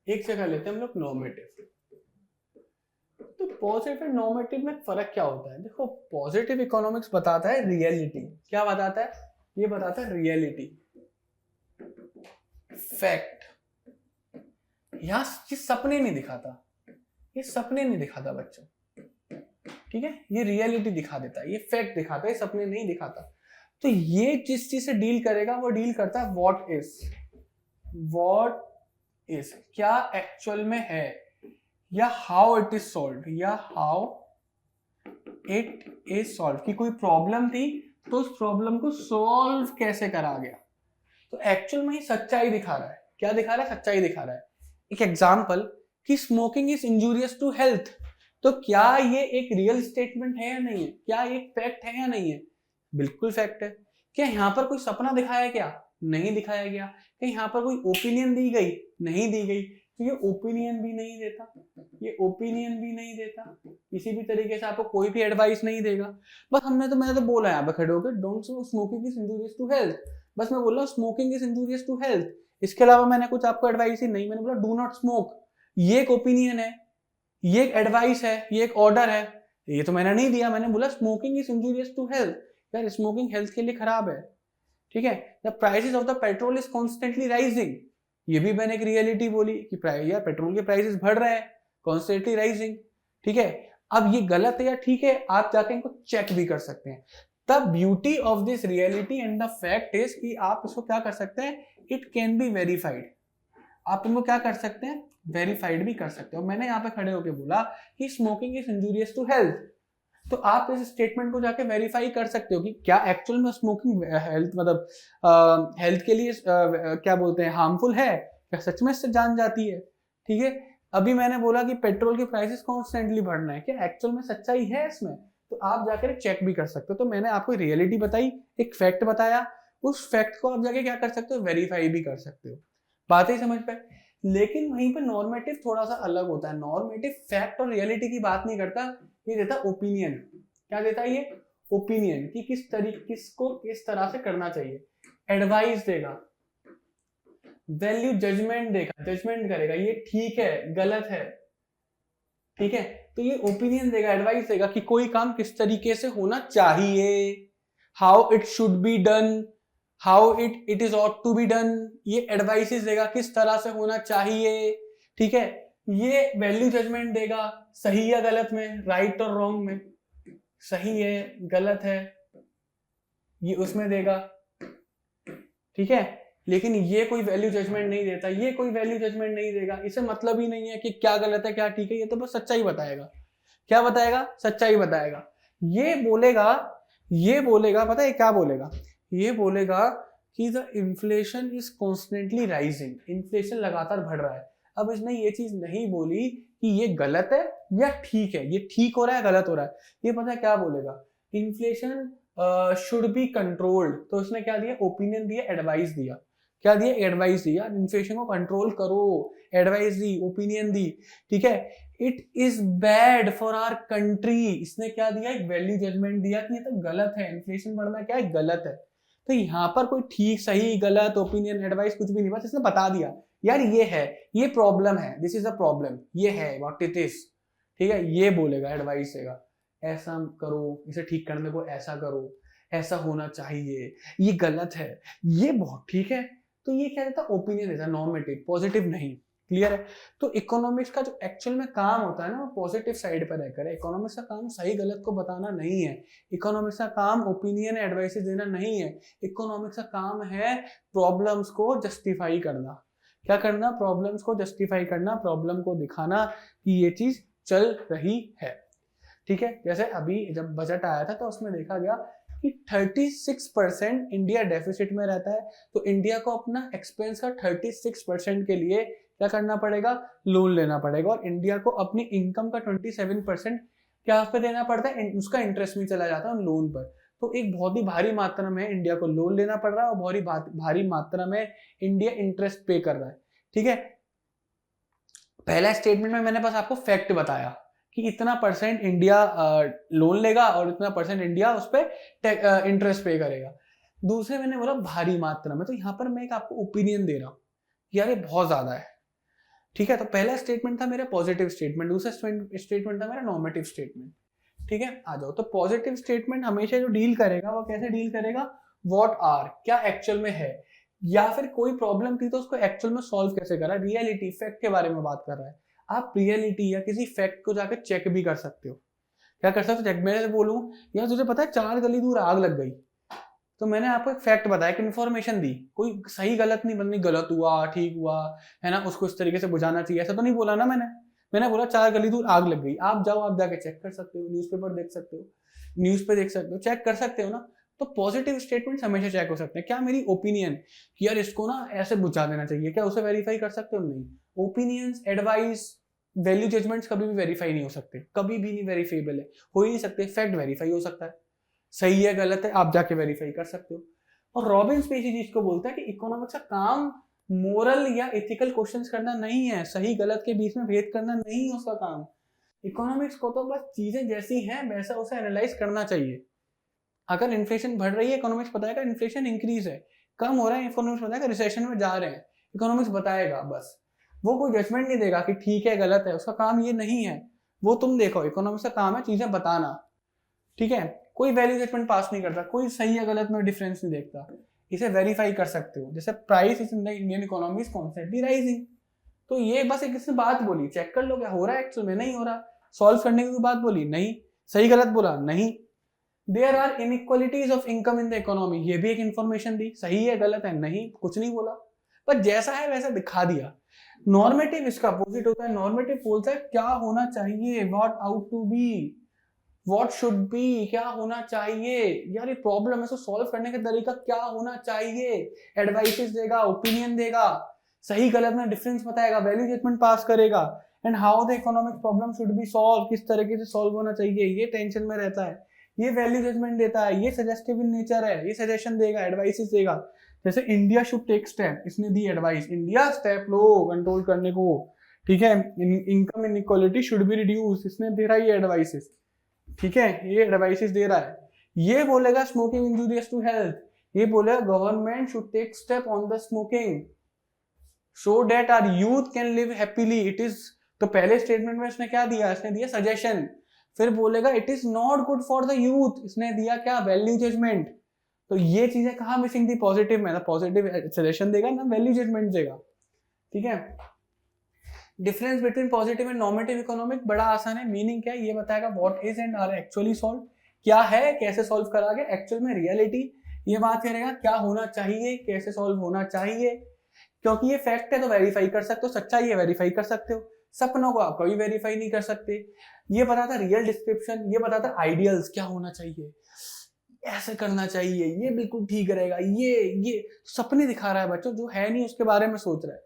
Speaker 1: एक जगह लेते हैं हम लोग नॉर्मेटिव। तो पॉजिटिव एंड नॉर्मेटिव में फर्क क्या होता है, देखो पॉजिटिव इकोनॉमिक्स बताता है रियलिटी। क्या बताता है, ये बताता है रियलिटी, फैक्ट। यहां ये सपने नहीं दिखाता, ये सपने नहीं दिखाता बच्चों, ठीक है, ये रियलिटी दिखा देता है, ये फैक्ट दिखाता है, सपने नहीं दिखाता। तो ये जिस चीज से डील करेगा वो डील करता है व्हाट इज, क्या एक्चुअल में है, या हाउ इट इज सॉल्व, या हाउ इट इज सॉल्व, कि कोई प्रॉब्लम थी तो उस प्रॉब्लम को सॉल्व कैसे करा गया। तो एक्चुअल में ही सच्चाई दिखा रहा है, क्या दिखा रहा है, सच्चाई दिखा रहा है। एक एग्जांपल कि smoking is injurious to health, तो क्या ये एक रियल स्टेटमेंट है या नहीं है, क्या ये फैक्ट है या नहीं है, बिल्कुल फैक्ट है। क्या यहाँ पर कोई सपना दिखाया क्या, नहीं दिखाया गया। क्या यहाँ पर कोई ओपिनियन दी गई, नहीं दी गई। तो ये ओपिनियन भी नहीं देता, ये ओपिनियन भी नहीं देता, किसी भी तरीके से आपको कोई भी एडवाइस नहीं देगा। बस मैंने तो बोला यहाँ पे खड़े होकर don't smoking is injurious to health, बस मैं बोल रहा हूँ smoking is injurious to health, इसके अलावा मैंने कुछ आपको एडवाइस ही नहीं, मैंने बोला डू नॉट स्मोक, ये एक ओपिनियन है, ये एक एडवाइस है, ये एक ऑर्डर है, ये तो मैंने नहीं दिया, मैंने बोला smoking is injurious to health, यार स्मोकिंग हेल्थ के लिए खराब है, ठीक है। The prices of the petrol is constantly rising, ये भी मैंने एक रियलिटी बोली कि यार पेट्रोल के प्राइसेस बढ़ रहे हैं, कॉन्स्टेंटली राइजिंग, ठीक है। अब ये गलत है या ठीक है, आप जाके इनको चेक भी कर सकते हैं। The beauty of this reality and the fact is कि आप इसको क्या कर सकते हैं, इट कैन बी वेरीफाइड, आप इनको क्या कर सकते हैं, वेरीफाइड भी कर सकते हो। मैंने यहाँ पे खड़े होकर बोला कि smoking is injurious to health, तो आप इस स्टेटमेंट को जाके वेरीफाई कर सकते हो कि क्या एक्चुअल में स्मोकिंग हेल्थ मतलब हेल्थ के लिए क्या बोलते हैं हार्मफुल है, क्या सच में इससे जान जाती है, ठीक है। अभी मैंने बोला कि पेट्रोल के प्राइसेस कॉन्स्टेंटली बढ़ रहे हैं, क्या एक्चुअल में सच्चाई है इसमें, तो आप जाकर चेक भी कर सकते हो। तो मैंने आपको रियलिटी बताई, एक फैक्ट बताया, उस फैक्ट को आप जाके क्या कर सकते हो, वेरीफाई भी कर सकते हो। बात ही समझ पाए। लेकिन वहीं पे नॉर्मेटिव थोड़ा सा अलग होता है, नॉर्मेटिव फैक्ट और रियलिटी की बात नहीं करता, ये देता ओपिनियन। क्या देता है ये, ओपिनियन, कि किसको किस तरह से करना चाहिए, एडवाइस देगा, वैल्यू जजमेंट देगा, जजमेंट करेगा ये ठीक है गलत है, ठीक है। तो ये ओपिनियन देगा, एडवाइस देगा कि कोई काम किस तरीके से होना चाहिए, how it should be done, how it is ought to be done, ये एडवाइसेस देगा किस तरह से होना चाहिए, ठीक है। ये वैल्यू जजमेंट देगा, सही या गलत में, राइट और रॉन्ग में, सही है गलत है, ये उसमें देगा, ठीक है। लेकिन ये कोई वैल्यू जजमेंट नहीं देता, ये कोई वैल्यू जजमेंट नहीं देगा, इसे मतलब ही नहीं है कि क्या गलत है क्या ठीक है, ये तो बस सच्चाई बताएगा। क्या बताएगा, सच्चाई बताएगा। ये बोलेगा पता है क्या बोलेगा, ये बोलेगा कि the inflation is constantly rising, inflation लगातार बढ़ रहा है। अब इसने ये चीज नहीं बोली कि ये गलत है या ठीक है, ये ठीक हो रहा है गलत हो रहा है, ये पता है क्या बोलेगा, इन्फ्लेशन शुड बी कंट्रोल्ड। तो उसने क्या दिया, ओपिनियन दिया, एडवाइस दिया, क्या दिया, एडवाइस दिया, इन्फ्लेशन को कंट्रोल करो, एडवाइस दी, ओपिनियन दी, ठीक है। It is bad for our country, इसने क्या दिया, एक वैल्यू जजमेंट दिया कि ये तो गलत है, इन्फ्लेशन बढ़ना क्या है, गलत है। तो यहाँ पर कोई ठीक सही गलत ओपिनियन एडवाइस कुछ भी नहीं, बस इसने बता दिया यार ये है, ये प्रॉब्लम है, दिस इज अ प्रॉब्लम, ये है व्हाट इट इज, ठीक है। ये बोलेगा, एडवाइस देगा, ऐसा करो, इसे ठीक करने को ऐसा करो, ऐसा होना चाहिए, ये गलत है, ये बहुत ठीक है। तो ये क्या रहता है, ओपिनियन रहता है, नॉर्मेटिव, पॉजिटिव नहीं, क्लियर है। तो इकोनॉमिक्स का जो एक्चुअल में काम होता है ना, वो पॉजिटिव साइड पर रहकर है। इकोनॉमिक्स का काम सही गलत को बताना नहीं है, इकोनॉमिक्स का काम ओपिनियन एडवाइस देना नहीं है, इकोनॉमिक्स का काम है प्रॉब्लम्स को जस्टिफाई करना। क्या करना, प्रॉब्लम्स को जस्टिफाई करना, प्रॉब्लम को दिखाना कि ये चीज चल रही है, ठीक है। जैसे अभी जब बजट आया था तो उसमें देखा गया कि 36% इंडिया डेफिसिट में रहता है, तो इंडिया को अपना एक्सपेंस का 36% के लिए क्या करना पड़ेगा, लोन लेना पड़ेगा, और इंडिया को अपनी इनकम का 27% क्या उस पर देना पड़ता है, उसका इंटरेस्ट भी चला जाता है लोन पर। तो एक बहुत ही भारी मात्रा में इंडिया को लोन लेना पड़ रहा है, और बहुत ही भारी मात्रा में इंडिया इंटरेस्ट पे कर रहा है, ठीक है। पहला स्टेटमेंट में मैंने बस आपको फैक्ट बताया कि इतना परसेंट इंडिया लोन लेगा और इतना परसेंट इंडिया उस पर इंटरेस्ट पे करेगा। दूसरे मैंने बोला भारी मात्रा में, तो यहाँ पर मैं एक आपको ओपिनियन दे रहा हूँ यार ये बहुत ज्यादा है, ठीक है। तो पहला स्टेटमेंट था मेरा पॉजिटिव स्टेटमेंट, दूसरा स्टेटमेंट था मेरा नॉर्मेटिव स्टेटमेंट, ठीक है। आ जाओ, तो पॉजिटिव स्टेटमेंट हमेशा जो डील करेगा वो कैसे डील करेगा, व्हाट आर, क्या एक्चुअल में है, या फिर कोई प्रॉब्लम थी तो उसको एक्चुअल में सॉल्व कैसे करा, रियलिटी फैक्ट के बारे में बात कर रहा है। आप रियलिटी या किसी फैक्ट को जाकर चेक भी कर सकते हो। क्या कर सकते हो चेक? मैं बोलूं यार तुझे पता है 4 गली दूर आग लग गई, तो मैंने आपको एक फैक्ट बताया, एक इन्फॉर्मेशन दी, कोई सही गलत नहीं बननी, गलत हुआ ठीक हुआ है ना, उसको इस तरीके से बुझाना चाहिए ऐसा तो नहीं बोला ना मैंने बोला 4 गली दूर आग लग गई, आप जाओ, आप जाके चेक कर सकते हो, न्यूज़पेपर देख सकते हो, न्यूज़ पे देख सकते हो, चेक कर सकते हो ना। तो पॉजिटिव स्टेटमेंट्स हमेशा चेक हो सकते हैं। क्या मेरी ओपिनियन कि यार इसको ना ऐसे बुझा देना चाहिए, क्या उसे वेरीफाई कर सकते हो? नहीं। ओपिनियंस, एडवाइस, वैल्यू जजमेंट्स कभी भी वेरीफाई नहीं हो सकते, कभी भी नहीं वेरीफाइबल है, हो ही नहीं सकते। फैक्ट वेरीफाई हो सकता है, सही है गलत है आप जाके वेरीफाई कर सकते हो। और रॉबिन्स भी इसी चीज को बोलता है कि इकोनॉमिक्स का काम मोरल या एथिकल क्वेश्चंस करना नहीं है, सही गलत के बीच में भेद करना नहीं है उसका काम। इकोनॉमिक्स को तो बस चीजें जैसी हैं वैसा उसे एनालाइज करना चाहिए। अगर इन्फ्लेशन बढ़ रही है इकोनॉमिक्स बताएगा इन्फ्लेशन इंक्रीज है, कम हो रहा है इकोनॉमिक्स बताएगा रिसेशन में जा रहे हैं, इकोनॉमिक्स बताएगा बस। वो कोई जजमेंट नहीं देगा कि ठीक है गलत है, उसका काम ये नहीं है। वो तुम देखो इकोनॉमिक्स का काम है चीजें बताना, ठीक है, कोई वैल्यू जजमेंट पास नहीं करता, कोई सही या गलत में डिफरेंस नहीं देखता, इसे वेरीफाई कर सकते हो। जैसे price is in the Indian economy is constantly rising, तो ये बस एक इसने बात बोली, चेक कर लो क्या हो रहा है एक्चुअल में, नहीं हो रहा। सॉल्व करने की बात बोली, नहीं। सही गलत बोला, नहीं। There are inequalities of income in the economy, ये भी एक इंफॉर्मेशन दी, सही है गलत है, नहीं, कुछ नहीं बोला, पर जैसा है वैसा दिखा दिया। नॉर्मेटिव इसका अपोजिट होता है, नॉर्मेटिव बोलता है क्या होना चाहिए, what ought to be, what should be, क्या होना चाहिए, यार ये प्रॉब्लम है, इसको सॉल्व करने का तरीका क्या होना चाहिए, एडवाइसेस देगा, ओपिनियन देगा, सही गलत में डिफरेंस बताएगा, वैल्यू जजमेंट पास करेगा, and how the economic problem should be solve, किस तरीके से सॉल्व होना चाहिए, ये टेंशन में रहता है, ये वैल्यू जजमेंट देता है, ये सजेस्टिव इन नेचर है, ये सजेशन देगा, एडवाइसेस देगा। जैसे इंडिया शुड टेक स्टेप, इसने दी एडवाइस, इंडिया स्टेप लो कंट्रोल करने को, ठीक है, income inequality should be reduce, इसने दे रहा है ये एडवाइसेस, ठीक है, ये एडवाइसेस दे रहा है। ये बोलेगा स्मोकिंग इंजूरियस टू हेल्थ, ये बोलेगा government should take step on the smoking so that our youth can live happily, it is, तो पहले स्टेटमेंट में इसने क्या दिया, इसने दिया सजेशन, फिर बोलेगा it is not good for the youth, इसने दिया क्या, वैल्यू जजमेंट। तो ये चीजें कहां मिसिंग थी, पॉजिटिव में, पॉजिटिव सजेशन देगा ना वैल्यू जजमेंट देगा, ठीक है। Difference between positive and normative economic बड़ा आसान है, मीनिंग क्या है ये बताएगा, what is and are actually solve, क्या है कैसे सॉल्व करागे, एक्चुअल में रियलिटी ये बात करेगा, क्या होना चाहिए कैसे सॉल्व होना चाहिए, क्योंकि ये फैक्ट है तो वेरीफाई कर सकते हो, सच्चाई है वेरीफाई कर सकते हो, सपनों को आप कभी वेरीफाई नहीं कर सकते। ये बताता रियल डिस्क्रिप्शन, ये बताता आइडियल्स क्या होना चाहिए, ऐसे करना चाहिए, ये बिल्कुल ठीक रहेगा, ये सपने दिखा रहा है बच्चों, जो है नहीं उसके बारे में सोच रहा है।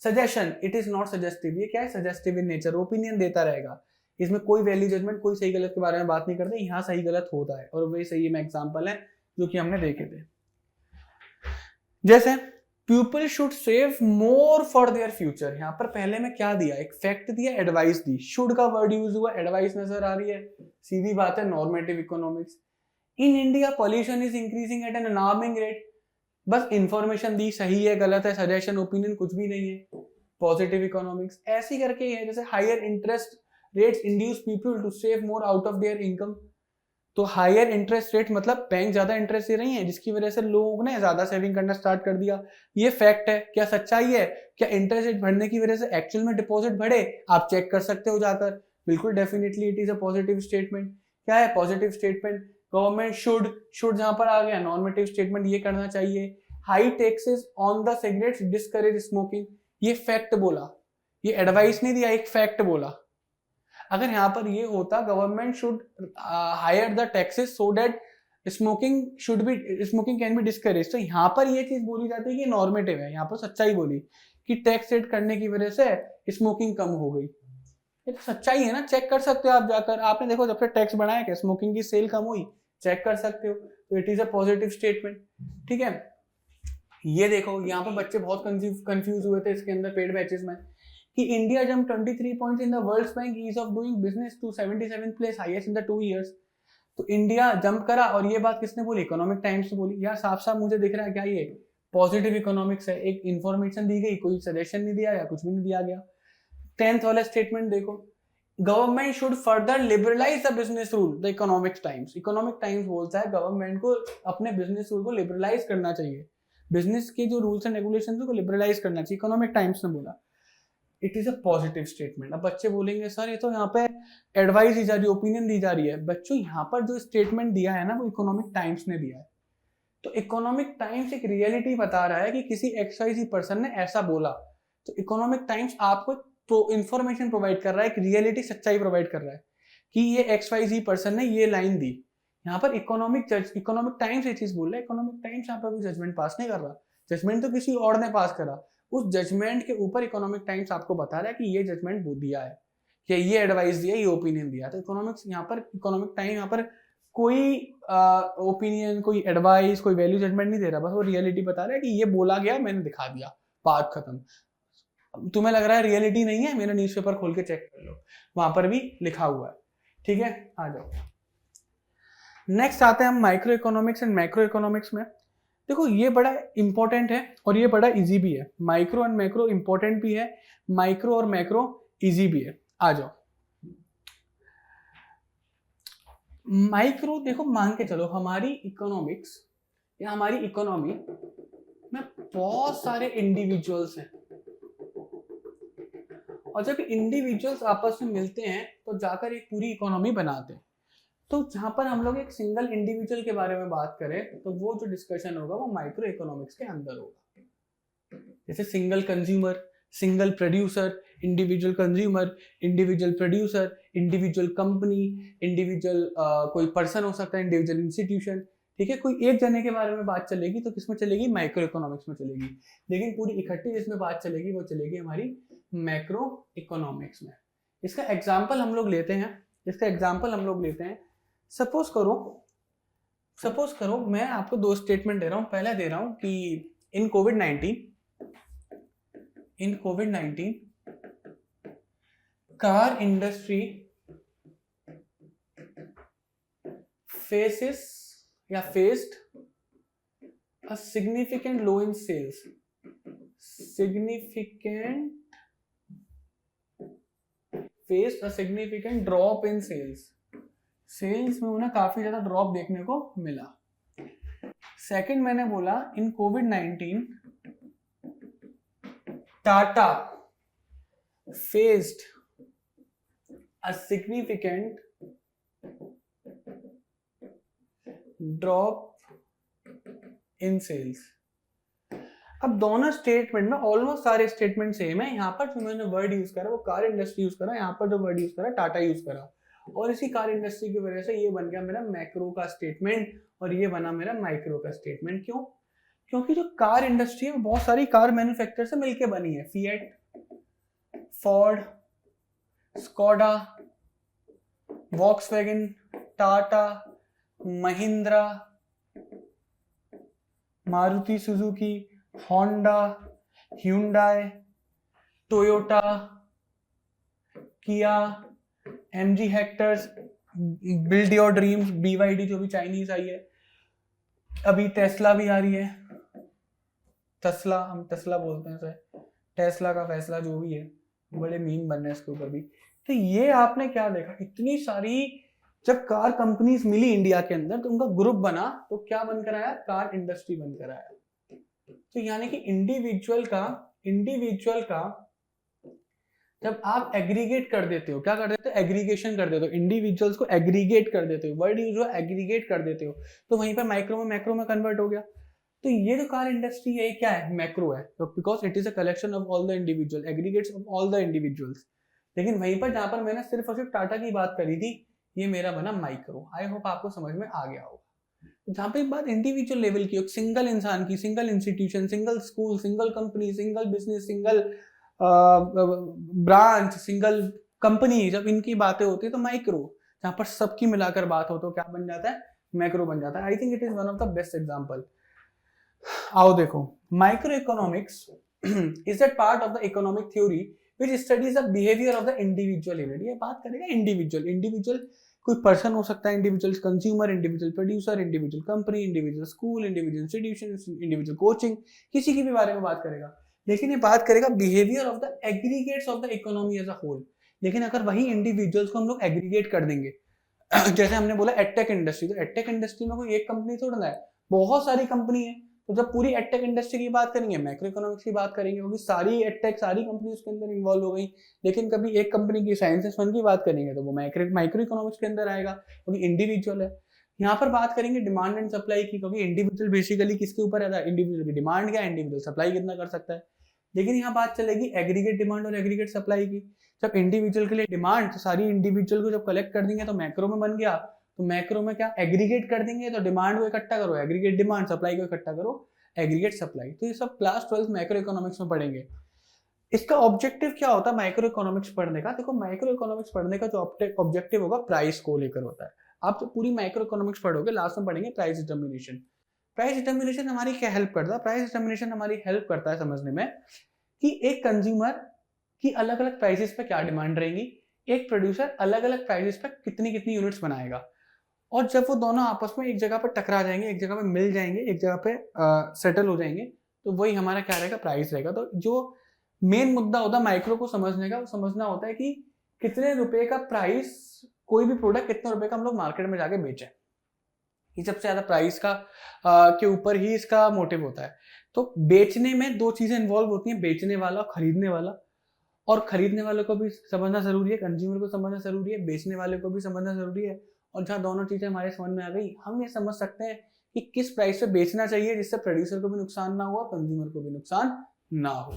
Speaker 1: Suggestion, it is not suggestive, ये क्या है, सजेस्टिव इन नेचर, ओपिनियन देता रहेगा, इसमें कोई वैल्यू जजमेंट, कोई सही गलत के बारे में बात नहीं करते, यहाँ सही गलत होता है, और वही सही में एग्जाम्पल है जो कि हमने देखे थे। जैसे people should save more for their future, यहाँ पर पहले में क्या दिया, एक फैक्ट दिया, एडवाइस दी, शुड का वर्ड यूज हुआ, एडवाइस नजर आ रही है, सीधी बात है normative economics. In India pollution is increasing at an alarming rate, बस इंफॉर्मेशन दी, सही है गलत है, सजेशन ओपिनियन कुछ भी नहीं है, पॉजिटिव इकोनॉमिक्स। ऐसी करके है जैसे higher interest rates induce people to save more out of their income, तो हायर इंटरेस्ट रेट मतलब बैंक ज्यादा इंटरेस्ट दे रही है, जिसकी वजह से लोगों ने ज्यादा सेविंग करना स्टार्ट कर दिया, ये फैक्ट है। क्या सच्चाई है, क्या इंटरेस्ट रेट बढ़ने की वजह से एक्चुअल में डिपॉजिट बढ़े, आप चेक कर सकते हो जाकर, बिल्कुल definitely it is a positive statement. क्या है पॉजिटिव स्टेटमेंट, गवर्नमेंट शुड जहां पर आ गया, नॉर्मेटिव स्टेटमेंट ये करना चाहिए, high taxes on the cigarettes discourage smoking, ये फैक्ट बोला, ये एडवाइस नहीं दिया, एक फैक्ट बोला। अगर यहाँ पर ये होता government should higher the taxes so that smoking can be discourage, तो यहाँ पर ये चीज बोली जाती है कि नॉर्मेटिव है, यहाँ पर सच्चाई बोली कि टैक्स रेट करने की वजह से स्मोकिंग कम हो गई, ये तो सच्चाई है ना, चेक कर सकते हो आप जाकर, आपने देखो जब से टैक्स बढ़ाया क्या स्मोकिंग की सेल कम हुई, चेक कर सकते हो, तो it is a positive statement, ठीक है। ये देखो यहाँ पर बच्चे बहुत कंफ्यूज हुए थे इसके अंदर पेड बैचेस में कि India jump 23 points in the World Bank ease of doing business to 77th place highest in the 2 years, तो इंडिया जंप करा, और ये बात किसने बोली, इकोनॉमिक टाइम्स ने बोली। यार साफ साफ मुझे दिख रहा है क्या ये पॉजिटिव इकोनॉमिक्स है, एक इंफॉर्मेशन दी गई, कोई सजेशन नहीं दिया या कुछ भी नहीं दिया गया। 10th वाला स्टेटमेंट देखो, government should further liberalise the business rule, the economic times बोलता है गवर्नमेंट को अपने बिजनेस रूल को लिबरलाइज करना चाहिए, बिजनेस के जो रूल्स एंड रेगुलेशन को लिबरलाइज करना चाहिए, इकोनॉमिक टाइम्स ने बोला। It is a positive statement. अब बच्चे बोलेंगे सर ये तो यहाँ पे एडवाइस दी जा रही है, ओपिनियन दी जा रही है। बच्चों यहाँ पर जो स्टेटमेंट दिया है ना वो इकोनॉमिक टाइम्स ने दिया है। तो इकोनॉमिक टाइम्स एक रियलिटी बता रहा है कि किसी XYZ पर्सन ने ऐसा बोला। तो इकोनॉमिक टाइम्स आपको इंफॉर्मेशन प्रोवाइड कर रहा है, एक रियलिटी सच्चाई प्रोवाइड कर रहा है कि ये XYZ पर्सन ने ये लाइन दी। यहाँ पर इकोनॉमिक टाइम्स ये चीज बोल रहा है। इकोनॉमिक टाइम्स यहाँ पर कोई जजमेंट पास नहीं कर रहा, जजमेंट तो किसी और ने पास करा। उस जजमेंट के ऊपर इकोनॉमिक टाइम्स आपको बता रहा है कि ये जजमेंट दिया है, कि ये एडवाइस दिया, ये ओपिनियन दिया। तो इकोनॉमिक्स यहाँ पर, इकोनॉमिक टाइम यहाँ पर कोई ओपिनियन, कोई एडवाइस, कोई वैल्यू जजमेंट नहीं दे रहा, बस वो रियलिटी बता रहा है कि ये बोला गया, मैंने दिखा दिया, बात खत्म। तुम्हें लग रहा है रियलिटी नहीं है, मेरा न्यूज़पेपर खोल के चेक कर लो, वहां पर भी लिखा हुआ है। ठीक है, आ जाओ। नेक्स्ट आते हैं हम micro economics and macro economics में। देखो ये बड़ा इंपॉर्टेंट है और ये बड़ा इजी भी है। माइक्रो एंड मैक्रो इंपॉर्टेंट भी है, माइक्रो और मैक्रो इजी भी है। आ जाओ। माइक्रो देखो, मान के चलो हमारी इकोनॉमिक्स या हमारी इकोनॉमी में बहुत सारे इंडिविजुअल्स हैं, और जब इंडिविजुअल्स आपस में मिलते हैं तो जाकर एक पूरी इकोनॉमी बनाते हैं। तो जहां पर हम लोग एक सिंगल इंडिविजुअल के बारे में बात करें तो वो जो डिस्कशन होगा वो माइक्रो इकोनॉमिक्स के अंदर होगा। जैसे single consumer, single producer, individual consumer, individual producer, individual company, individual कोई पर्सन हो सकता है, इंडिविजुअल इंस्टीट्यूशन। ठीक है, कोई एक जने के बारे में बात चलेगी तो किसमें चलेगी, माइक्रो इकोनॉमिक्स में चलेगी। लेकिन पूरी इकट्ठी जिसमें बात चलेगी वो चलेगी हमारी मैक्रो इकोनॉमिक्स में। इसका एग्जाम्पल हम लोग लेते हैं, सपोज करो मैं आपको दो स्टेटमेंट दे रहा हूं। पहला दे रहा हूं कि in COVID 19 car industry faced a significant low in sales, faced a significant drop in sales में उन्हें काफी ज्यादा ड्रॉप देखने को मिला। सेकंड मैंने बोला in COVID 19 Tata faced a significant drop in sales. अब दोनों स्टेटमेंट में ऑलमोस्ट सारे स्टेटमेंट सेम है। यहाँ पर जो मैंने वर्ड यूज करा वो कार इंडस्ट्री यूज करा, यहाँ पर जो वर्ड यूज करा टाटा यूज करा, और इसी कार इंडस्ट्री की वजह से ये बन गया मेरा मैक्रो का स्टेटमेंट और ये बना मेरा माइक्रो का स्टेटमेंट। क्यों? क्योंकि जो कार इंडस्ट्री है वो बहुत सारी कार मैन्युफैक्चरर से मिलके बनी है। Fiat, Ford, Skoda, Volkswagen, Tata, Mahindra, Maruti Suzuki, Honda, Hyundai, Toyota, किया, MG hectares, build your dreams, BYD जो भी चाइनीज आई है, अभी टेस्ला भी आ रही है। टेस्ला, हम टेस्ला बोलते हैं सर, टेस्ला का फैसला जो भी है, बड़े मीम बन रहे हैं इसके ऊपर भी। तो ये आपने क्या देखा, इतनी सारी जब कार कंपनीज मिली इंडिया के अंदर तो उनका ग्रुप बना, तो क्या बनकर आया, कार इंडस्ट्री बनकर आया। तो यानी कि इंडिविजुअल का जब आप एग्रीगेट कर देते हो, क्या कर देते हो, एग्रीगेशन कर देते हो, इंडिविजुअल्स को एग्रीगेट कर देते हो, वर्ड यूज हो एग्रीगेट कर देते हो, तो वहीं पर माइक्रो में मैक्रो में कन्वर्ट हो गया। तो ये जो कार इंडस्ट्री है क्या है, मैक्रो है, तो because it is a collection of all the individual, aggregates of all the individuals. लेकिन वहीं पर जहां पर मैंने सिर्फ और सिर्फ टाटा की बात करी थी, ये मेरा बना माइक्रो। आई होप आपको समझ में आ गया होगा। जहां पे बात इंडिविजुअल लेवल की, सिंगल इंसान की, single institution, single school, single company, single business, single branch, single company, जब इनकी बातें होती है तो माइक्रो। जहां पर सबकी मिलाकर बात हो तो क्या बन जाता है, मैक्रो बन जाता है। I think it is one of the best example. आओ देखो, micro economics is that part of the economic theory which studies the behavior of the individual unit। ये बात करेगा इंडिविजुअल कोई पर्सन हो सकता है, individual consumer, individual producer, individual company, individual school, individual institution, individual coaching, किसी की भी बारे में बात करेगा। लेकिन ये बात करेगा behaviour of the aggregates of the economy as a whole. लेकिन अगर वही इंडिविजुअल्स को हम लोग एग्रीगेट कर देंगे, जैसे हमने बोला एडटेक इंडस्ट्री, तो एडटेक इंडस्ट्री में कोई एक कंपनी थोड़ा है, बहुत सारी कंपनी है। तो जब पूरी एडटेक इंडस्ट्री की बात करेंगे, मैक्रो इकोनॉमिक्स की बात करेंगे, क्योंकि सारी एडटेक सारी कंपनी उसके अंदर इन्वॉल्व हो गई। लेकिन कभी एक कंपनी की साइंसेस वन की बात करेंगे तो वो माइक्रो इकोनॉमिक्स के अंदर आएगा, क्योंकि इंडिविजुअल है। यहाँ पर बात करेंगे डिमांड एंड सप्लाई की, क्योंकि इंडिविजुअल बेसिकली किसके ऊपर रहता है, इंडिविजुअल की डिमांड क्या है, इंडिविजुअल सप्लाई कितना कर सकता है। लेकिन यहाँ बात चलेगी एग्रीगेट डिमांड और एग्रीगेट सप्लाई की। जब इंडिविजुअल के लिए डिमांड, तो सारी इंडिविजुअल को जब कलेक्ट कर देंगे तो मैक्रो में बन गया, तो मैक्रो में क्या एग्रीगेट कर देंगे, तो डिमांड को इकट्ठा करो एग्रीगेट डिमांड, सप्लाई को इकट्ठा करो एग्रीगेट सप्लाई। तो ये सब क्लास 12 मैक्रो इकोनॉमिक्स में पढ़ेंगे। इसका ऑब्जेक्टिव क्या होता है माइक्रो इकोनॉमिक्स पढ़ने का? देखो माइक्रो इकोनॉमिक्स पढ़ने का जो ऑब्जेक्टिव होगा प्राइस को लेकर होता है। आप तो पूरी माइक्रो इकोनॉमिक्स पढ़ोगे, लास्ट में पढ़ेंगे प्राइस डिटर्मिनेशन। प्राइस डिटर्मिनेशन हमारी क्या हेल्प करता है? प्राइस डिटर्मिनेशन हमारी हेल्प करता है समझने में कि एक कंज्यूमर की अलग अलग प्राइसेस पे क्या डिमांड रहेगी, एक प्रोड्यूसर अलग अलग प्राइसेस पे कितनी कितनी यूनिट्स बनाएगा, और जब वो दोनों आपस में एक जगह पर टकरा जाएंगे, एक जगह पे मिल जाएंगे, एक जगह पे सेटल हो जाएंगे, तो वही हमारा क्या रहेगा, प्राइस रहेगा। तो जो मेन मुद्दा होता है माइक्रो को समझने का, वो समझना होता है कि कितने रुपए का प्राइस, कोई भी प्रोडक्ट कितने रुपए का हम लोग मार्केट में जाके बेचें। ये सबसे ज्यादा प्राइस का के ऊपर ही इसका मोटिव होता है। तो बेचने में दो चीजें इन्वॉल्व होती हैं, बेचने वाला और खरीदने वाला। और खरीदने वाले को भी समझना जरूरी है, कंज्यूमर को समझना जरूरी है, बेचने वाले को भी समझना जरूरी है। और जहाँ दोनों चीजें हमारे समझ में आ गई, हम ये समझ सकते हैं कि किस प्राइस पे बेचना चाहिए जिससे प्रोड्यूसर को भी नुकसान ना हो और कंज्यूमर को भी नुकसान ना हो।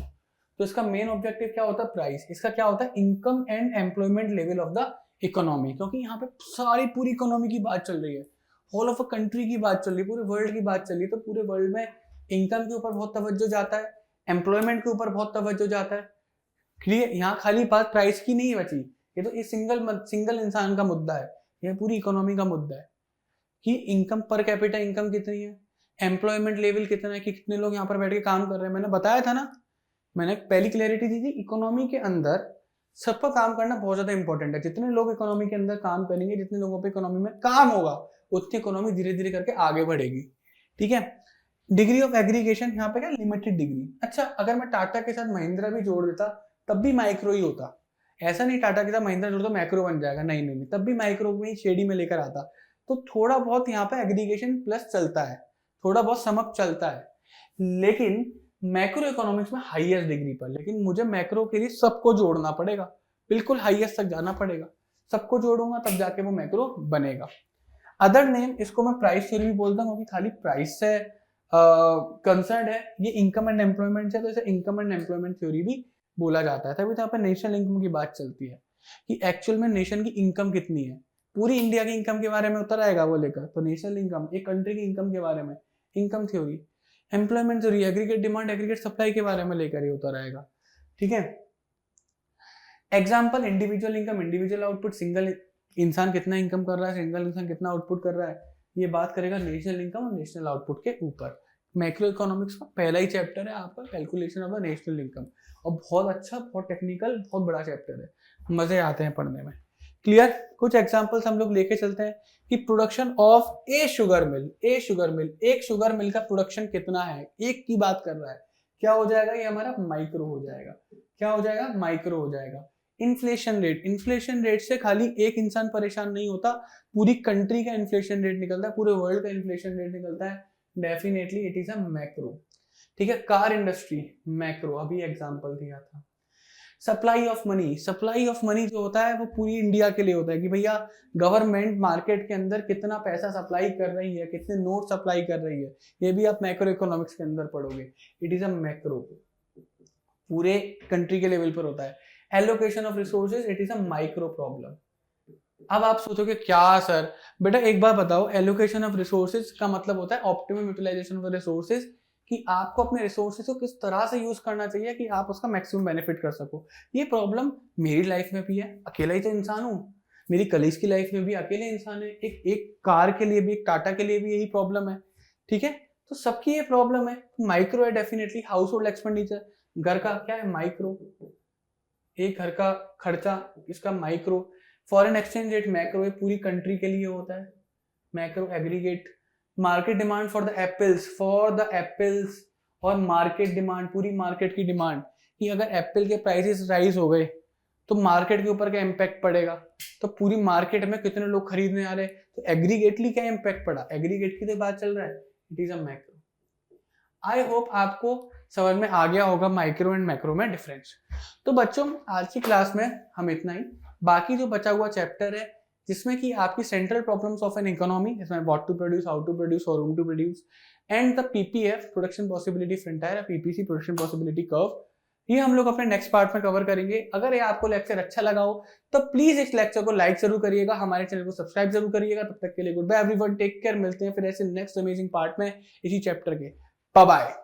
Speaker 1: तो इसका मेन ऑब्जेक्टिव क्या होता है, प्राइस। इसका क्या होता है, income and employment level of the economy, क्योंकि यहाँ पे सारी पूरी इकोनॉमी की बात चल रही है, होल ऑफ अ कंट्री की बात चल रही है, पूरे वर्ल्ड की बात चल रही है। तो पूरे वर्ल्ड में इनकम के ऊपर बहुत तवज्जो जाता है, एम्प्लॉयमेंट के ऊपर बहुत तवज्जो जाता है। क्लियर? यहाँ खाली बात प्राइस की नहीं बची, ये तो इस सिंगल इंसान का मुद्दा है, यह पूरी इकोनॉमी का मुद्दा है कि इनकम पर कैपिटा इनकम कितनी है, एम्प्लॉयमेंट लेवल कितना है, कि कितने लोग यहाँ पर बैठ के काम कर रहे हैं। मैंने बताया था ना, मैंने पहली क्लैरिटी दी थी, इकोनॉमी के अंदर सबका काम करना बहुत ज्यादा इंपॉर्टेंट है। जितने लोग इकोनॉमी के अंदर काम करेंगे, जितने लोगों पे इकोनॉमी में काम होगा, उतनी इकोनॉमी धीरे धीरे करके आगे बढ़ेगी। ठीक है? डिग्री ऑफ एग्रीगेशन यहाँ पे क्या, लिमिटेड डिग्री। अच्छा, अगर मैं टाटा के साथ महिंद्रा भी जोड़ देता तब भी माइक्रो ही होता। ऐसा नहीं टाटा के साथ महिंद्रा जोड़ दो मैक्रो बन जाएगा, नहीं नहीं, तब भी माइक्रो में ही शेडी में लेकर आता। तो थोड़ा बहुत यहाँ पे एग्रीगेशन प्लस चलता है, थोड़ा बहुत समक चलता है, लेकिन मैक्रो इकोनॉमिक्स में हाईएस्ट डिग्री पर। लेकिन मुझे मैक्रो के लिए सबको जोड़ना पड़ेगा, बिल्कुल हाईएस्ट तक जाना पड़ेगा, सबको जोड़ूंगा तब जाके वो मैक्रो बनेगा। अदर नेम, इसको मैं प्राइस थ्योरी भी बोलता हूँ, क्योंकि खाली प्राइस से कंसर्न है, ये इनकम एंड एम्प्लॉयमेंट है, तो इसे इनकम एंड एम्प्लॉयमेंट थ्योरी भी बोला जाता है। तभी तो यहाँ पे नेशनल इनकम की बात चलती है कि एक्चुअल में नेशन की इनकम कितनी है। पूरी इंडिया की इनकम के बारे में उतर आएगा वो लेकर, तो नेशनल इनकम, एक कंट्री की इनकम के बारे में income theory, employment theory, aggregate demand aggregate supply के बारे में लेकर ही उतर आएगा। ठीक है? Example, individual income, individual output, single इंसान कितना इनकम कर रहा है, सिंगल इंसान कितना आउटपुट कर रहा है, ये बात करेगा नेशनल इनकम और नेशनल आउटपुट के ऊपर। मैक्रो इकोनॉमिक्स का पहला ही चैप्टर है आपका, calculation of the national income, और बहुत अच्छा, बहुत टेक्निकल, बहुत बड़ा चैप्टर है, मजे आते हैं पढ़ने में। क्लियर? कुछ एग्जांपल्स हम लोग लेके चलते हैं कि production of A sugar mill, एक शुगर मिल का प्रोडक्शन कितना है, एक की बात कर रहा है, क्या हो जाएगा, ये हमारा माइक्रो हो जाएगा। क्या हो जाएगा, माइक्रो हो जाएगा। इन्फ्लेशन रेट से खाली एक इंसान परेशान नहीं होता, पूरी कंट्री का इन्फ्लेशन रेट निकलता है, पूरे वर्ल्ड का इन्फ्लेशन रेट निकलता है, definitely it is a macro. ठीक है? कार इंडस्ट्री, मैक्रो, अभी एग्जांपल दिया था। सप्लाई ऑफ मनी जो होता है वो पूरी इंडिया के लिए होता है कि भैया गवर्नमेंट मार्केट के अंदर कितना पैसा सप्लाई कर रही है, कितने नोट सप्लाई कर रही है, ये भी आप मैक्रो इकोनॉमिक्स के अंदर पढ़ोगे। इट इज अ मैक्रो, पूरे कंट्री के लेवल पर होता है। Allocation of resources, it is a micro problem. अब आप सोचोगे क्या सर, बेटा एक बार बताओ, एलोकेशन ऑफ रिसोर्सेज का मतलब होता है ऑप्टिमम यूटिलाइजेशन ऑफ रिसोर्सेज, कि आपको अपने रिसोर्सेज को किस तरह से यूज करना चाहिए कि आप उसका मैक्सिमम बेनिफिट कर सको। ये प्रॉब्लम मेरी लाइफ में भी है, अकेला ही तो इंसान हूँ, मेरी कलीग्स की लाइफ में भी अकेले इंसान है, एक कार के लिए भी, एक टाटा के लिए भी यही प्रॉब्लम है। ठीक है? तो सबकी ये प्रॉब्लम है। माइक्रो है डेफिनेटली, हाउस होल्ड एक्सपेंडिचर, घर का क्या है, माइक्रो, एक घर का खर्चा, इसका micro. Foreign exchange rate macro, पूरी कंट्री के लिए होता है, macro. Aggregate, market demand for the apples, और मार्केट डिमांड, पूरी मार्केट की डिमांड, कि अगर एप्पल के प्राइसेस राइज हो गए तो मार्केट के ऊपर क्या इम्पैक्ट पड़ेगा, तो पूरी मार्केट में कितने लोग खरीदने आ रहे हैं, तो एग्रीगेटली क्या इम्पैक्ट पड़ा, एग्रीगेट की तो बात चल रहा है, it is a macro. I hope आपको समझ में आ गया होगा माइक्रो एंड मैक्रो में डिफरेंस। तो बच्चों आज की क्लास में हम इतना ही, बाकी जो बचा हुआ चैप्टर है जिसमें कि आपकी central problems of an economy, इसमें what to produce, how to produce और whom to produce, and the PPF production possibility frontier, PPC production possibility curve, ये हम लोग अपने नेक्स्ट पार्ट में कवर करेंगे। अगर ये आपको लेक्चर अच्छा लगा हो तो प्लीज इस लेक्चर को लाइक जरूर करिएगा, हमारे चैनल को सब्सक्राइब जरूर करिएगा। तब तक के लिए goodbye everyone, take care, मिलते हैं फिर ऐसे नेक्स्ट अमेजिंग पार्ट में इसी चैप्टर के। Bye bye.